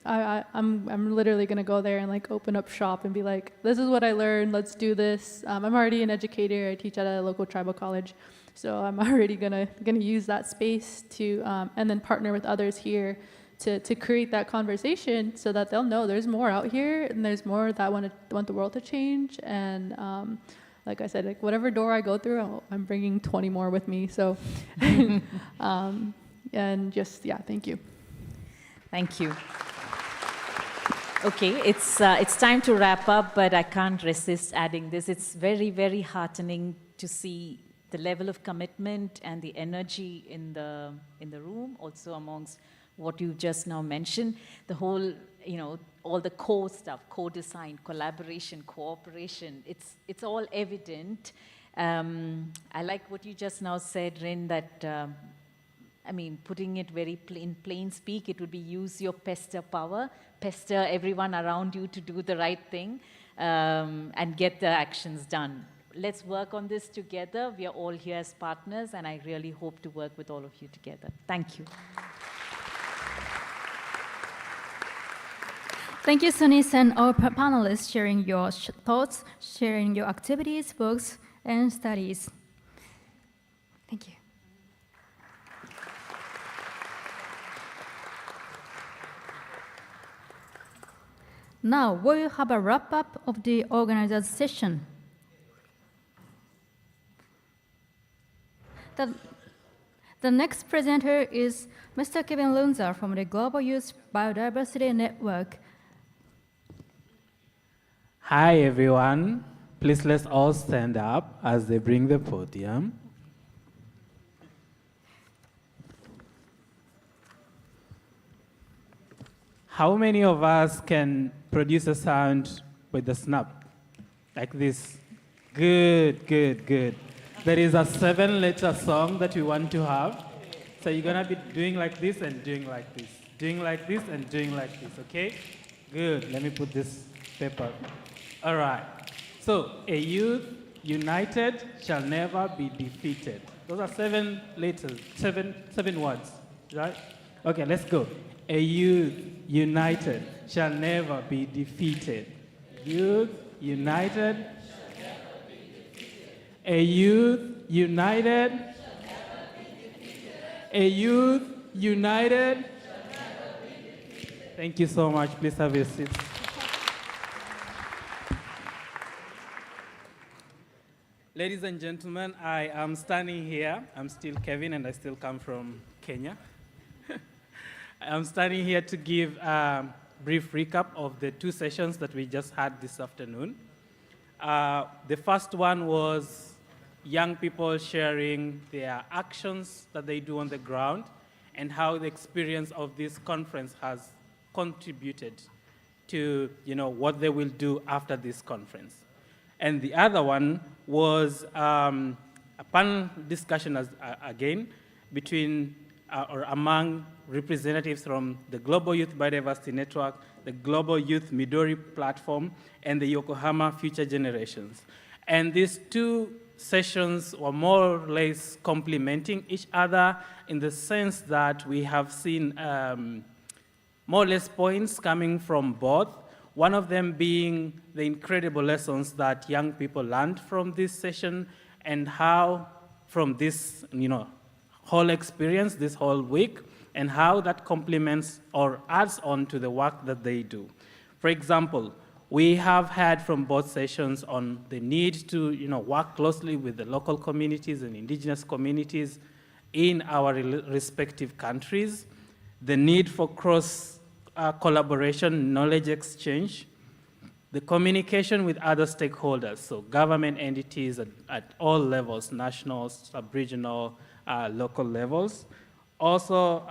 I'm literally gonna go there and like open up shop and be like, this is what I learned, let's do this. I'm already an educator, I teach at a local tribal college. So I'm already gonna use that space to, and then partner with others here to create that conversation so that they'll know there's more out here and there's more that want the world to change. And like I said, like whatever door I go through, I'm bringing 20 more with me. So, and just, yeah, thank you. Thank you. Okay, it's time to wrap up, but I can't resist adding this. It's very, very heartening to see the level of commitment and the energy in the room, also amongst what you just now mentioned. The whole, you know, all the core stuff, co-design, collaboration, cooperation, it's all evident. I like what you just now said, Rin, that I mean, putting it very plain speak, it would be use your pester power, pester everyone around you to do the right thing and get the actions done. Let's work on this together. We are all here as partners, and I really hope to work with all of you together. Thank you. Thank you, Sunis, and our panelists sharing your thoughts, sharing your activities, books, and studies. Thank you. Now, we'll have a wrap-up of the organizers' session. The next presenter is Mr. Kevin Lunza from the Global Youth Biodiversity Network. Hi, everyone. Please let's all stand up as they bring the podium. How many of us can produce a sound with the snap? Like this. Good, good, good. There is a 7-letter song that we want to have. So you're gonna be doing like this and doing like this. Doing like this and doing like this, okay? Good, let me put this paper. All right. So, a youth united shall never be defeated. Those are 7 letters, seven words, right? Okay, let's go. A youth united shall never be defeated. Youth united shall never be defeated. A youth united shall never be defeated. A youth united shall never be defeated. Thank you so much. Please have your seats. Ladies and gentlemen, I am standing here. I'm still Kevin, and I still come from Kenya. I'm standing here to give a brief recap of the 2 sessions that we just had this afternoon. The first one was young people sharing their actions that they do on the ground and how the experience of this conference has contributed to what they will do after this conference. And the other one was a panel discussion again between or among representatives from the Global Youth Biodiversity Network, the Global Youth Midori Platform, and the Yokohama Future Generations. And these 2 sessions were more or less complementing each other in the sense that we have seen more or less points coming from both. One of them being the incredible lessons that young people learned from this session and how from this whole experience, this whole week, and how that complements or adds on to the work that they do. For example, we have had from both sessions on the need to work closely with the local communities and indigenous communities in our respective countries, the need for cross collaboration, knowledge exchange, the communication with other stakeholders, so government entities at all levels, national, sub-regional, local levels. Also,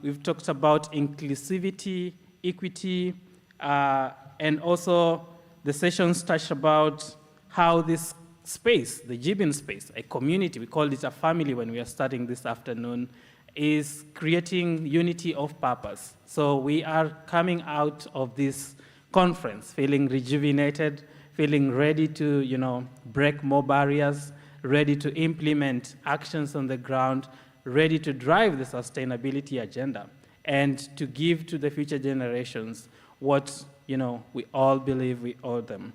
we've talked about inclusivity, equity, and also the sessions touched about how this space, the Jibin space, a community, we called it a family when we are starting this afternoon, is creating unity of purpose. So we are coming out of this conference feeling rejuvenated, feeling ready to break more barriers, ready to implement actions on the ground, ready to drive the sustainability agenda, and to give to the future generations what we all believe we owe them.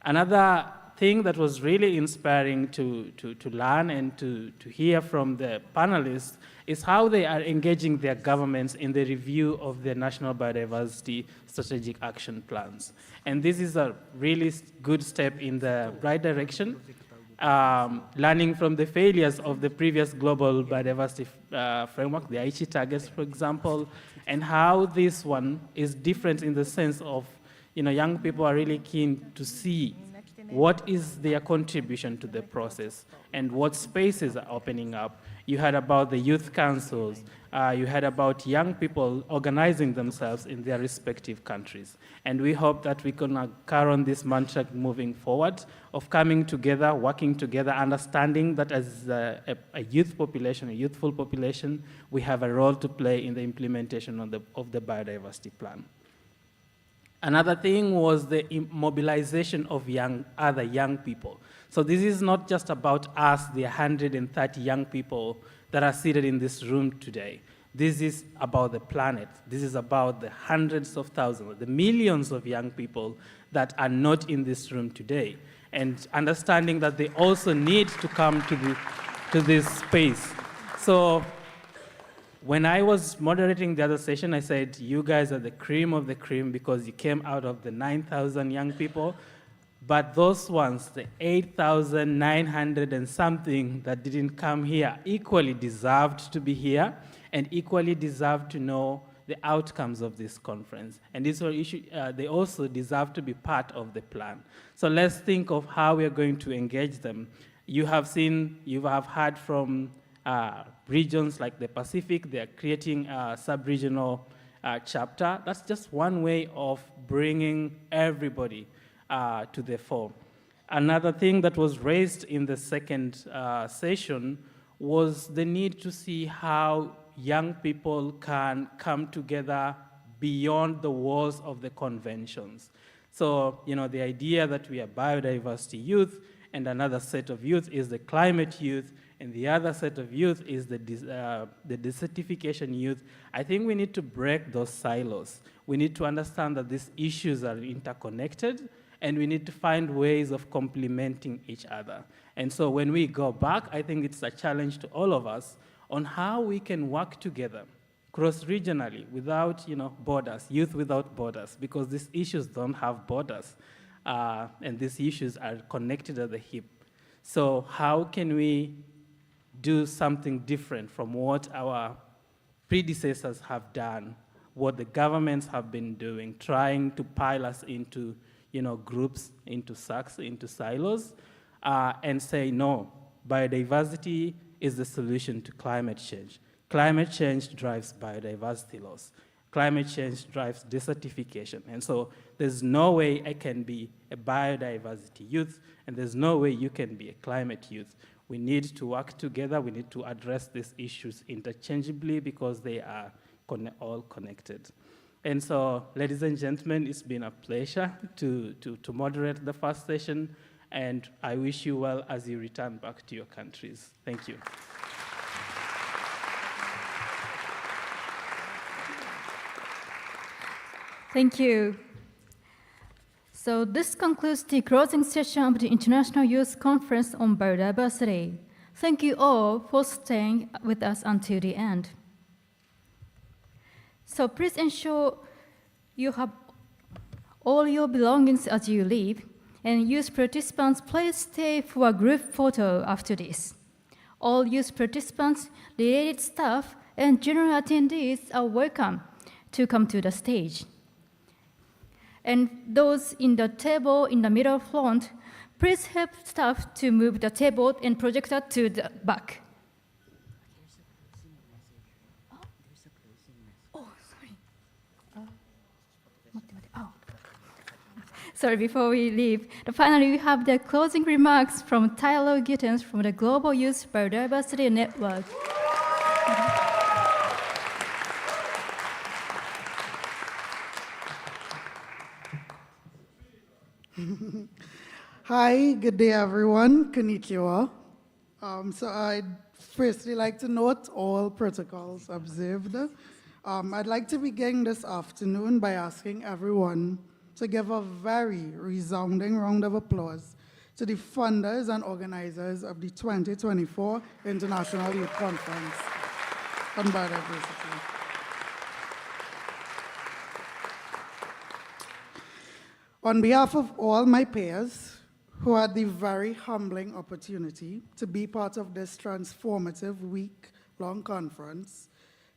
Another thing that was really inspiring to learn and to hear from the panelists is how they are engaging their governments in the review of their national biodiversity strategic action plans. And this is a really good step in the right direction, learning from the failures of the previous global biodiversity framework, the Aichi targets, for example, and how this one is different in the sense of, young people are really keen to see what is their contribution to the process and what spaces are opening up. You heard about the youth councils. You heard about young people organizing themselves in their respective countries. And we hope that we can carry on this mantra moving forward of coming together, working together, understanding that as a youth population, a youthful population, we have a role to play in the implementation of the biodiversity plan. Another thing was the mobilization of other young people. So this is not just about us, the 130 young people that are seated in this room today. This is about the planet. This is about the hundreds of thousands, the millions of young people that are not in this room today, and understanding that they also need to come to this space. So when I was moderating the other session, I said, you guys are the cream of the cream because you came out of the 9,000 young people. But those ones, the 8,900 and something that didn't come here, equally deserved to be here and equally deserve to know the outcomes of this conference. And they also deserve to be part of the plan. So let's think of how we are going to engage them. You have heard from regions like the Pacific. They are creating a sub-regional chapter. That's just one way of bringing everybody to the fore. Another thing that was raised in the second session was the need to see how young people can come together beyond the walls of the conventions. So, the idea that we are biodiversity youth, and another set of youth is the climate youth, and the other set of youth is the desertification youth. I think we need to break those silos. We need to understand that these issues are interconnected, and we need to find ways of complementing each other. And so when we go back, I think it's a challenge to all of us on how we can work together cross-regionally without borders, youth without borders, because these issues don't have borders, and these issues are connected at the hip. So how can we do something different from what our predecessors have done, what the governments have been doing, trying to pile us into groups, into sacks, into silos, and say, no, biodiversity is the solution to climate change. Climate change drives biodiversity loss. Climate change drives desertification. And so there's no way I can be a biodiversity youth, and there's no way you can be a climate youth. We need to work together. We need to address these issues interchangeably because they are all connected. And so, ladies and gentlemen, it's been a pleasure to moderate the first session, and I wish you well as you return back to your countries. Thank you. Thank you. So this concludes the closing session of the International Youth Conference on Biodiversity. Thank you all for staying with us until the end. So please ensure you have all your belongings as you leave, and youth participants, please stay for a group photo after this. All youth participants, related staff, and general attendees are welcome to come to the stage. And those in the table in the middle front, please help staff to move the table and projector to the back. Sorry, before we leave, finally we have the closing remarks from Tyler Gittens from the Global Youth Biodiversity Network. Hi, good day everyone. Konnichiwa. So I'd firstly like to note all protocols observed. I'd like to begin this afternoon by asking everyone to give a very resounding round of applause to the funders and organizers of the 2024 International Youth Conference on Biodiversity. On behalf of all my peers who had the very humbling opportunity to be part of this transformative week-long conference,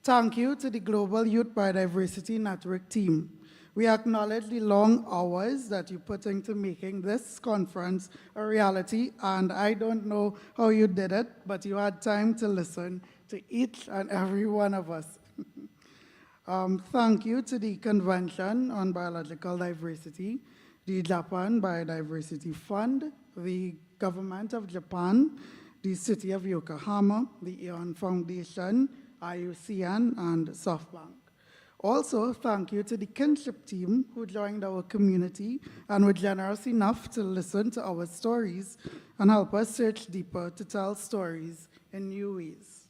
thank you to the Global Youth Biodiversity Network team. We acknowledge the long hours that you put into making this conference a reality, and I don't know how you did it, but you had time to listen to each and every one of us. Thank you to the Convention on Biological Diversity, the Japan Biodiversity Fund, the Government of Japan, the City of Yokohama, the Aeon Foundation, IUCN, and SoftBank. Also, thank you to the kinship team who joined our community and were generous enough to listen to our stories and help us search deeper to tell stories in new ways.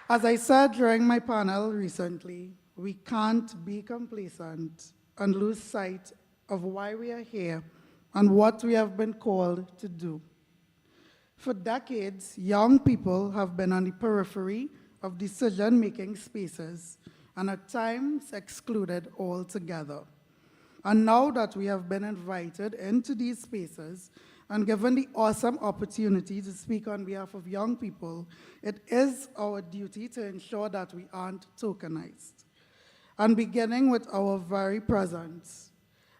As I said during my panel recently, we can't be complacent and lose sight of why we are here and what we have been called to do. For decades, young people have been on the periphery of decision-making spaces and at times excluded altogether. And now that we have been invited into these spaces and given the awesome opportunity to speak on behalf of young people, it is our duty to ensure that we aren't tokenized. And beginning with our very presence,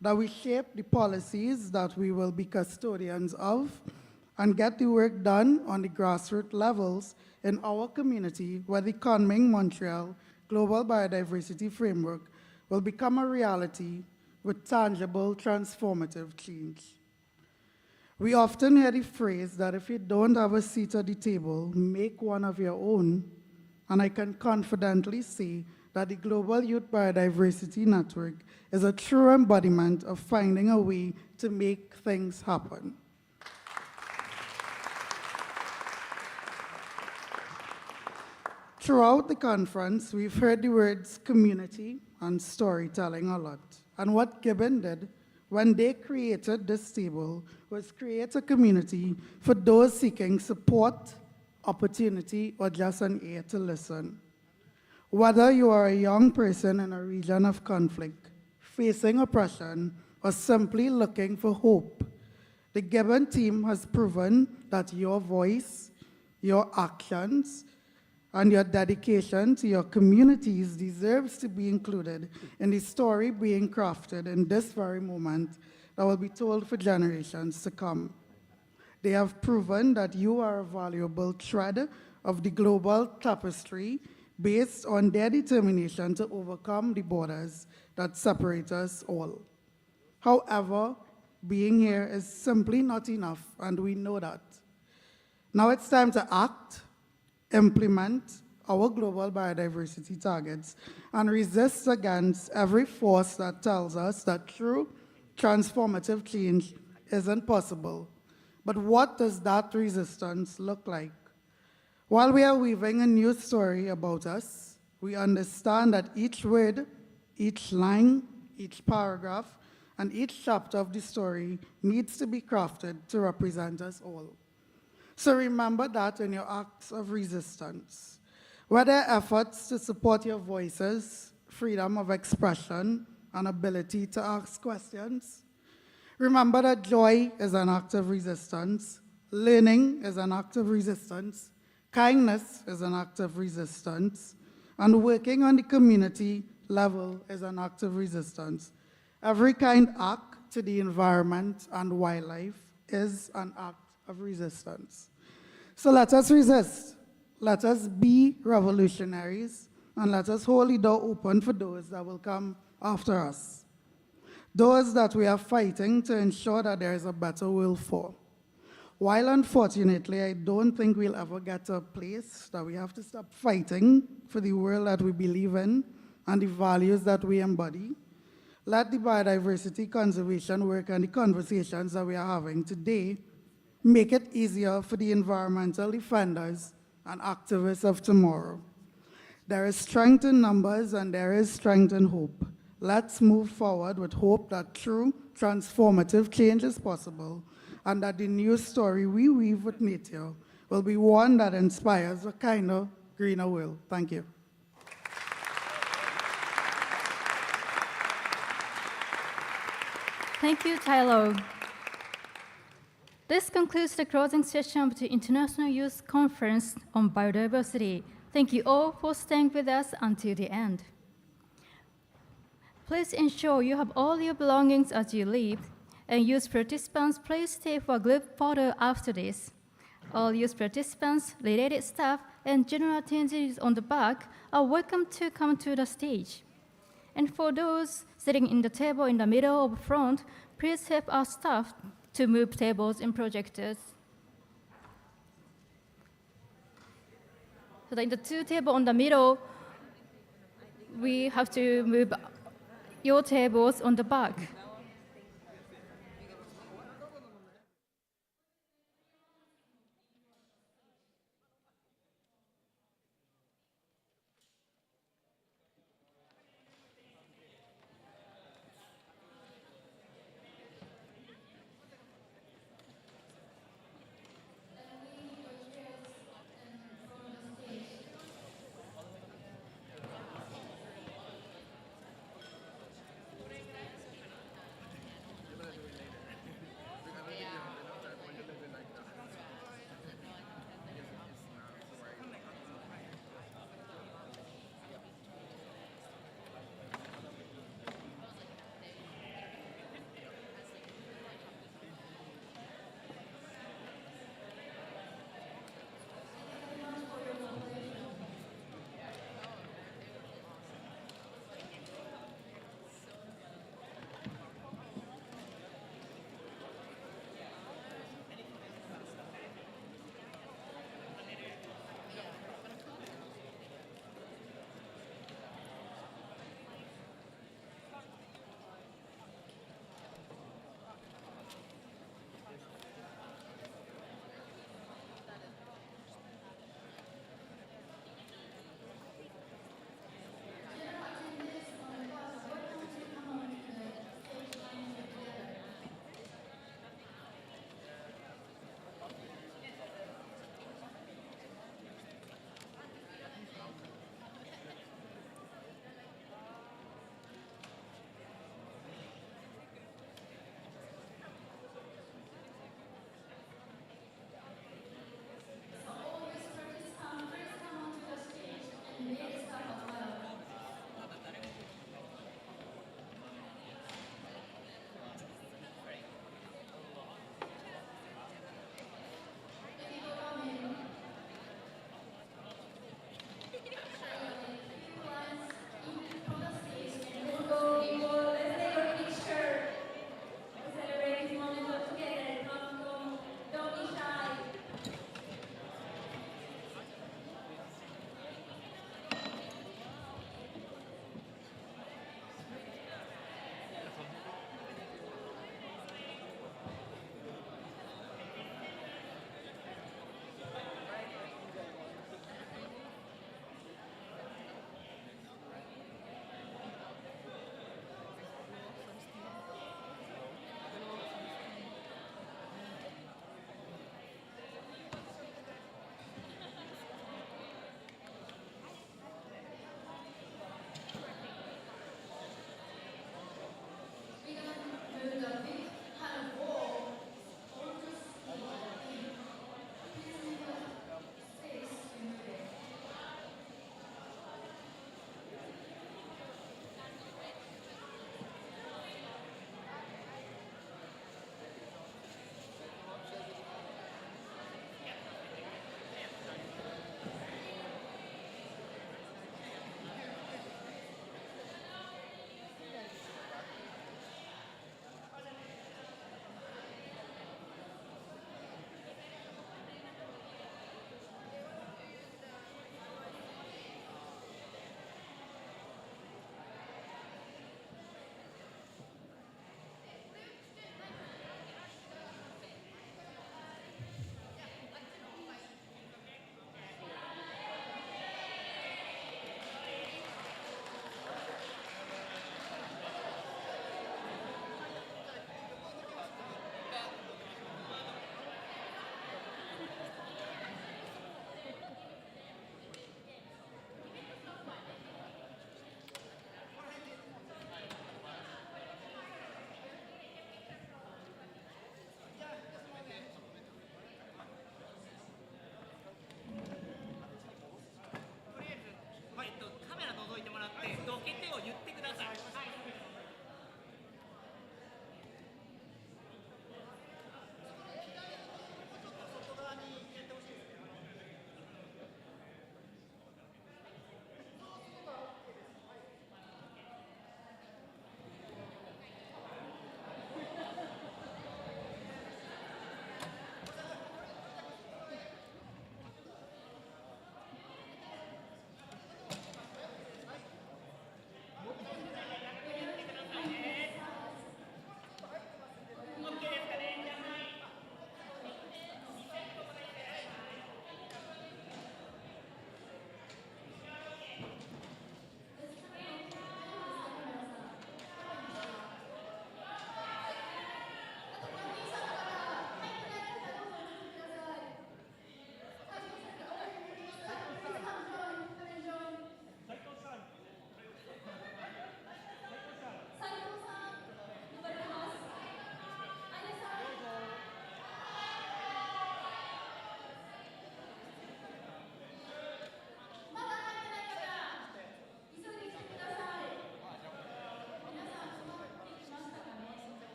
that we shape the policies that we will be custodians of and get the work done on the grassroots levels in our community where the coming Montreal Global Biodiversity Framework will become a reality with tangible, transformative change. We often hear the phrase that if you don't have a seat at the table, make one of your own. And I can confidently say that the Global Youth Biodiversity Network is a true embodiment of finding a way to make things happen. Throughout the conference, we've heard the words community and storytelling a lot. And what Gibbon did when they created this table was create a community for those seeking support, opportunity, or just an ear to listen. Whether you are a young person in a region of conflict, facing oppression, or simply looking for hope, the Gibbon team has proven that your voice, your actions, and your dedication to your communities deserves to be included in the story being crafted in this very moment that will be told for generations to come. They have proven that you are a valuable thread of the global tapestry based on their determination to overcome the borders that separate us all. However, being here is simply not enough, and we know that. Now it's time to act, implement our global biodiversity targets, and resist against every force that tells us that true transformative change isn't possible. But what does that resistance look like? While we are weaving a new story about us, we understand that each word, each line, each paragraph, and each chapter of the story needs to be crafted to represent us all. So remember that in your acts of resistance. Whether efforts to support your voices, freedom of expression, and ability to ask questions, remember that joy is an act of resistance, learning is an act of resistance, kindness is an act of resistance, and working on the community level is an act of resistance. Every kind act to the environment and wildlife is an act of resistance. So let us resist. Let us be revolutionaries, and let us hold the door open for those that will come after us. Those that we are fighting to ensure that there is a better world for. While unfortunately, I don't think we'll ever get to a place that we have to stop fighting for the world that we believe in and the values that we embody, let the biodiversity conservation work and the conversations that we are having today make it easier for the environmental defenders and activists of tomorrow. There is strength in numbers and there is strength in hope. Let's move forward with hope that true transformative change is possible and that the new story we weave with nature will be one that inspires a kinder, greener world. Thank you. Thank you, Tyler. This concludes the closing session of the International Youth Conference on Biodiversity. Thank you all for staying with us until the end. Please ensure you have all your belongings as you leave, and youth participants, please stay for a group photo after this. All youth participants, related staff, and general attendees on the back are welcome to come to the stage. And for those sitting in the table in the middle of the front, please help our staff to move tables and projectors. So in the two tables on the middle, we have to move your tables on the back.